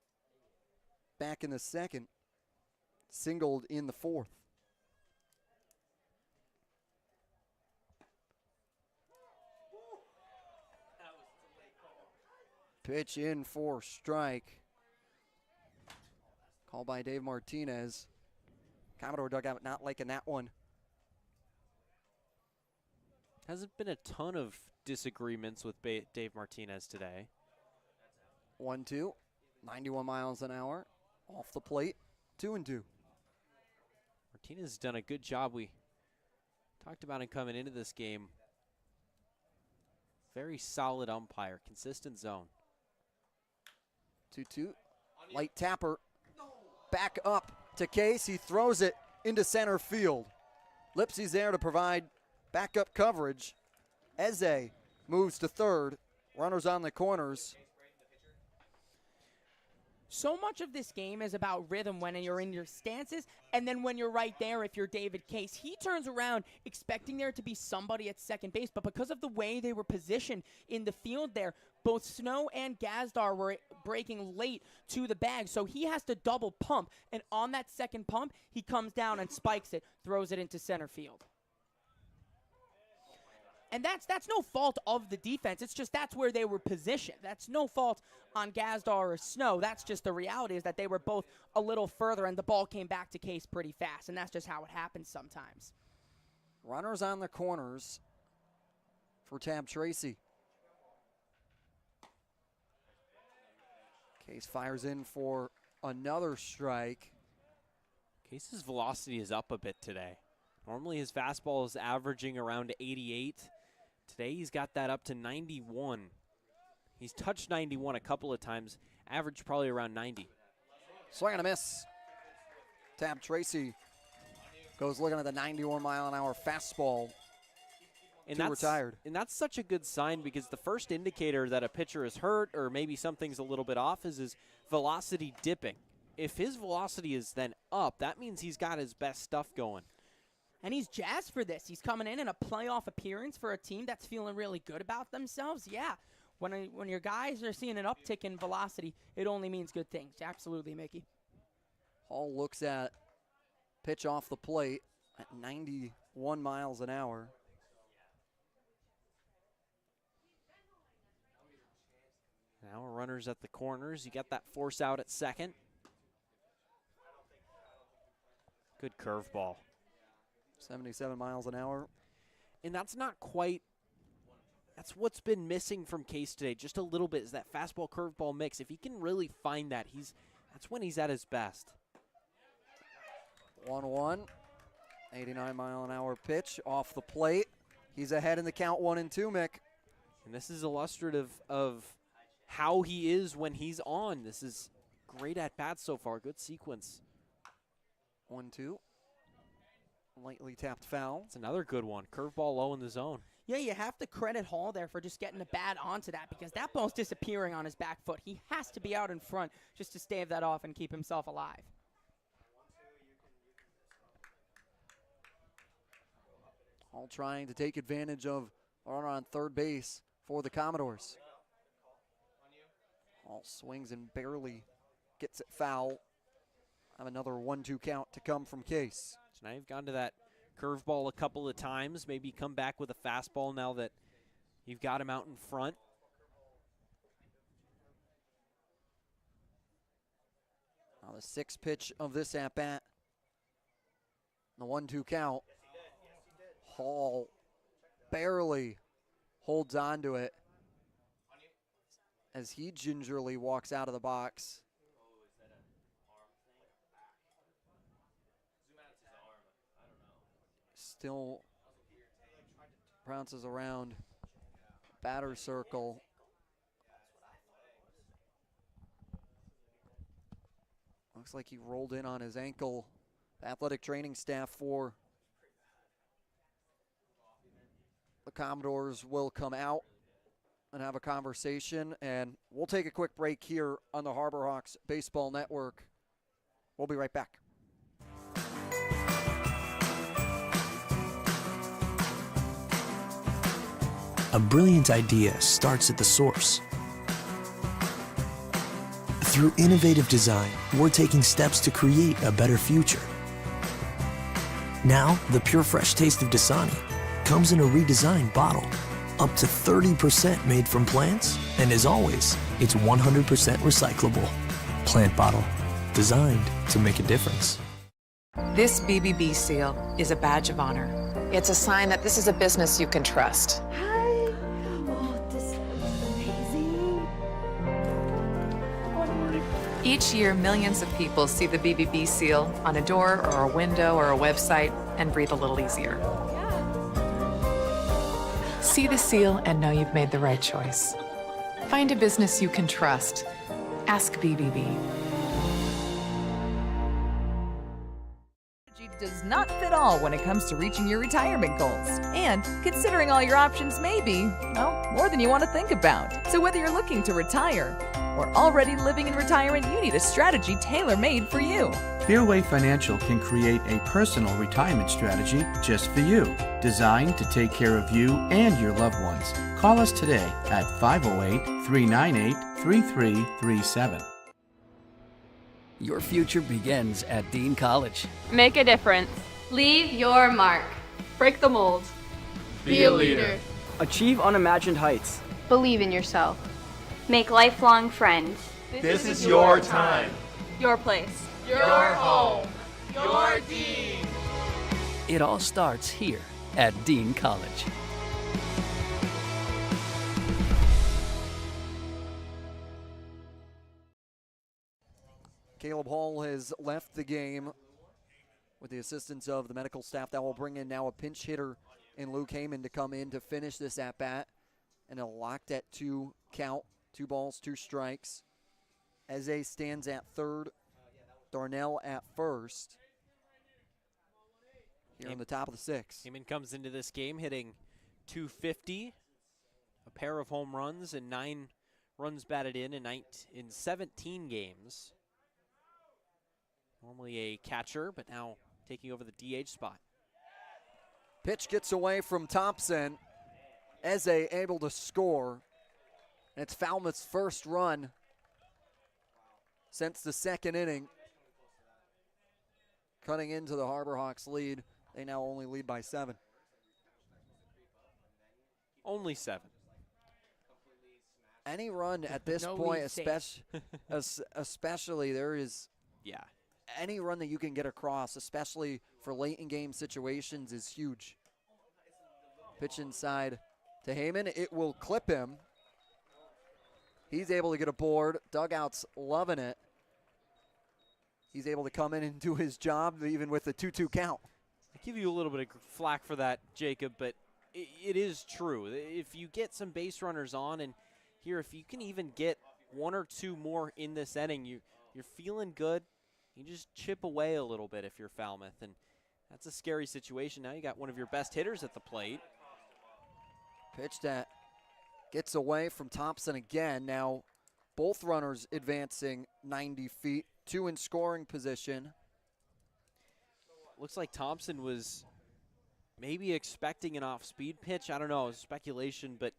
back in the second. Singled in the fourth. Pitch in for strike. Called by Dave Martinez. Commodore dugout not liking that one. Hasn't been a ton of disagreements with Dave Martinez today. 1-2, 91 miles an hour. Off the plate, 2-2. Martinez has done a good job. We talked about him coming into this game. Very solid umpire, consistent zone. 2-2, light tapper. Back up to Case. He throws it into center field. Lipsy's there to provide backup coverage. Eze moves to third. Runners on the corners. So much of this game is about rhythm when you're in your stances, and then when you're right there, if you're David Case. He turns around expecting there to be somebody at second base, but because of the way they were positioned in the field there, both Snow and Gazdar were breaking late to the bag, so he has to double pump, and on that second pump, he comes down and spikes it, throws it into center field. And that's no fault of the defense. It's just that's where they were positioned. That's no fault on Gazdar or Snow. That's just the reality is that they were both a little further and the ball came back to Case pretty fast, and that's just how it happens sometimes. Runners on the corners for Tab Tracy. Case fires in for another strike. Case's velocity is up a bit today. Normally his fastball is averaging around 88. Today he's got that up to 91. He's touched 91 a couple of times, average probably around 90. Swing and a miss. Tab Tracy goes looking at the 91-mile-an-hour fastball. And that's retired. And that's such a good sign because the first indicator that a pitcher is hurt or maybe something's a little bit off is his velocity dipping. If his velocity is then up, that means he's got his best stuff going. And he's jazzed for this. He's coming in a playoff appearance for a team that's feeling really good about themselves. Yeah, when your guys are seeing an uptick in velocity, it only means good things. Absolutely, Mickey. Hall looks at pitch off the plate at 91 miles an hour. Now runners at the corners. You got that force out at second. Good curveball. 77 miles an hour. And that's not quite, that's what's been missing from Case today, just a little bit, is that fastball curveball mix. If he can really find that, that's when he's at his best. 1-1, 89-mile-an-hour pitch off the plate. He's ahead in the count 1-2, Mick. And this is illustrative of how he is when he's on. This is great at bat so far. Good sequence. 1-2. Lightly tapped foul. It's another good one. Curveball low in the zone. Yeah, you have to credit Hall there for just getting the bat onto that because that ball's disappearing on his back foot. He has to be out in front just to stave that off and keep himself alive. Hall trying to take advantage of a runner on third base for the Commodores. Hall swings and barely gets it foul. Have another 1-2 count to come from Case. So now you've gone to that curveball a couple of times. Maybe come back with a fastball now that you've got him out in front. Now the sixth pitch of this at-bat. The 1-2 count. Hall barely holds on to it as he gingerly walks out of the box. Still bounces around batter circle. Looks like he rolled in on his ankle. The athletic training staff for the Commodores will come out and have a conversation, and we'll take a quick break here on the Harbor Hawks Baseball Network. We'll be right back. A brilliant idea starts at the source. Through innovative design, we're taking steps to create a better future. Now, the pure fresh taste of Dasani comes in a redesigned bottle, up to 30% made from plants, and as always, it's 100% recyclable. Plant bottle, designed to make a difference. This BBB seal is a badge of honor. It's a sign that this is a business you can trust. Each year, millions of people see the BBB seal on a door or a window or a website and breathe a little easier. See the seal and know you've made the right choice. Find a business you can trust. Ask BBB. Does not fit all when it comes to reaching your retirement goals. And considering all your options may be, well, more than you want to think about. So whether you're looking to retire or already living in retirement, you need a strategy tailor-made for you. Fairway Financial can create a personal retirement strategy just for you, designed to take care of you and your loved ones. Call us today at 508-398-3337. Your future begins at Dean College. Make a difference. Leave your mark. Break the mold. Be a leader. Achieve unimagined heights. Believe in yourself. Make lifelong friends. This is your time. Your place. Your home. Your Dean. It all starts here at Dean College. Caleb Hall has left the game with the assistance of the medical staff. That will bring in now a pinch hitter in Luke Heyman to come in to finish this at-bat. And a locked at 2 count, 2 balls, 2 strikes. Eze stands at third, Darnell at first. Here in the top of the 6th. Heyman comes into this game hitting .250, a pair of home runs, and 9 runs batted in 17 games. Normally a catcher, but now taking over the DH spot. Pitch gets away from Thompson. Eze able to score. And it's Falmouth's first run since the second inning. Cutting into the Harbor Hawks lead. They now only lead by 7. Only 7. Any run at this point, especially there is... Yeah. Any run that you can get across, especially for late in game situations, is huge. Pitch inside to Heyman. It will clip him. He's able to get aboard. Dugout's loving it. He's able to come in and do his job even with the 2-2 count. I give you a little bit of flack for that, Jacob, but it is true. If you get some base runners on and here, if you can even get 1 or 2 more in this inning, you're feeling good. You just chip away a little bit if you're Falmouth, and that's a scary situation. Now you got one of your best hitters at the plate. Pitch that gets away from Thompson again. Now both runners advancing 90 feet, 2 in scoring position. Looks like Thompson was maybe expecting an off-speed pitch. I don't know, speculation, but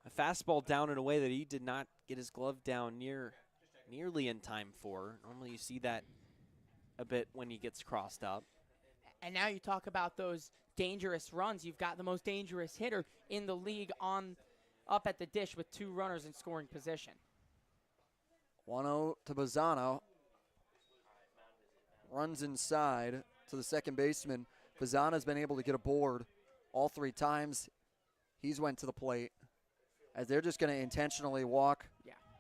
a fastball down in a way that he did not get his glove down nearly in time for. Normally you see that a bit when he gets crossed up. And now you talk about those dangerous runs. You've got the most dangerous hitter in the league up at the dish with 2 runners in scoring position. 1-0 to Bazzano. Runs inside to the second baseman. Bazzano's been able to get aboard all 3 times he's went to the plate, as they're just going to intentionally walk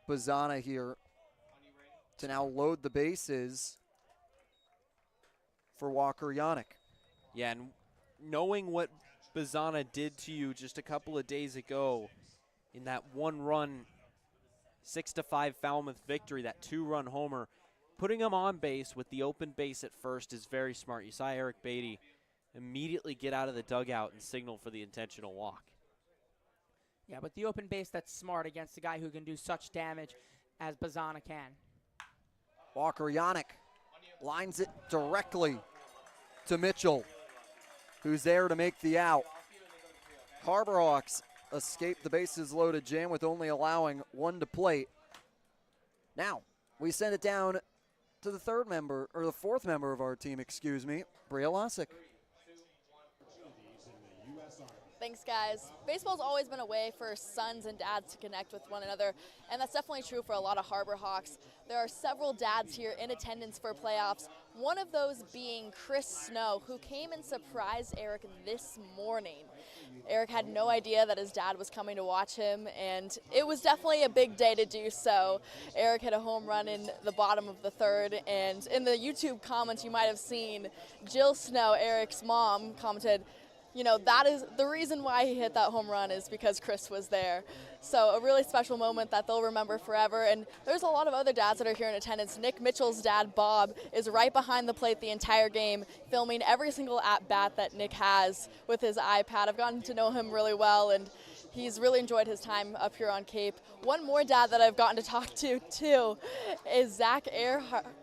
Bazzano here to now load the bases for Walker Yannick. Yeah, and knowing what Bazzano did to you just a couple of days ago in that 1-run 6-5 Falmouth victory, that 2-run homer, putting him on base with the open base at first is very smart. You saw Eric Beatty immediately get out of the dugout and signal for the intentional walk. Yeah, but the open base, that's smart against a guy who can do such damage as Bazzano can. Walker Yannick lines it directly to Mitchell, who's there to make the out. Harbor Hawks escape the bases loaded jam with only allowing 1 to plate. Now, we send it down to the 4th member of our team, Bria Losick. Thanks, guys. Baseball's always been a way for sons and dads to connect with one another, and that's definitely true for a lot of Harbor Hawks. There are several dads here in attendance for playoffs, one of those being Chris Snow, who came and surprised Eric this morning. Eric had no idea that his dad was coming to watch him, and it was definitely a big day to do so. Eric hit a home run in the bottom of the 3rd, and in the YouTube comments you might have seen, Jill Snow, Eric's mom, commented, you know, that is the reason why he hit that home run is because Chris was there. So a really special moment that they'll remember forever. And there's a lot of other dads that are here in attendance. Nick Mitchell's dad, Bob, is right behind the plate the entire game, filming every single at-bat that Nick has with his iPad. I've gotten to know him really well, and he's really enjoyed his time up here on Cape. One more dad that I've gotten to talk to, too, is Zach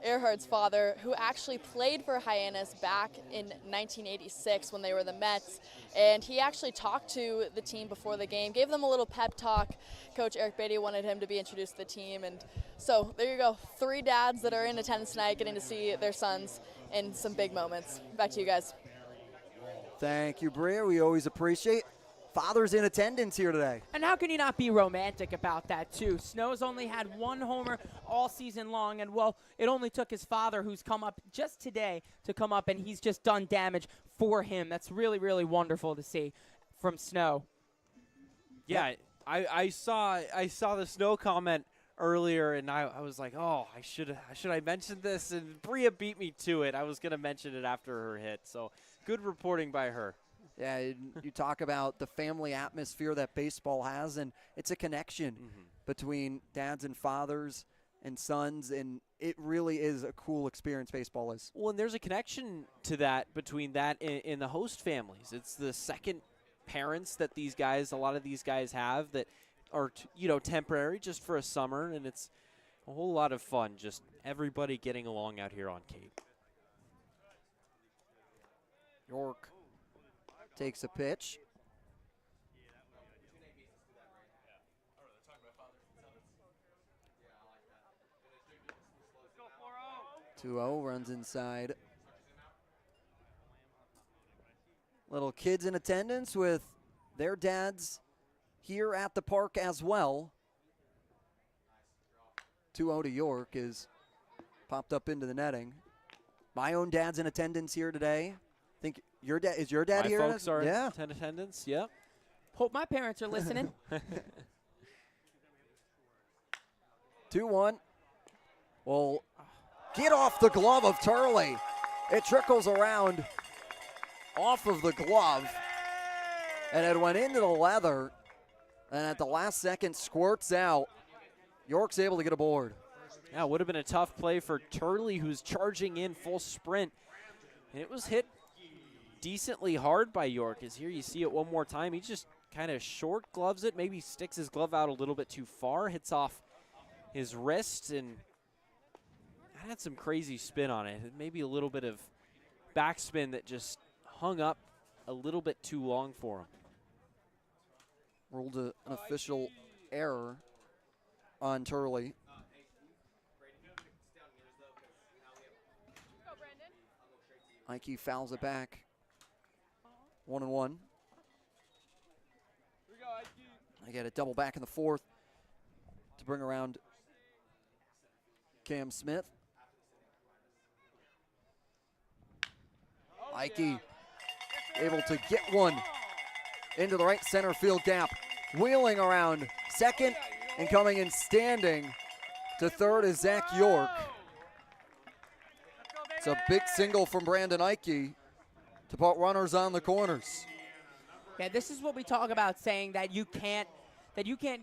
Earhart's father, who actually played for Hyannis back in 1986 when they were the Mets. And he actually talked to the team before the game, gave them a little pep talk. Coach Eric Beatty wanted him to be introduced to the team. And so there you go, 3 dads that are in attendance tonight getting to see their sons in some big moments. Back to you guys. Thank you, Bria. We always appreciate fathers in attendance here today. And how can you not be romantic about that, too? Snow's only had 1 homer all season long, and, well, it only took his father, who's come up just today, to come up, and he's just done damage for him. That's really, really wonderful to see from Snow. Yeah, I saw the Snow comment earlier, and I was like, oh, should I mention this? And Bria beat me to it. I was going to mention it after her hit, so good reporting by her. Yeah, you talk about the family atmosphere that baseball has, and it's a connection between dads and fathers and sons, and it really is a cool experience baseball is. Well, and there's a connection to that between that and the host families. It's the second parents that a lot of these guys have that are, temporary just for a summer, and it's a whole lot of fun, just everybody getting along out here on Cape. York takes a pitch. (2-0) runs inside. Little kids in attendance with their dads here at the park as well. 2-0 to York is popped up into the netting. My own dad's in attendance here today. Think your dad is your dad my here? Folks are in attendance. Yep. Hope my parents are listening. 2-1. Well, get off the glove of Turley. It trickles around off of the glove, and it went into the leather And at the last second, squirts out. York's able to get aboard. Yeah, it would have been a tough play for Turley, who's charging in full sprint. And it was hit decently hard by York. As here you see it one more time. He just kind of short gloves it, maybe sticks his glove out a little bit too far, hits off his wrist, and that had some crazy spin on it. Maybe a little bit of backspin that just hung up a little bit too long for him. Ruled an official error on Turley. Ike fouls it back. 1-1. I get a double back in the fourth to bring around Cam Smith. Ike able to get one into the right center field gap. Wheeling around second and coming in standing to third is Zach York. It's a big single from Brandon Ike to put runners on the corners. Yeah, this is what we talk about, saying that you can't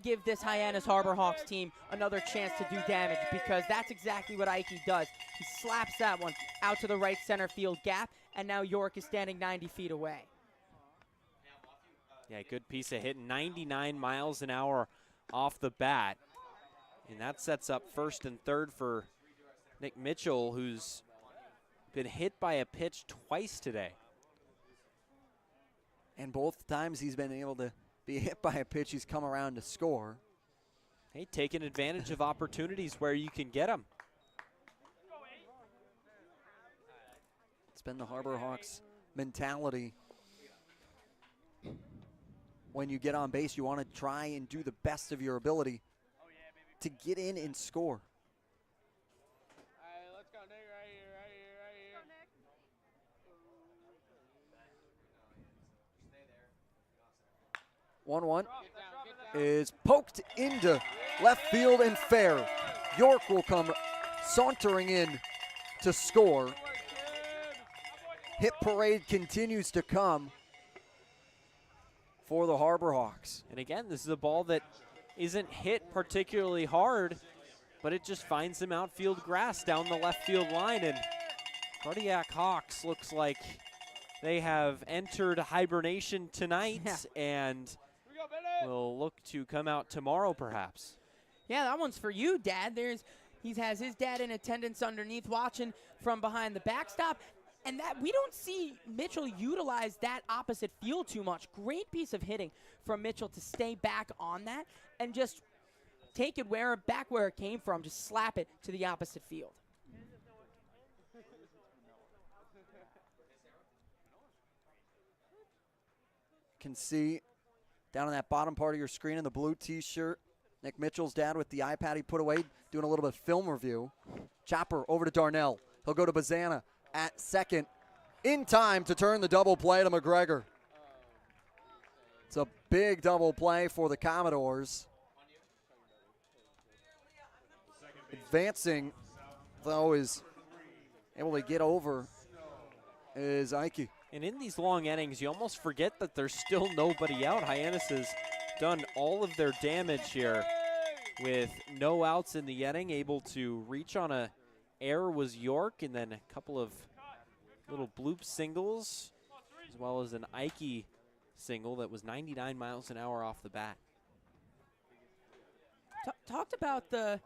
give this Hyannis Harbor Hawks team another chance to do damage, because that's exactly what Ike does. He slaps that one out to the right center field gap, and now York is standing 90 feet away. Yeah, good piece of hit, 99 miles an hour off the bat. And that sets up first and third for Nick Mitchell, who's been hit by a pitch twice today. And both times he's been able to be hit by a pitch, he's come around to score. Hey, taking advantage of opportunities where you can get them. It's been the Harbor Hawks mentality. When you get on base, you want to try and do the best of your ability to get in and score. 1-1 is poked into left field and fair. York will come sauntering in to score. Hit parade continues to come for the Harbor Hawks. And again, this is a ball that isn't hit particularly hard, but it just finds some outfield grass down the left field line. And Cardiac Hawks looks like they have entered hibernation tonight and will look to come out tomorrow perhaps. Yeah, that one's for you, Dad. He has his dad in attendance underneath watching from behind the backstop. And that we don't see Mitchell utilize that opposite field too much. Great piece of hitting from Mitchell to stay back on that and just take it back where it came from, just slap it to the opposite field. Can see down on that bottom part of your screen in the blue t-shirt, Nick Mitchell's dad with the iPad he put away, doing a little bit of film review. Chopper over to Darnell. He'll go to Bazana at second, in time to turn the double play to McGregor. It's a big double play for the Commodores. Advancing, though, is able to get over is Ike. And in these long innings, you almost forget that there's still nobody out. Hyannis has done all of their damage here with no outs in the inning, able to reach on a error was York, and then a couple of little bloop singles, as well as an Ike single that was 99 miles an hour off the bat. Talked about the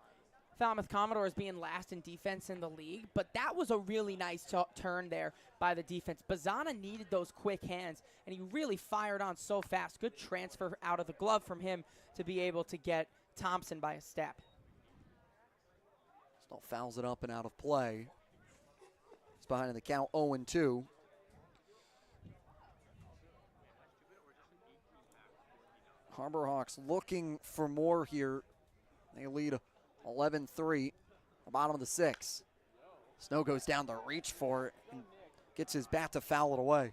Falmouth Commodores being last in defense in the league, but that was a really nice turn there by the defense. Bazana needed those quick hands, and he really fired on so fast. Good transfer out of the glove from him to be able to get Thompson by a step. Still fouls it up and out of play. It's behind in the count, 0-2. Harbor Hawks looking for more here. They lead 11-3, the bottom of the sixth. Snow goes down to reach for it and gets his bat to foul it away.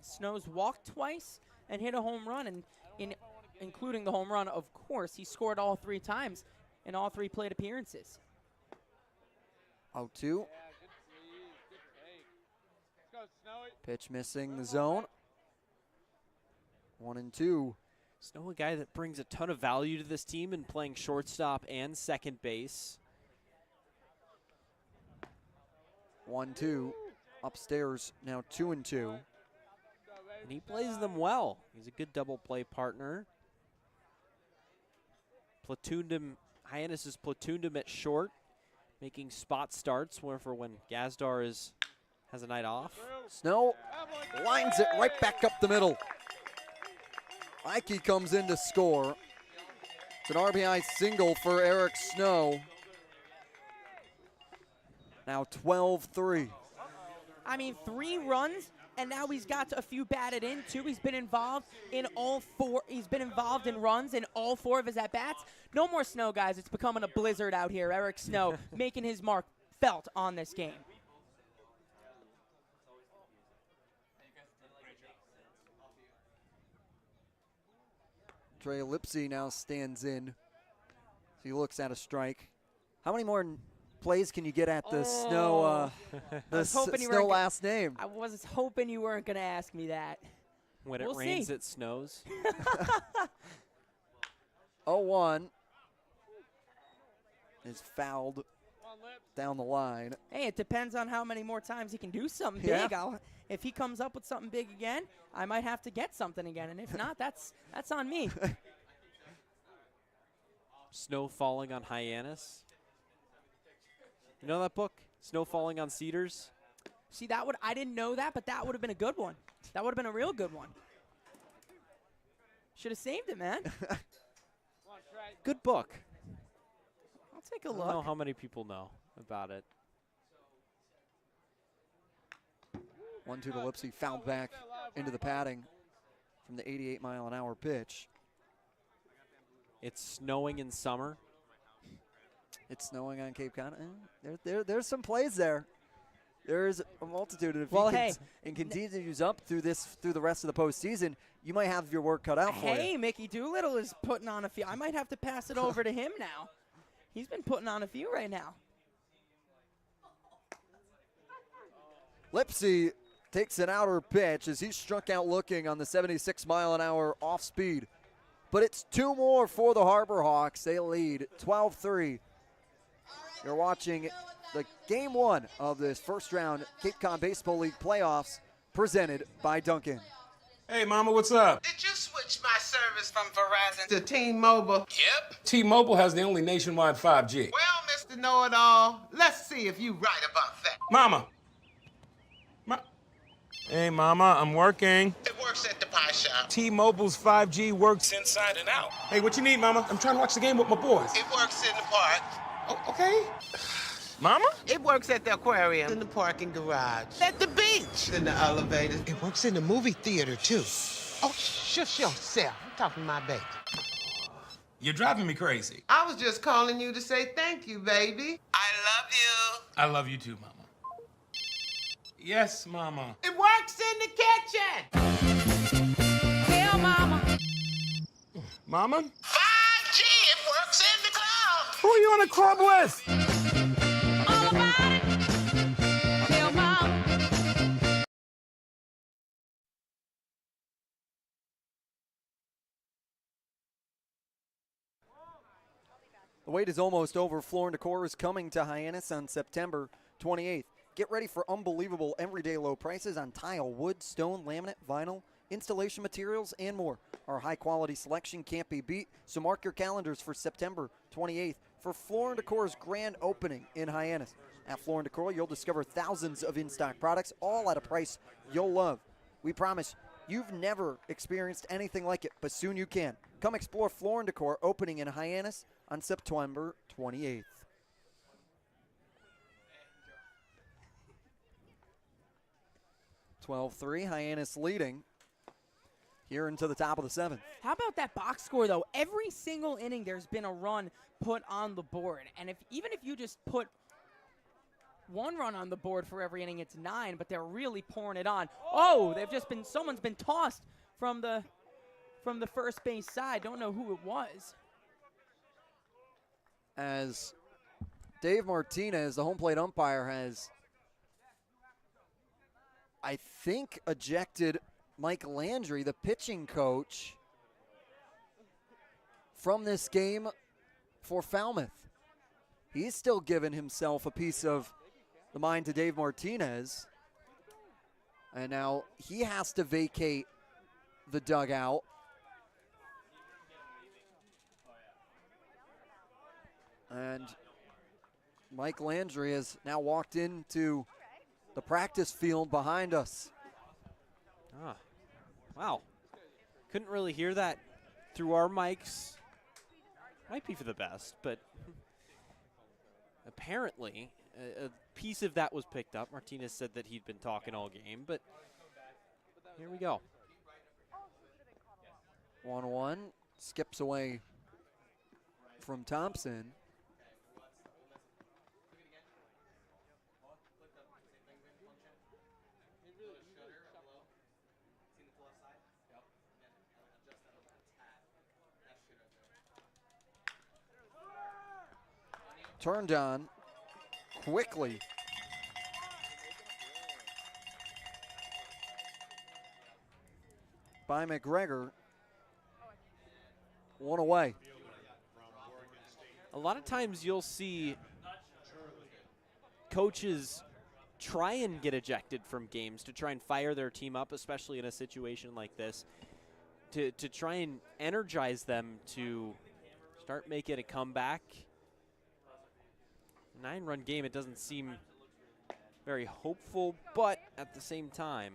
Snow's walked twice and hit a home run, and including the home run, of course, he scored all 3 times in all 3 plate appearances. 0-2. Pitch missing the zone. 1-2. Snow, a guy that brings a ton of value to this team in playing shortstop and second base. 1-2. Upstairs, now 2-2. And he plays them well. He's a good double play partner. Platooned him, Hyannis has platooned him at short, making spot starts for when Gazdar has a night off. Snow lines it right back up the middle. Ike comes in to score. It's an RBI single for Eric Snow. Now 12-3. I mean, 3 runs, and now he's got a few batted in too. He's been involved in all 4. He's been involved in runs in all 4 of his at-bats. No more Snow, guys. It's becoming a blizzard out here. Eric Snow making his mark felt on this game. Trey Lipsy now stands in. He looks at a strike. How many more plays can you get at the Snow Snow last name? I was hoping you weren't going to ask me that. When it rains, it snows. 0-1 is fouled down the line. Hey, it depends on how many more times he can do something big. If he comes up with something big again, I might have to get something again. And if not, that's on me. Snow falling on Hyannis. You know that book? Snow falling on cedars? See, I didn't know that, but that would have been a good one. That would have been a real good one. Should have saved it, man. Good book. I'll take a I look. don't know how many people know about it. 1-2 to Lipsy, fouled back into the padding from the 88-mile-an-hour pitch. It's snowing in summer. It's snowing on Cape Cod. There's some plays there. There's a multitude. And if he continues up through the rest of the postseason, you might have your work cut out for you. Hey, Mickey Doolittle is putting on a few. I might have to pass it over to him now. He's been putting on a few right now. Lipsy takes an outer pitch as he struck out looking on the 76-mile-an-hour off speed. But it's 2 more for the Harbor Hawks. They lead 12-3. You're watching the game 1 of this first round Cape Cod Baseball League playoffs presented by Dunkin'. Hey, Mama, what's up? Did you switch my service from Verizon to T-Mobile? Yep. T-Mobile has the only nationwide 5G. Well, Mr. Know-It-all, let's see if you right about that. Mama. Hey, Mama, I'm working. It works at the pie shop. T-Mobile's 5G works inside and out. Hey, what you need, Mama? I'm trying to watch the game with my boys. It works in the park. Oh, okay. Mama? It works at the aquarium, in the parking garage, at the beach, in the elevator. It works in the movie theater, too. Oh, shush yourself. I'm talking to my baby. You're driving me crazy. I was just calling you to say thank you, baby. I love you. I love you too, Mama. Yes, Mama. It works in the kitchen. Hell, Mama. Mama? 5G, it works in the club. Who are you in a club with? All about it. Hell, Mama. The wait is almost over. Floor & Decor is coming to Hyannis on September 28th. Get ready for unbelievable everyday low prices on tile, wood, stone, laminate, vinyl, installation materials, and more. Our high-quality selection can't be beat, so mark your calendars for September 28th for Floor & Decor's grand opening in Hyannis. At Floor & Decor, you'll discover thousands of in-stock products, all at a price you'll love. We promise you've never experienced anything like it, but soon you can. Come explore Floor & Decor opening in Hyannis on September 28th. 12-3, Hyannis leading here into the top of the 7th. How about that box score, though? Every single inning there's been a run put on the board. And even if you just put 1 run on the board for every inning, it's 9, but they're really pouring it on. Oh, someone's been tossed from the first base side. Don't know who it was. As Dave Martinez, the home plate umpire, has I think, ejected Mike Landry, the pitching coach, from this game for Falmouth. He's still giving himself a piece of the mind to Dave Martinez. And now he has to vacate the dugout. And Mike Landry has now walked into the practice field behind us. Ah, wow. Couldn't really hear that through our mics. Might be for the best, but apparently a piece of that was picked up. Martinez said that he'd been talking all game, but here we go. 1-1, skips away from Thompson. Turned on quickly. By McGregor. One away. A lot of times you'll see coaches try and get ejected from games to try and fire their team up, especially in a situation like this, to try and energize them to start making a comeback. 9-run game, it doesn't seem very hopeful, but at the same time,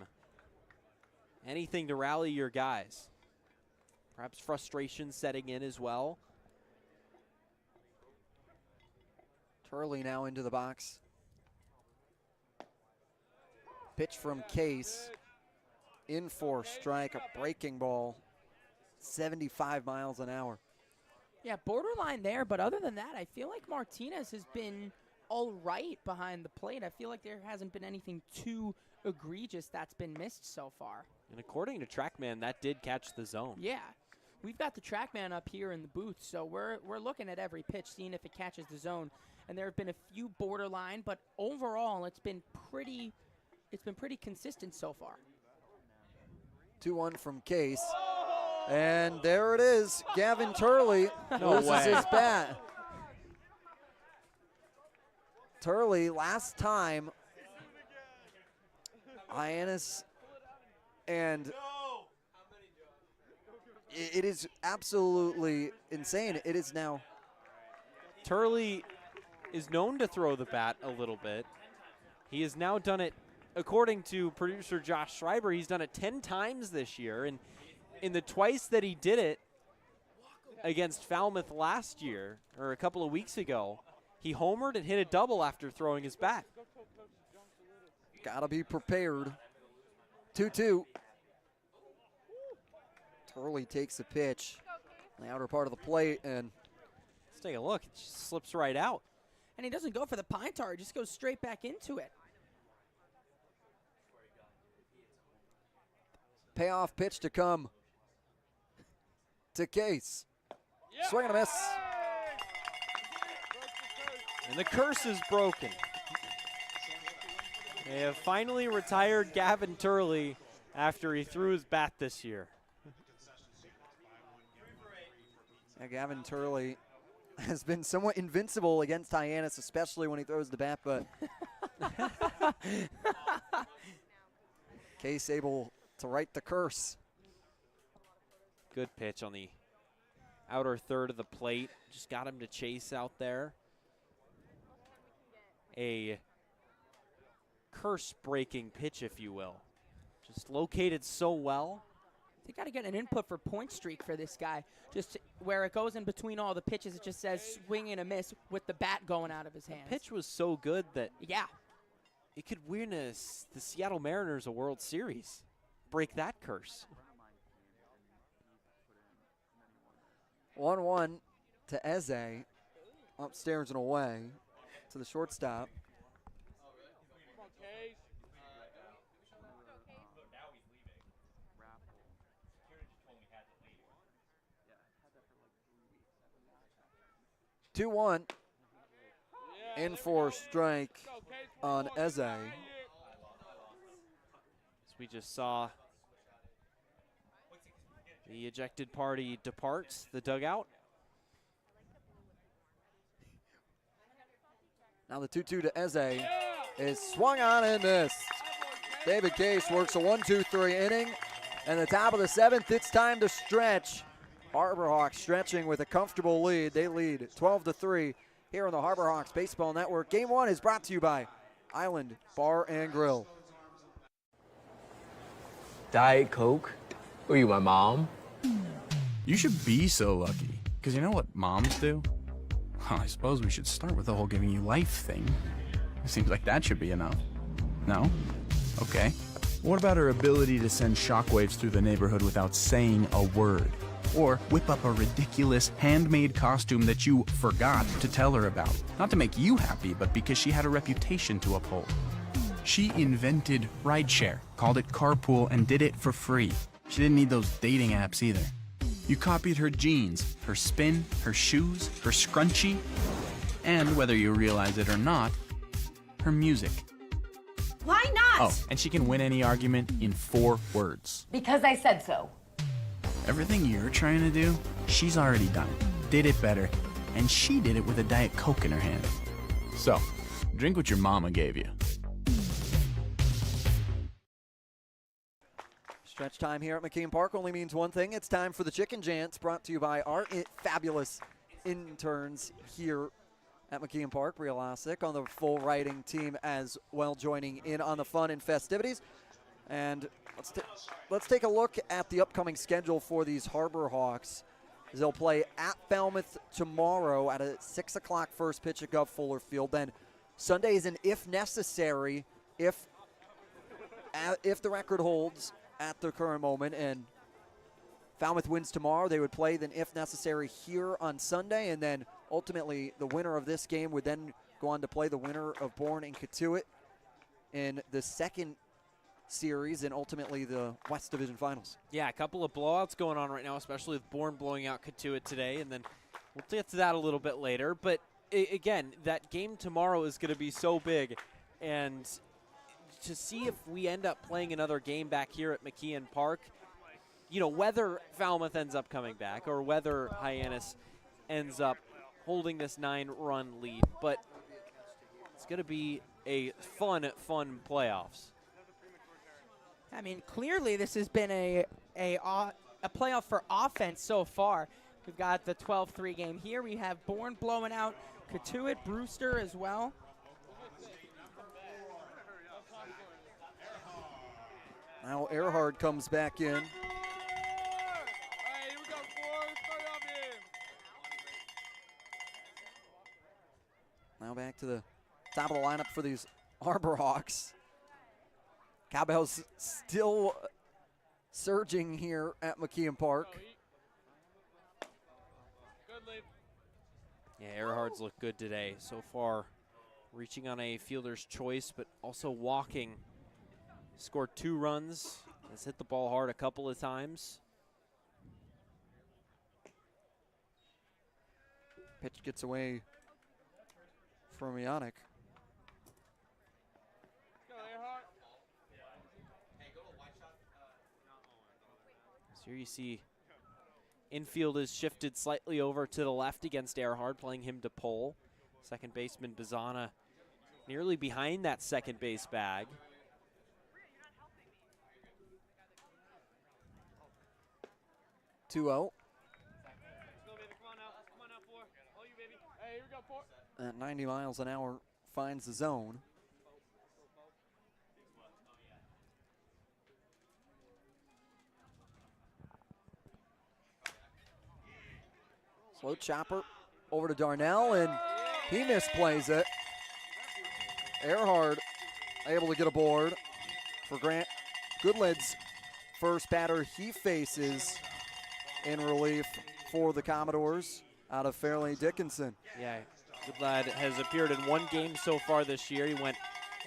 anything to rally your guys. Perhaps frustration setting in as well. Turley now into the box. Pitch from Case. In for strike, a breaking ball. 75 miles an hour. Yeah, borderline there, but other than that, I feel like Martinez has been all right behind the plate. I feel like there hasn't been anything too egregious that's been missed so far. And according to TrackMan, that did catch the zone. Yeah, we've got the TrackMan up here in the booth, so we're looking at every pitch, seeing if it catches the zone. And there have been a few borderline, but overall, it's been pretty consistent so far. 2-1 from Case. And there it is. Gavin Turley loses his bat. Turley, last time, Hyannis, and it is absolutely insane. It is now. Turley is known to throw the bat a little bit. He has now done it, according to producer Josh Schreiber, he's done it 10 times this year. And in the twice that he did it against Falmouth last year, or a couple of weeks ago, he homered and hit a double after throwing his bat. Gotta be prepared. 2-2. Turley takes the pitch on the outer part of the plate, and let's take a look. It just slips right out. And he doesn't go for the pine tar, he just goes straight back into it. Payoff pitch to come to Case. Swing and a miss. And the curse is broken. They have finally retired Gavin Turley after he threw his bat this year. Yeah, Gavin Turley has been somewhat invincible against Hyannis, especially when he throws the bat, but Case able to right the curse. Good pitch on the outer third of the plate. Just got him to chase out there. A curse-breaking pitch, if you will. Just located so well. They got to get an input for point streak for this guy. Just where it goes in between all the pitches, it just says swing and a miss with the bat going out of his hands. The pitch was so good that yeah, it could win the Seattle Mariners a World Series. Break that curse. 1-1 to Eze, upstairs and away to the shortstop. Yeah, 2-1 in for strike on Eze. we just saw the ejected party departs the dugout. Now the 2-2 to Eze is swung on and missed. David Case works a 1-2-3 inning. And the top of the 7th, it's time to stretch. Harbor Hawks stretching with a comfortable lead. They lead 12-3 here on the Harbor Hawks Baseball Network. Game 1 is brought to you by Island Bar and Grill. Diet Coke? Were you my mom? You should be so lucky, because you know what moms do? Well, I suppose we should start with the whole giving you life thing. It seems like that should be enough. No? Okay. What about her ability to send shockwaves through the neighborhood without saying a word? Or whip up a ridiculous handmade costume that you forgot to tell her about? Not to make you happy, but because she had a reputation to uphold. She invented rideshare, called it carpool, and did it for free. She didn't need those dating apps either. You copied her jeans, her spin, her shoes, her scrunchie, and whether you realize it or not, her music. Why not? Oh, and she can win any argument in 4 words. Because I said so. Everything you're trying to do, she's already done it, did it better, and she did it with a Diet Coke in her hand. So, drink what your mama gave you. Stretch time here at McKean Park only means one thing. It's time for the Chicken Jants, brought to you by our fabulous interns here at McKean Park. Bria Losick on the full writing team as well, joining in on the fun and festivities. And let's take a look at the upcoming schedule for these Harbor Hawks. They'll play at Falmouth tomorrow at a 6 o'clock first pitch at Gov Fuller Field. Then Sunday is an if necessary, if the record holds at the current moment, and Falmouth wins tomorrow, they would play then if necessary here on Sunday, and then ultimately the winner of this game would then go on to play the winner of Bourne and Katuitt in the second series and ultimately the West Division Finals. Yeah, a couple of blowouts going on right now, especially with Bourne blowing out Katuitt today, and then we'll get to that a little bit later. But again, that game tomorrow is going to be so big, and to see if we end up playing another game back here at McKean Park, you know, whether Falmouth ends up coming back or whether Hyannis ends up holding this 9-run lead, but it's going to be a fun playoffs. I mean, clearly this has been a playoff for offense so far. We've got the 12-3 game here. We have Bourne blowing out Katuitt, Brewster as well. Now Earhart comes back in. Now back to the top of the lineup for these Harbor Hawks. Cowbells still surging here at McKean Park. Yeah, Earhart's looked good today so far, reaching on a fielder's choice, but also walking. Scored 2 runs, has hit the ball hard a couple of times. Pitch gets away from Yannick. So here you see infield is shifted slightly over to the left against Earhart, playing him to pull. Second baseman Bizana nearly behind that second base bag. At 90 miles an hour finds the zone. Slow chopper over to Darnell, and he misplays it. Earhart able to get aboard for Grant Goodled's first batter he faces in relief for the Commodores out of Fairleigh Dickinson. Yeah, Goodlad has appeared in 1 game so far this year. He went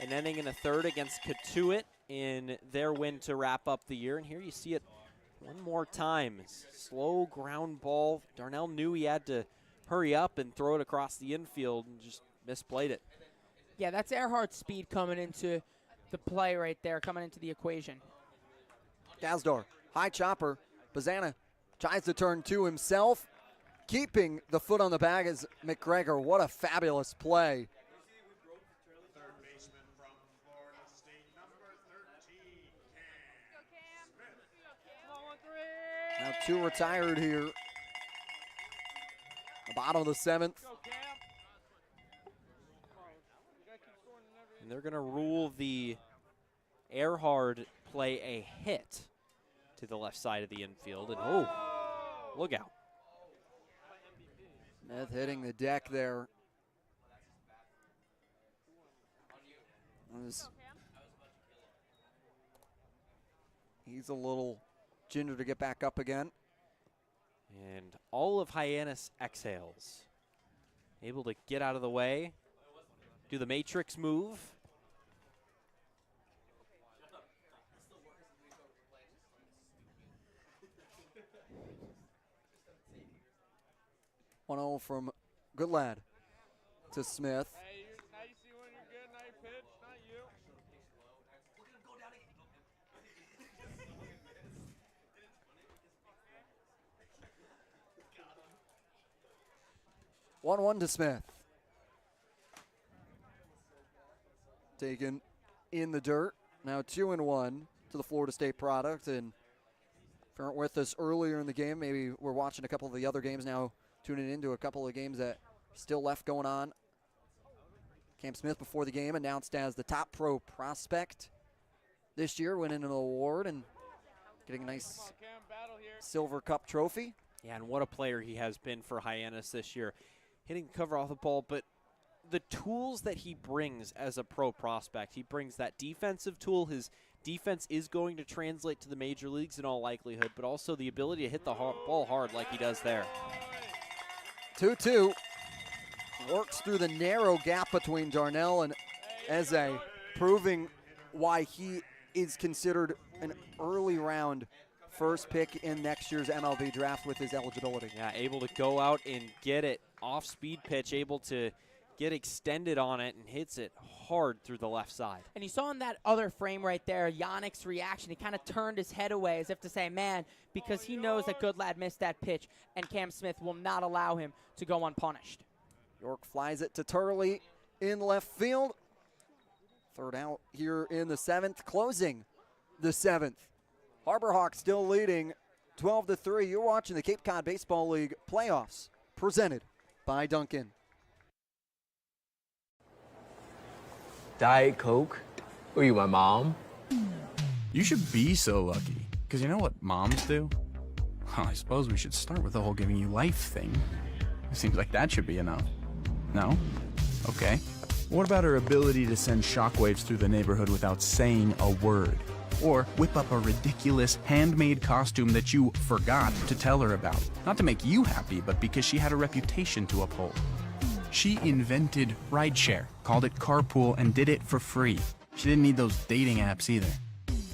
an inning and a third against Katuitt in their win to wrap up the year. And here you see it one more time. Slow ground ball. Darnell knew he had to hurry up and throw it across the infield and just misplayed it. Yeah, that's Earhart's speed coming into the play right there, coming into the equation. Gazdar, high chopper. Bazana tries to turn to himself, keeping the foot on the bag as McGregor. What a fabulous play. Now 2 retired here. The bottom of the 7th. And they're going to rule the Earhard play a hit to the left side of the infield. And oh, look out. Smith hitting the deck there. He's a little ginger to get back up again. And all of Hyannis exhales. Able to get out of the way, do the matrix move. One 0 from Good Lad to Smith. One to Smith. Taken in the dirt. Now 2-1 to the Florida State product. And if you weren't with us earlier in the game, maybe we're watching a couple of the other games now, tuning into a couple of games that are still left going on. Cam Smith before the game announced as the top pro prospect this year, winning an award and getting a nice Silver Cup trophy. Yeah, and what a player he has been for Hyannis this year. Hitting the cover off the ball, but the tools that he brings as a pro prospect, he brings that defensive tool. His defense is going to translate to the major leagues in all likelihood, but also the ability to hit the ball hard like he does there. 2-2. Works through the narrow gap between Darnell and Eze, proving why he is considered an early round first pick in next year's MLB draft with his eligibility. Yeah, able to go out and get it off-speed pitch, able to get extended on it and hits it hard through the left side. And you saw in that other frame right there, Hyannis' reaction. He kind of turned his head away as if to say, man, because he knows that Good Lad missed that pitch, and Cam Smith will not allow him to go unpunished. York flies it to Turley in left field. Third out here in the 7th, closing the 7th. Harbor Hawks still leading 12-3. You're watching the Cape Cod Baseball League playoffs presented by Dunkin'. Diet Coke? Who are you, my mom? You should be so lucky. Because you know what moms do? Well, I suppose we should start with the whole giving you life thing. It seems like that should be enough. No? Okay. What about her ability to send shockwaves through the neighborhood without saying a word? Or whip up a ridiculous handmade costume that you forgot to tell her about. Not to make you happy, but because she had a reputation to uphold. She invented rideshare, called it carpool, and did it for free. She didn't need those dating apps either.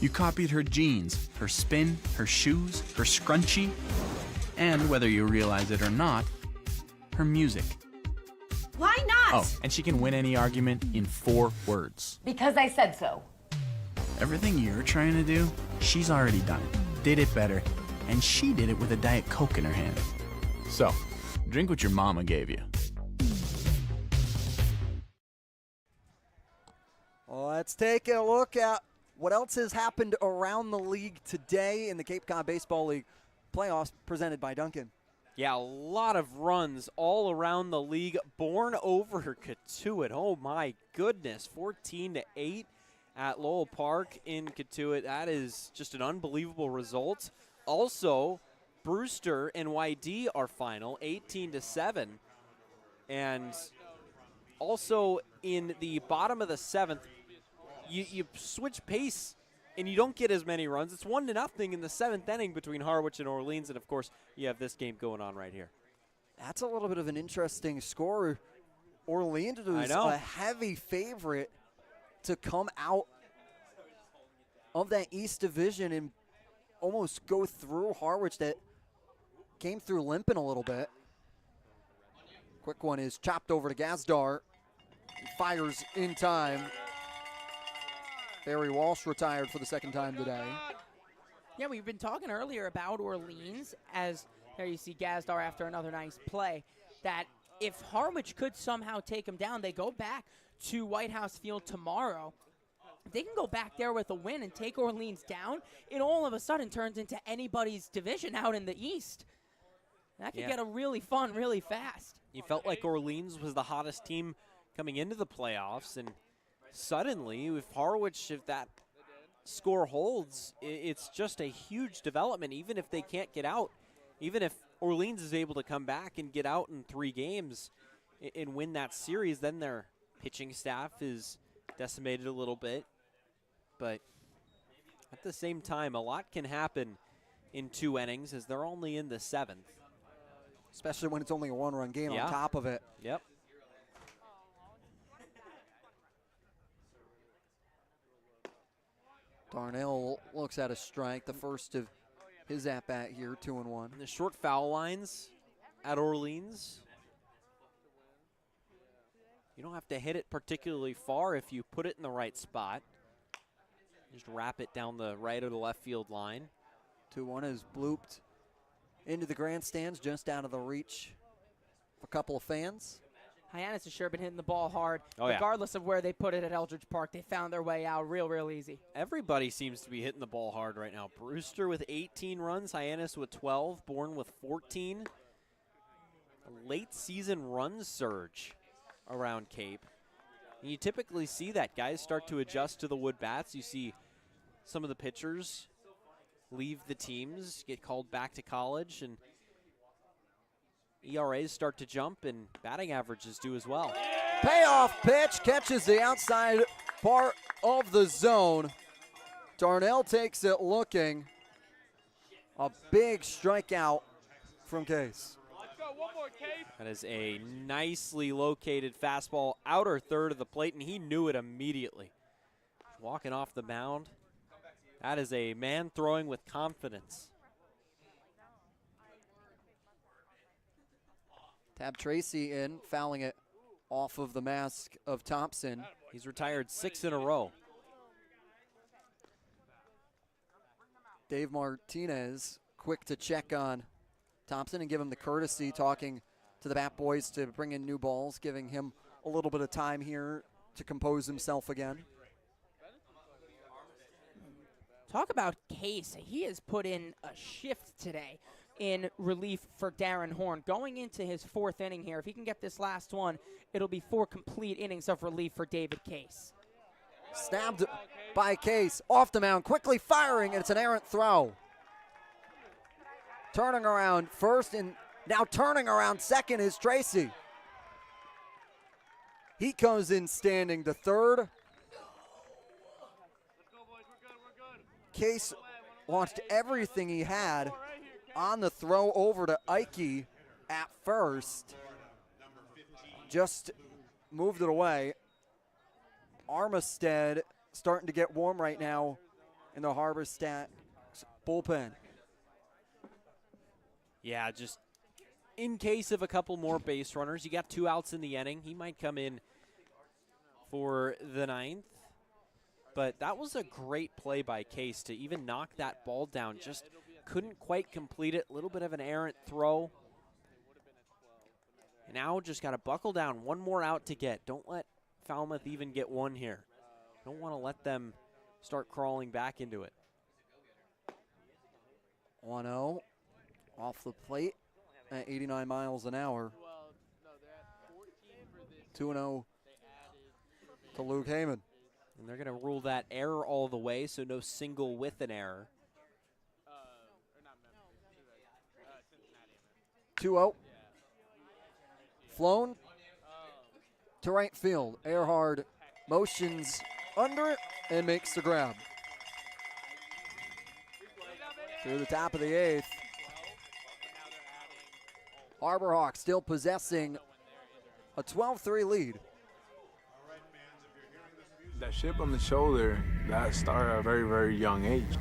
You copied her jeans, her spin, her shoes, her scrunchie, and whether you realize it or not, her music. Why not? Oh, and she can win any argument in 4 words. Because I said so. Everything you're trying to do, she's already done it. Did it better. And she did it with a Diet Coke in her hand. So, drink what your mama gave you. Let's take a look at what else has happened around the league today in the Cape Cod Baseball League playoffs presented by Dunkin'. Yeah, a lot of runs all around the league. Born over Cotuit. Oh my goodness, 14-8 at Lowell Park in Cotuit. That is just an unbelievable result. Also, Brewster and YD are final, 18-7. And also in the bottom of the 7th, you switch pace and you don't get as many runs. It's 1-0 in the 7th inning between Harwich and Orleans, and of course you have this game going on right here. That's a little bit of an interesting score. Orleans was a heavy favorite to come out of that East Division and almost go through Harwich, that came through limping a little bit. Quick one is chopped over to Gazdar. He fires in time. Barry Walsh retired for the 2nd time today. Yeah, we've been talking earlier about Orleans, as there you see Gazdar after another nice play, that if Harwich could somehow take them down, they go back to White House Field tomorrow. If they can go back there with a win and take Orleans down, it all of a sudden turns into anybody's division out in the East. That could get a really fun really fast. You felt like Orleans was the hottest team coming into the playoffs, and suddenly, if Harwich, if that score holds, it's just a huge development, even if they can't get out. Even if Orleans is able to come back and get out in 3 games and win that series, then their pitching staff is decimated a little bit. But at the same time, a lot can happen in 2 innings as they're only in the 7th. Especially when it's only a 1-run game on top of it. Yep. Darnell looks at a strike, the first of his at-bat here, 2-1. The short foul lines at Orleans. You don't have to hit it particularly far if you put it in the right spot. Just wrap it down the right or the left field line. 2-1 is blooped into the grandstands, just out of the reach of a couple of fans. Hyannis has sure been hitting the ball hard. Oh, yeah. Regardless of where they put it at Eldridge Park, they found their way out real easy. Everybody seems to be hitting the ball hard right now. Brewster with 18 runs, Hyannis with 12, Bourne with 14. A late season run surge around Cape. And you typically see that. Guys start to adjust to the wood bats. You see some of the pitchers leave the teams, get called back to college, and ERAs start to jump, and batting averages do as well. Payoff pitch, catches the outside part of the zone. Darnell takes it looking. A big strikeout from Case. That is a nicely located fastball, outer third of the plate, and he knew it immediately. Walking off the mound. That is a man throwing with confidence. Tab Tracy in, fouling it off of the mask of Thompson. He's retired 6 in a row. Dave Martinez quick to check on Thompson and give him the courtesy, talking to the bat boys to bring in new balls, giving him a little bit of time here to compose himself again. Talk about Case. He has put in a shift today in relief for Darren Horn. Going into his 4th inning here, if he can get this last one, it'll be 4 complete innings of relief for David Case. Snapped by Case, off the mound, quickly firing, and it's an errant throw. Turning around first, and now turning around second is Tracy. He comes in standing to third. Case launched everything he had on the throw over to Ike at first. Just moved it away. Armistead starting to get warm right now in the Harborstat bullpen. Yeah, just in case of a couple more base runners, you got 2 outs in the inning. He might come in for the 9th. But that was a great play by Case to even knock that ball down. Just couldn't quite complete it. A little bit of an errant throw. And now just got to buckle down. 1 more out to get. Don't let Falmouth even get 1 here. Don't want to let them start crawling back into it. 1-0 off the plate at 89 miles an hour. 2-0 to Luke Heyman. And they're going to rule that error all the way, so no single with an error. 2-0. Flown to right field. Earhard motions under it and makes the grab. Through the top of the 8th. Harbor Hawks still possessing a 12-3 lead. That chip on the shoulder, that started at a very, very young age.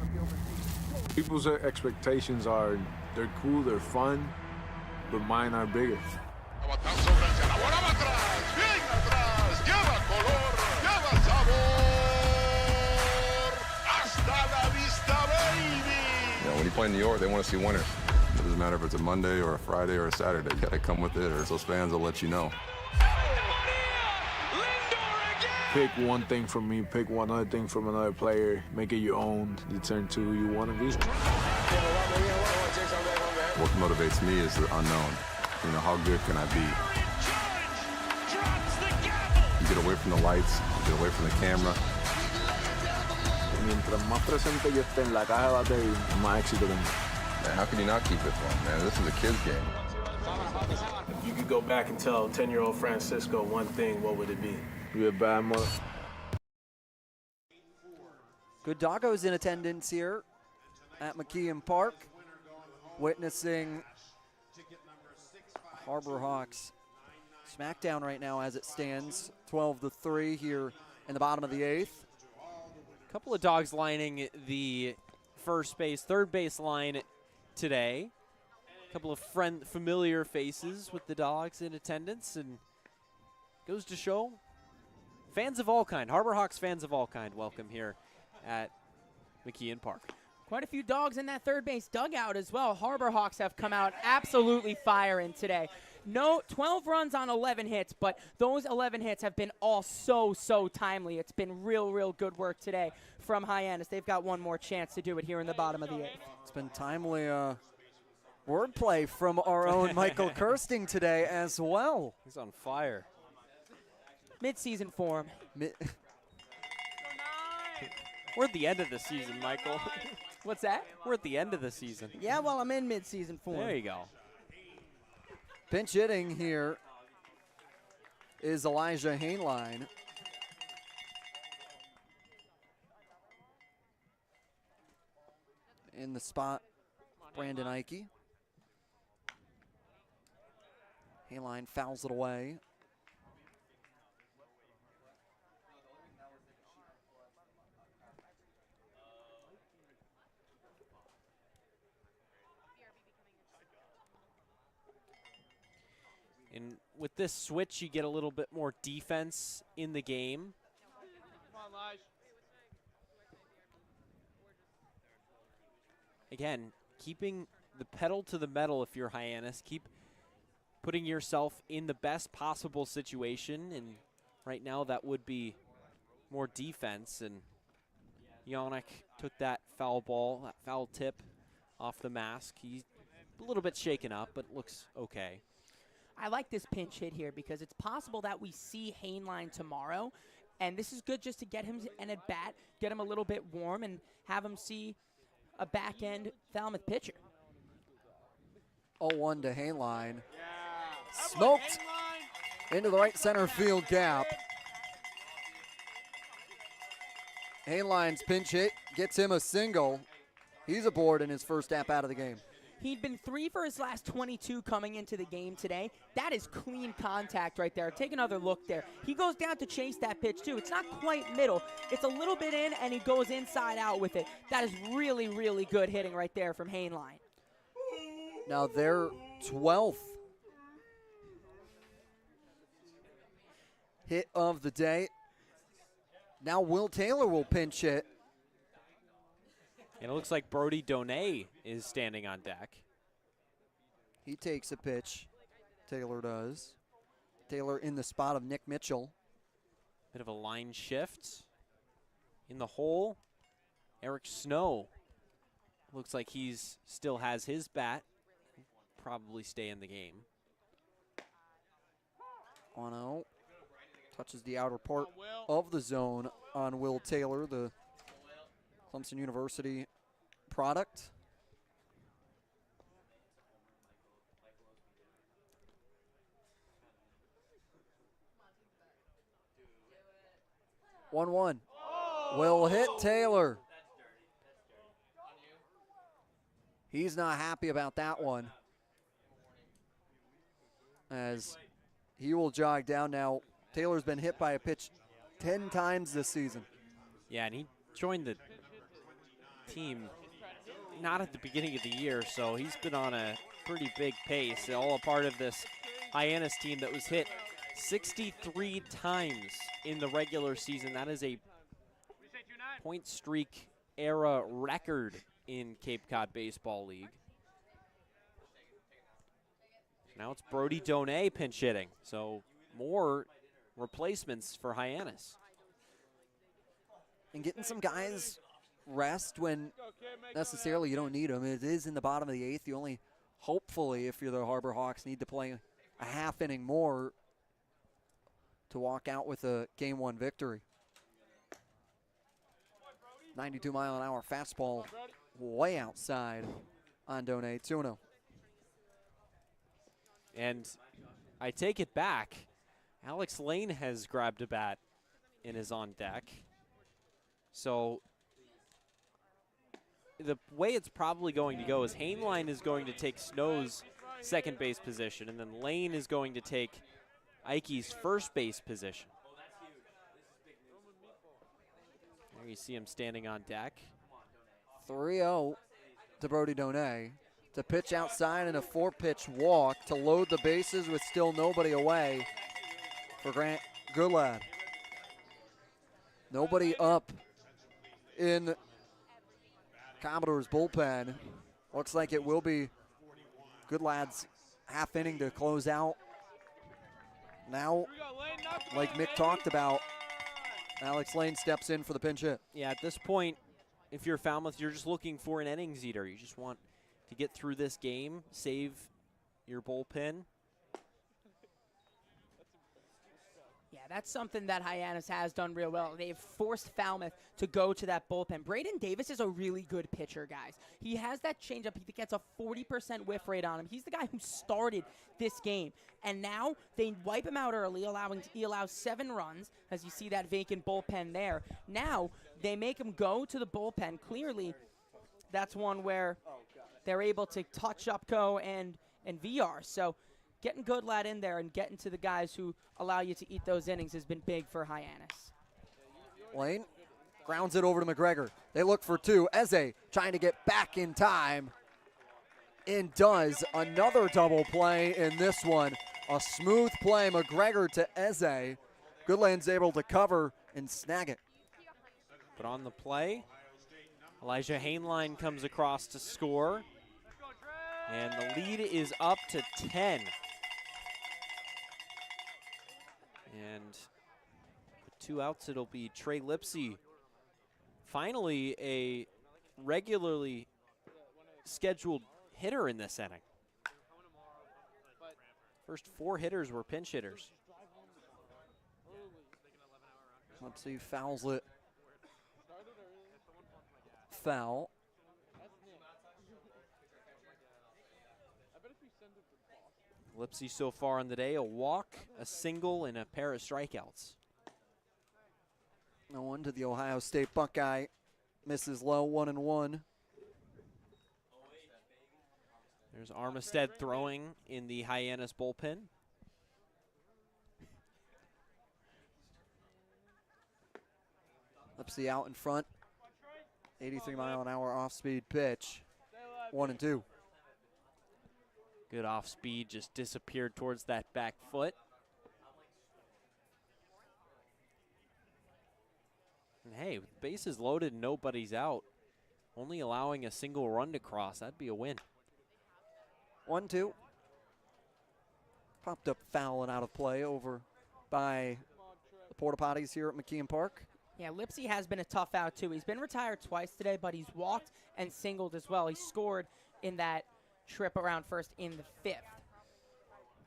People's expectations are, they're cool, they're fun, but mine are bigger. you play in New York, they want to see winners. It doesn't matter if it's a Monday or a Friday or a Saturday. You got to come with it, or those fans will let you know. Pick one thing from me, pick one other thing from another player, make it your own, determine to who you want to be. What motivates me is the unknown. You know, how good can I be? You get away from the lights, you get away from the camera. Mientras más presente yo esté en la caja de batería, más éxito tengo. Man, how can you not keep it fun, man? This is a kid's game. If you could go back and tell 10-year-old Francisco one thing, what would it be? You're a bad mother. Good doggos in attendance here at McKeon Park, witnessing Harbor Hawks smackdown right now as it stands, 12-3 here in the bottom of the 8th. A couple of dogs lining the third base line today. A couple of familiar faces with the dogs in attendance, and goes to show fans of all kind, Harbor Hawks fans of all kind, welcome here at McKeon Park. Quite a few dogs in that third base dugout as well. Harbor Hawks have come out absolutely firing today. No, 12 runs on 11 hits, but those 11 hits have been all so timely. It's been real good work today from Hyannis. They've got one more chance to do it here in the bottom of the 8th. It's been timely wordplay from our own Michael Kirsting today as well. He's on fire. Mid-season form. We're at the end of the season, Michael. What's that? We're at the end of the season. Yeah, well, I'm in mid-season form. There you go. Pinch hitting here is Elijah Hainline. In the spot, Brandon Ike. Hainline fouls it away. And with this switch, you get a little bit more defense in the game. Again, keeping the pedal to the metal if you're Hyannis. Keep putting yourself in the best possible situation. And right now that would be more defense. And Yannick took that foul ball, that foul tip off the mask. He's a little bit shaken up, but looks okay. I like this pinch hit here because it's possible that we see Hainline tomorrow, and this is good just to get him an at-bat, get him a little bit warm, and have him see a back-end Falmouth pitcher. 0-1 to Hainline. Smoked into the right center field gap. Hainline's pinch hit gets him a single. He's aboard in his first at-bat of the game. He'd been 3 for his last 22 coming into the game today. That is clean contact right there. Take another look there. He goes down to chase that pitch, too. It's not quite middle. It's a little bit in, and he goes inside out with it. That is really good hitting right there from Hainline. Now their 12th hit of the day. Now Will Taylor will pinch hit. And it looks like Brody Donay is standing on deck. He takes a pitch. Taylor does. Taylor in the spot of Nick Mitchell. Bit of a line shift. In the hole, Eric Snow. Looks like he's still has his bat. Probably stay in the game. 1-0. Touches the outer part of the zone on Will Taylor, the Clemson University product. Oh. 1-1. Will hit Taylor. He's not happy about that one, as he will jog down now. Taylor's been hit by a pitch 10 times this season. Yeah, and he joined the team not at the beginning of the year, so he's been on a pretty big pace. All a part of this Hyannis team that was hit 63 times in the regular season. That is a point streak era record in Cape Cod Baseball League. Now it's Brody Donay pinch hitting, so more replacements for Hyannis. And getting some guys rest when necessarily you don't need them. It is in the bottom of the 8th. You only, hopefully, if you're the Harbor Hawks, need to play a half inning more to walk out with a Game 1 victory. 92-mile-an-hour fastball way outside on Donay, 2-0. And I take it back. Alex Lane has grabbed a bat and is on deck. So the way it's probably going to go is Hainline is going to take Snow's second base position, and then Lane is going to take Ikey's first base position. There you see him standing on deck. 3-0 to Brody Donay. To pitch outside and a 4-pitch walk to load the bases with still nobody away for Grant Goodlad. Nobody up in Commodores bullpen. Looks like it will be Goodlad's half inning to close out. Now, like Mick talked about, Alex Lane steps in for the pinch hit. Yeah, at this point, if you're Falmouth, you're just looking for an innings eater. You just want to get through this game, save your bullpen. Yeah, that's something that Hyannis has done real well. They've forced Falmouth to go to that bullpen. Braden Davis is a really good pitcher, guys. He has that changeup. He gets a 40% whiff rate on him. He's the guy who started this game. And now they wipe him out early, he allows 7 runs, as you see that vacant bullpen there. Now they make him go to the bullpen. Clearly, that's one where they're able to touch Upco and VR. So getting Goodlad in there and getting to the guys who allow you to eat those innings has been big for Hyannis. Lane grounds it over to McGregor. They look for 2. Eze trying to get back in time and does. Another double play in this one. A smooth play, McGregor to Eze. Goodland's able to cover and snag it. But on the play, Elijah Hainline comes across to score. And the lead is up to 10. And with 2 outs, it'll be Trey Lipsy. Finally, a regularly scheduled hitter in this inning. First 4 hitters were pinch hitters. Lipsy fouls it. Foul. Lipsy so far on the day, a walk, a single, and a pair of strikeouts. No one to the Ohio State Buckeye. Misses low, 1-1. There's Armistead throwing in the Hyannis bullpen. Lipsy out in front. 83-mile-an-hour off-speed pitch. 1-2. Good off speed, just disappeared towards that back foot. And hey, with bases loaded, nobody's out. Only allowing a single run to cross, that'd be a win. 1-2. Popped up foul and out of play over by the Porta Potties here at McKeon Park. Yeah, Lipsy has been a tough out, too. He's been retired twice today, but he's walked and singled as well. He scored in that trip around first in the 5th.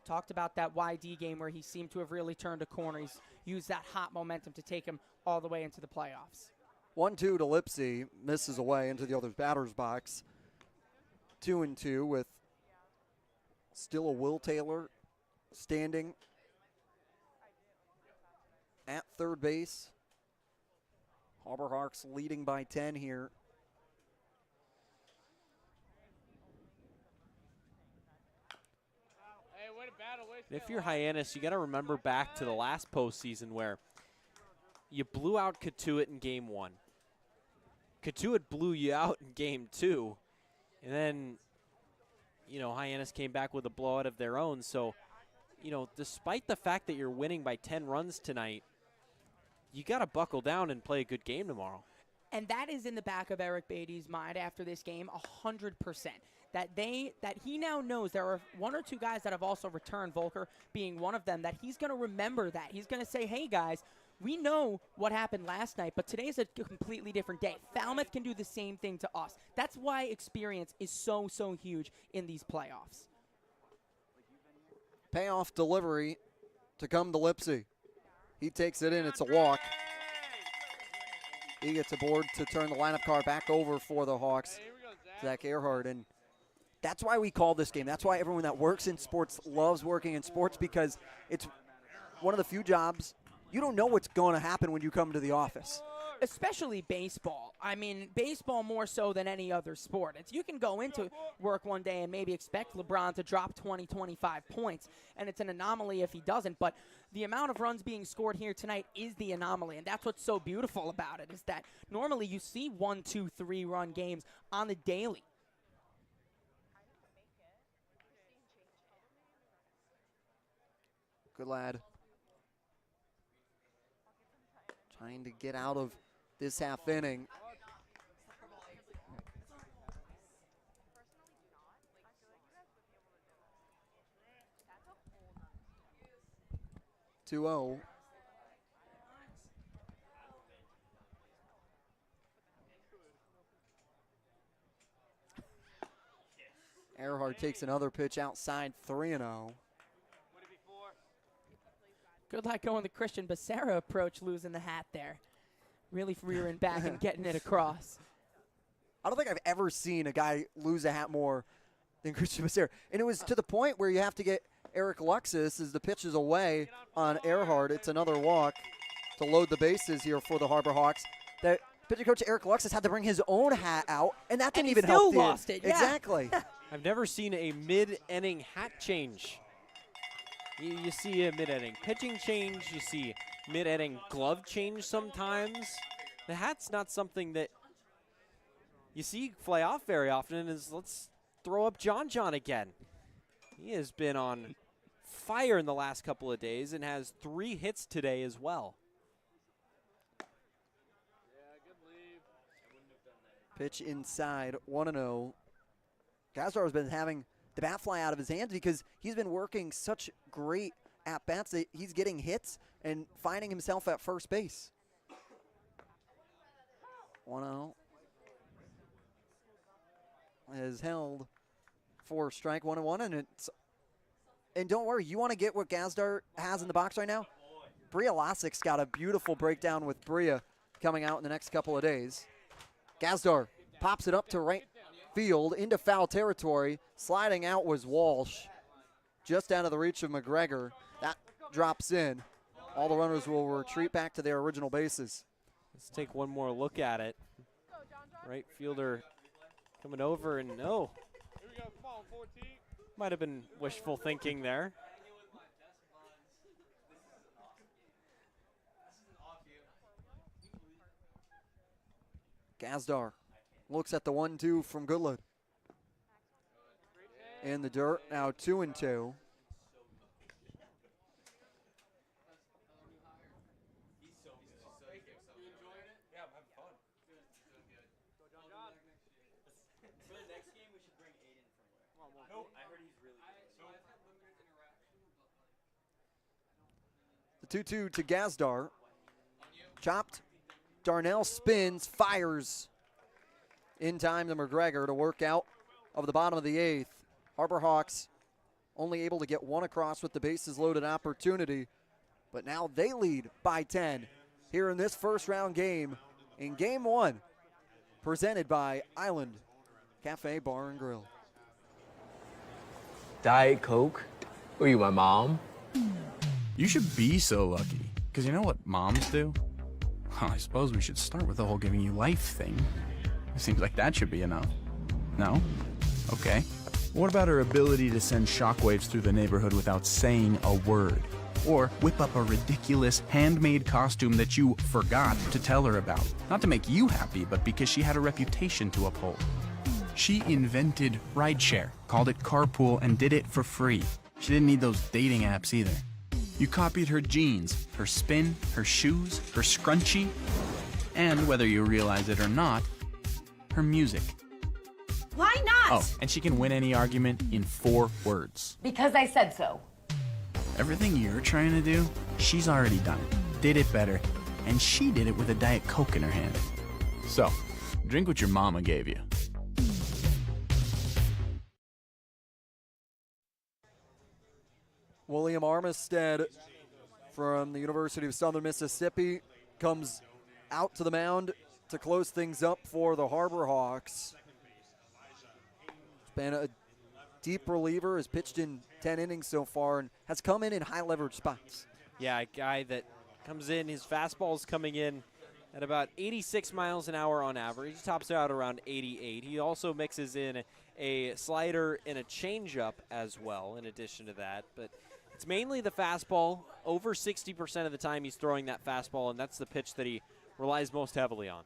Talked about that YD game where he seemed to have really turned a corner. He's used that hot momentum to take him all the way into the playoffs. 1-2 to Lipsy. Misses away into the other batter's box. 2-2 with still a Will Taylor standing at third base. Harbor Hawks leading by 10 here. If you're Hyannis, you got to remember back to the last postseason where you blew out Katuitt in game 1. Katuitt blew you out in game 2. And then, you know, Hyannis came back with a blowout of their own. So, you know, despite the fact that you're winning by 10 runs tonight, you got to buckle down and play a good game tomorrow. And that is in the back of Eric Beatty's mind after this game, 100%. That he now knows there are one or two guys that have also returned, Volker being one of them, that he's going to remember that. He's going to say, hey, guys, we know what happened last night, but today's a completely different day. Falmouth can do the same thing to us. That's why experience is so, so huge in these playoffs. Payoff delivery to come to Lipsy. He takes it in. It's a walk. He gets aboard to turn the lineup card back over for the Hawks. Zach Earhart. And that's why we call this game. That's why everyone that works in sports loves working in sports, because it's one of the few jobs you don't know what's going to happen when you come to the office. Especially baseball. I mean, baseball more so than any other sport. You can go into work one day and maybe expect LeBron to drop 20, 25 points, and it's an anomaly if he doesn't. But the amount of runs being scored here tonight is the anomaly, and that's what's so beautiful about it, is that normally you see 1, 2, 3 run games on the daily. Good lad. Trying to get out of this half inning. (2-0). Earhart takes another pitch outside, 3-0. Good luck going the Christian Becerra approach, losing the hat there. Really rearing back and getting it across. I don't think I've ever seen a guy lose a hat more than Christian Becerra. And it was to the point where you have to get Eric Luxus as the pitch is away on Earhart. It's another walk to load the bases here for the Harbor Hawks. That pitching coach Eric Luxus had to bring his own hat out, and that didn't even help. Still lost it. Yeah. Exactly. I've never seen a mid-inning hat change. You see a mid-inning pitching change. You see mid-inning glove change sometimes. The hat's not something that you see fly off very often. Let's throw up John again. He has been on fire in the last couple of days and has 3 hits today as well. Pitch inside, 1-0. Gazdar has been having the bat fly out of his hands because he's been working such great at-bats that he's getting hits and finding himself at first base. 1-0. Is held for strike 1-1, and don't worry, you want to get what Gazdar has in the box right now? Bria Lasik's got a beautiful breakdown with Bria coming out in the next couple of days. Gazdar pops it up to right field into foul territory. Sliding out was Walsh, just out of the reach of McGregor. That drops in. All the runners will retreat back to their original bases. Let's take one more look at it. Right fielder coming over, and no. Might have been wishful thinking there. Gazdar looks at the 1-2 from Goodland. In the dirt, now 2-2. The 2-2 to Gazdar. Chopped. Darnell spins, fires in time to McGregor to work out of the bottom of the 8th. Harbor Hawks only able to get one across with the bases loaded opportunity, but now they lead by 10 here in this first round game in game 1, presented by Island Cafe Bar and Grill. Diet Coke? Were you my mom? You should be so lucky, because you know what moms do? Well, I suppose we should start with the whole giving you life thing. It seems like that should be enough. No? Okay. What about her ability to send shockwaves through the neighborhood without saying a word? Or whip up a ridiculous handmade costume that you forgot to tell her about? Not to make you happy, but because she had a reputation to uphold. She invented rideshare, called it carpool, and did it for free. She didn't need those dating apps either. You copied her jeans, her spin, her shoes, her scrunchie. And whether you realize it or not, her music. Why not? Oh, and she can win any argument in 4 words. Because I said so. Everything you're trying to do, she's already done it, did it better, and she did it with a Diet Coke in her hand. So, drink what your mama gave you. William Armistead from the University of Southern Mississippi comes out to the mound to close things up for the Harbor Hawks. He's been a deep reliever, has pitched in 10 innings so far, and has come in high leverage spots. Yeah, a guy that comes in, his fastball's coming in at about 86 miles an hour on average. He tops out around 88. He also mixes in a slider and a changeup as well in addition to that. But it's mainly the fastball. Over 60% of the time he's throwing that fastball, and that's the pitch that he relies most heavily on.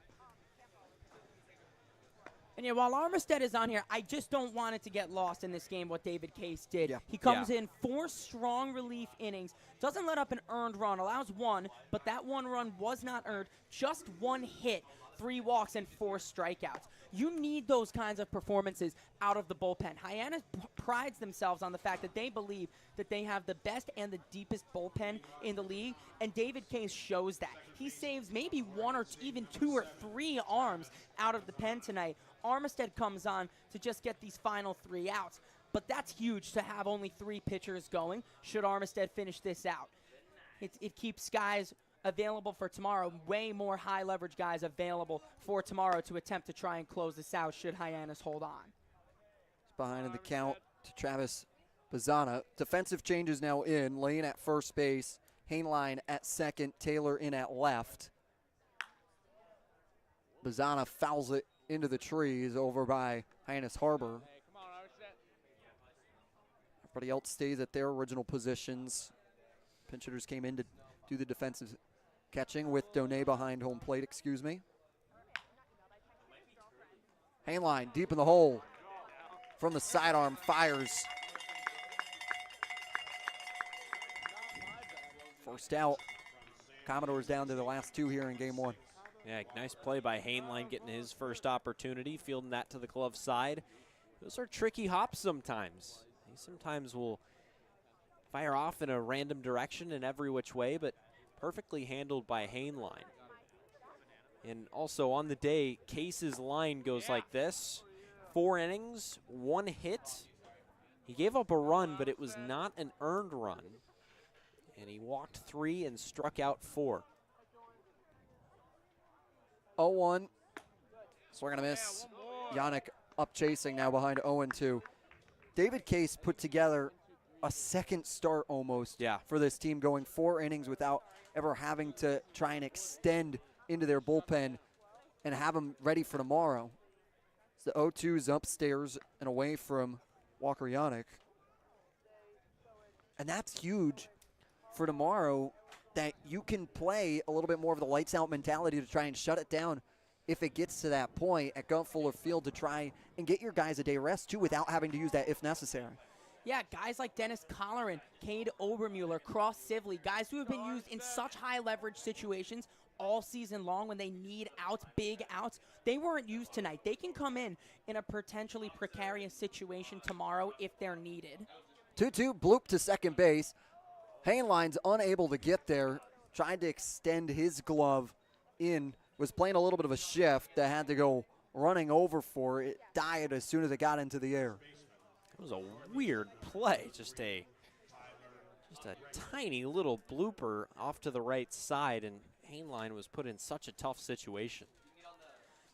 And yeah, while Armistead is on here, I just don't want it to get lost in this game what David Case did. He comes in 4 strong relief innings, doesn't let up an earned run, allows 1, but that 1 run was not earned, just 1 hit, 3 walks, and 4 strikeouts. You need those kinds of performances out of the bullpen. Hyannis prides themselves on the fact that they believe that they have the best and the deepest bullpen in the league, and David Case shows that. He saves maybe 1 or even 2 or 3 arms out of the pen tonight. Armistead comes on to just get these final 3 outs, but that's huge to have only 3 pitchers going should Armistead finish this out. It keeps guys available for tomorrow, way more high leverage guys available for tomorrow to attempt to try and close this out should Hyannis hold on. It's behind in the count to Travis Bazzana. Defensive changes now in. Lane at first base, Hainline at second, Taylor in at left. Bazzana fouls it into the trees over by Hyannis Harbor. Everybody else stays at their original positions. Pinch hitters came in to do the defensive catching with Donay behind home plate, excuse me. Hainline deep in the hole from the sidearm, fires. First out. Commodores down to the last 2 here in game 1. Yeah, nice play by Hainline getting his first opportunity, fielding that to the glove side. Those are tricky hops sometimes. He sometimes will fire off in a random direction in every which way, but perfectly handled by Hainline. And also on the day, Case's line goes like this. 4 innings, 1 hit. He gave up a run, but it was not an earned run. And he walked 3 and struck out 4. 0-1. Swing and a miss. Yannick up chasing now behind 0-2. David Case put together a second start almost for this team, going 4 innings without ever having to try and extend into their bullpen and have them ready for tomorrow. So the 0-2's upstairs and away from Walker Yannick. And that's huge for tomorrow, that you can play a little bit more of the lights out mentality to try and shut it down if it gets to that point at Gulf Fuller Field, to try and get your guys a day rest too without having to use that if necessary. Yeah, guys like Dennis Colleran, Cade Obermuller, Cross Sibley, guys who have been used in such high leverage situations all season long when they need outs, big outs. They weren't used tonight. They can come in a potentially precarious situation tomorrow if they're needed. 2-2, bloop to second base. Hainline's unable to get there, tried to extend his glove in, was playing a little bit of a shift that had to go running over for it. Died as soon as it got into the air. It was a weird play, just a tiny little blooper off to the right side, and Hainline was put in such a tough situation.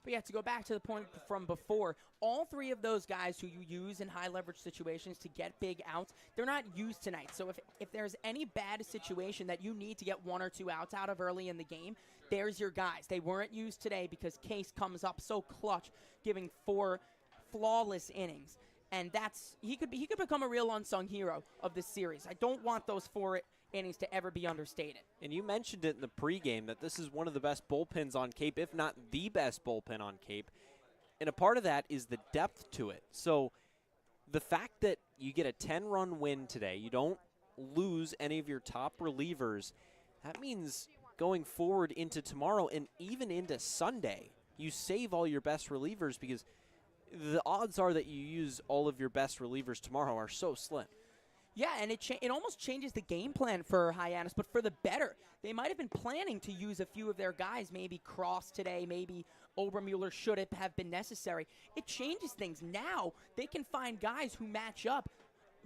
But yeah, to go back to the point from before, all 3 of those guys who you use in high leverage situations to get big outs, they're not used tonight. So if there's any bad situation that you need to get 1 or 2 outs out of early in the game, there's your guys. They weren't used today because Case comes up so clutch, giving 4 flawless innings. And he could become a real unsung hero of this series. I don't want those 4 innings to ever be understated. And you mentioned it in the pregame that this is one of the best bullpens on Cape, if not the best bullpen on Cape. And a part of that is the depth to it. So the fact that you get a 10-run win today, you don't lose any of your top relievers, that means going forward into tomorrow and even into Sunday, you save all your best relievers because the odds are that you use all of your best relievers tomorrow are so slim. Yeah, and it almost changes the game plan for Hyannis, but for the better. They might have been planning to use a few of their guys, maybe Cross today, maybe Obermueller should it have been necessary. It changes things. Now they can find guys who match up,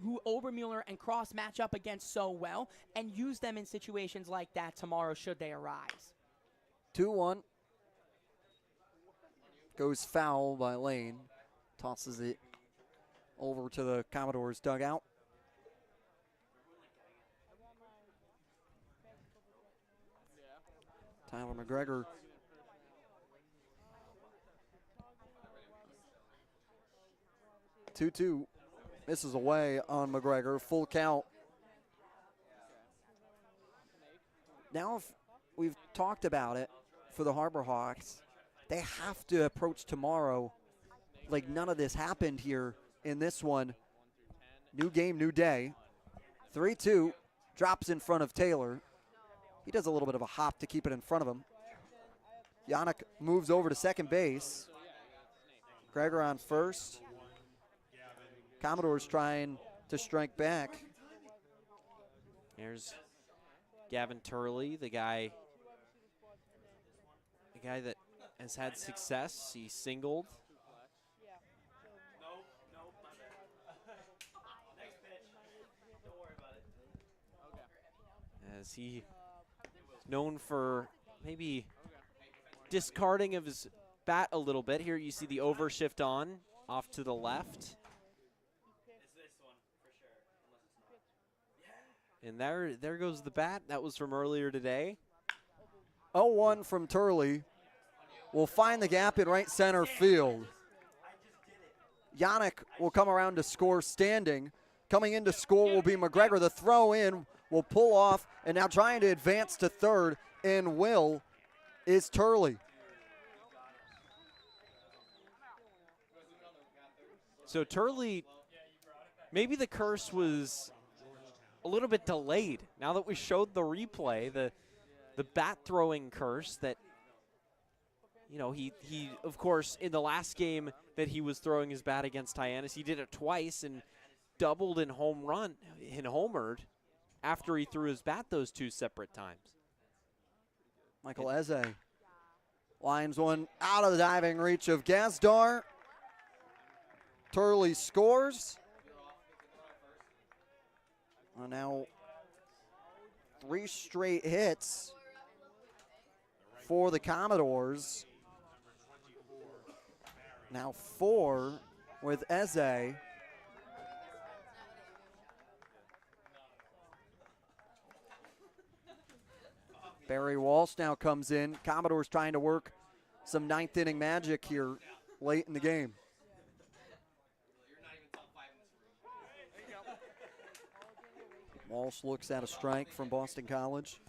who Obermueller and Cross match up against so well, and use them in situations like that tomorrow should they arise. 2-1. Goes foul by Lane. Tosses it over to the Commodores dugout. Tyler McGregor. Two misses away on McGregor. Full count. Now, if we've talked about it for the Harbor Hawks, they have to approach tomorrow like none of this happened here in this one. New game, new day. 3-2, drops in front of Taylor. He does a little bit of a hop to keep it in front of him. Yannick moves over to second base. Gregor on first. Commodores trying to strike back. There's Gavin Turley, the guy that has had success. He singled. As he is known for maybe discarding of his bat a little bit. Here you see the overshift on, off to the left. And there goes the bat. That was from earlier today. 0-1 from Turley. Will find the gap in right center field. Yannick will come around to score standing. Coming in to score will be McGregor. The throw in will pull off, and now trying to advance to third and will is Turley. So Turley, maybe the curse was a little bit delayed. Now that we showed the replay, the bat throwing curse that, you know, he of course in the last game that he was throwing his bat against Hyannis, he did it twice and doubled in homered after he threw his bat those two separate times. Michael Eze lines one out of the diving reach of Gazdar. Turley scores. Well, now 3 straight hits for the Commodores. Now 4 with Eze. Barry Walsh now comes in. Commodores trying to work some 9th inning magic here late in the game. Walsh looks at a strike from Boston College.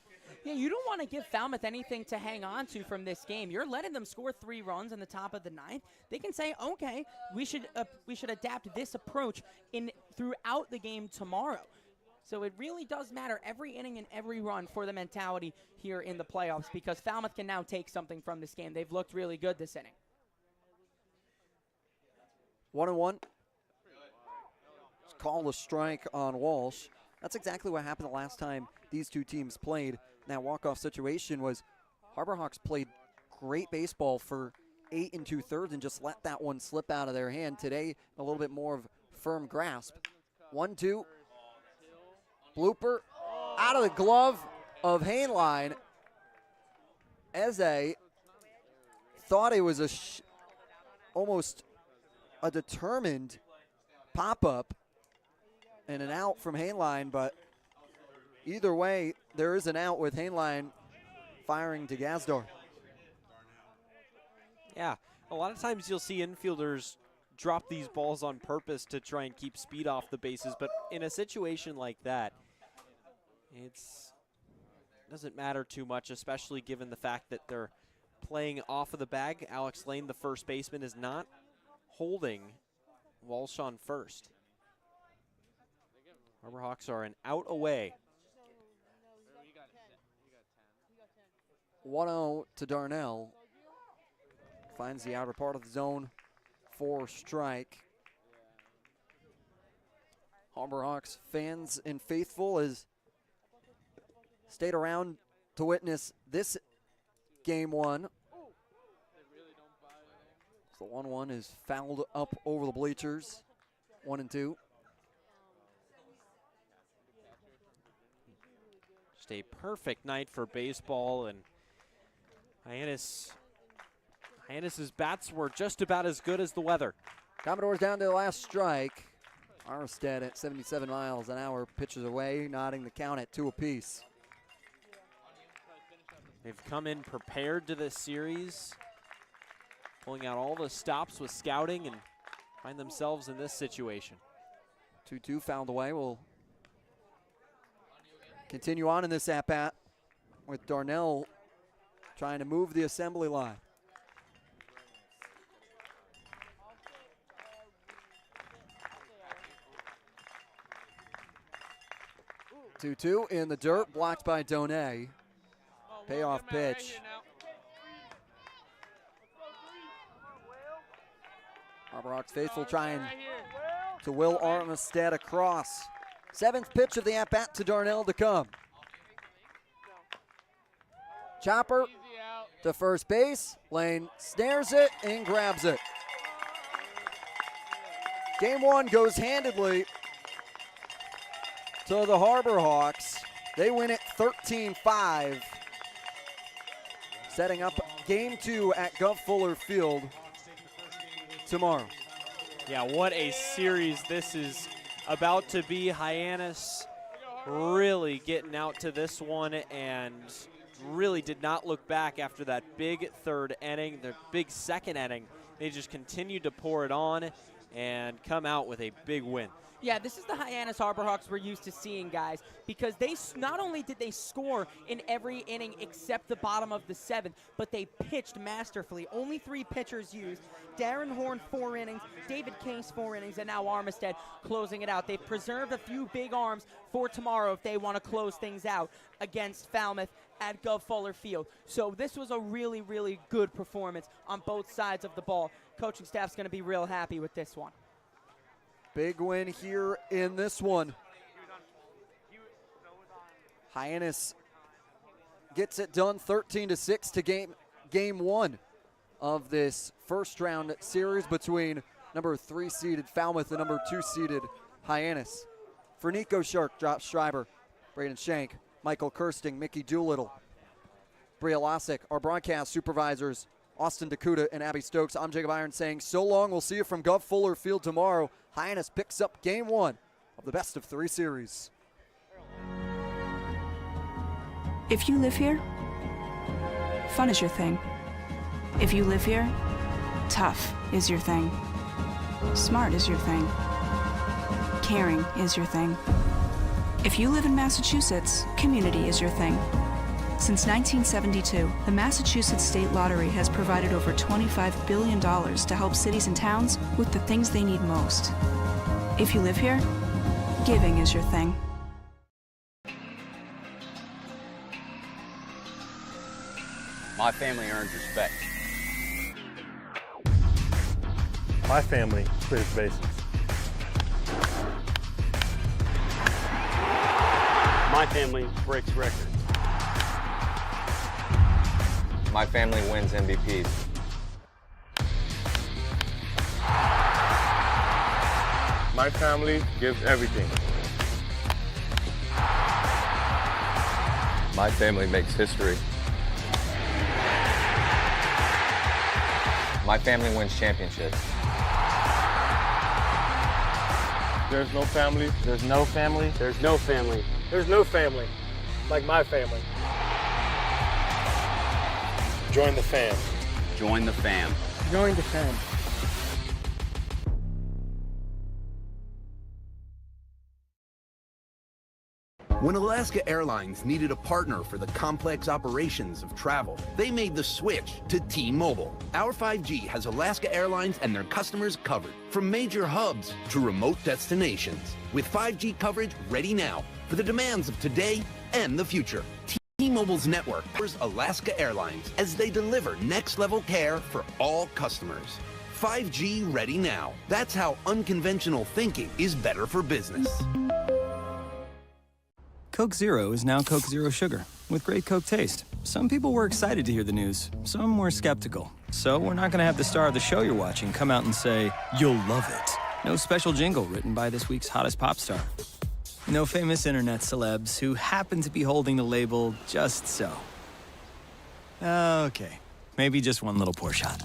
Yeah, you don't want to give Falmouth anything to hang on to from this game. You're letting them score 3 runs in the top of the 9th. They can say, okay, we should adapt this approach throughout the game tomorrow. So it really does matter every inning and every run for the mentality here in the playoffs, because Falmouth can now take something from this game. They've looked really good this inning. 1-1. Call a strike on Walsh. That's exactly what happened the last time these two teams played. That walk-off situation was Harbor Hawks played great baseball for 8 2/3 and just let that one slip out of their hand. Today, a little bit more of firm grasp. 1-2. Blooper out of the glove of Hainline. Eze thought it was almost a determined pop-up and an out from Hainline, but either way, there is an out with Hainline firing to Gazdar. Yeah, a lot of times you'll see infielders drop these balls on purpose to try and keep speed off the bases, but in a situation like that, it doesn't matter too much, especially given the fact that they're playing off of the bag. Alex Lane, the first baseman, is not holding Walsh on first. Harbor Hawks are an out away. 1-0 to Darnell. Finds the outer part of the zone for strike. Harbor Hawks fans and faithful has stayed around to witness this game one. So 1-1 is fouled up over the bleachers. 1 and 2. Just a perfect night for baseball, and Hyannis's bats were just about as good as the weather. Commodores down to the last strike. Armstead at 77 miles an hour pitches away, nodding the count at 2 apiece. They've come in prepared to this series, pulling out all the stops with scouting, and find themselves in this situation. 2-2 fouled away. We'll continue on in this at-bat with Darnell trying to move the assembly line. Two in the dirt, blocked by Donay. Payoff pitch. Harbor Hawks faithful trying to will Armstead across. 7th pitch of the at-bat to Darnell to come. Chopper to first base. Lane snares it and grabs it. Game one goes handedly to the Harbor Hawks. They win it 13-5. Setting up game 2 at Gov Fuller Field tomorrow. Yeah, what a series this is about to be. Hyannis really getting out to this one and really did not look back after that big 3rd inning, the big 2nd inning. They just continued to pour it on and come out with a big win. Yeah, this is the Hyannis Harbor Hawks we're used to seeing, guys, because they not only did they score in every inning except the bottom of the 7th, but they pitched masterfully. Only 3 pitchers used. Darren Horn 4 innings, David Case 4 innings, and now Armstead closing it out. They've preserved a few big arms for tomorrow if they want to close things out against Falmouth at Gov Fuller Field. So this was a really, really good performance on both sides of the ball. Coaching staff's going to be real happy with this one. Big win here in this one. Hyannis gets it done 13-6 to game 1 of this first round series between number 3 seeded Falmouth and number 2 seeded Hyannis. For Nico Shark, Josh Schreiber, Braden Shank, Michael Kirsting, Mickey Doolittle, Bria Losick, our broadcast supervisors, Austin Dakuta and Abby Stokes. I'm Jacob Iron saying so long. We'll see you from Gov Fuller Field tomorrow. Hyannis picks up game 1 of the best of 3 series. If you live here, fun is your thing. If you live here, tough is your thing. Smart is your thing. Caring is your thing. If you live in Massachusetts, community is your thing. Since 1972, the Massachusetts State Lottery has provided over $25 billion to help cities and towns with the things they need most. If you live here, giving is your thing. My family earns respect. My family clears bases. My family breaks records. My family wins MVPs. My family gives everything. My family makes history. My family wins championships. There's no family. There's no family. There's no family. There's no family like my family. Join the fam. Join the fam. Join the fam. When Alaska Airlines needed a partner for the complex operations of travel, they made the switch to T-Mobile. Our 5G has Alaska Airlines and their customers covered, from major hubs to remote destinations, with 5G coverage ready now for the demands of today and the future. T-Mobile T-Mobile's network powers Alaska Airlines as they deliver next-level care for all customers. 5G ready now. That's how unconventional thinking is better for business. Coke Zero is now Coke Zero Sugar, with great Coke taste. Some people were excited to hear the news, some were skeptical. So we're not going to have the star of the show you're watching come out and say, "You'll love it." No special jingle written by this week's hottest pop star. No famous internet celebs who happen to be holding the label just so. Okay, maybe just one little pour shot.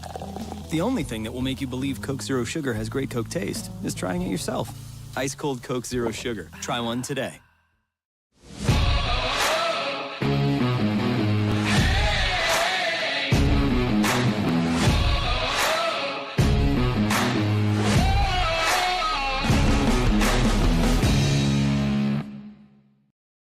The only thing that will make you believe Coke Zero Sugar has great Coke taste is trying it yourself. Ice cold Coke Zero Sugar. Try one today.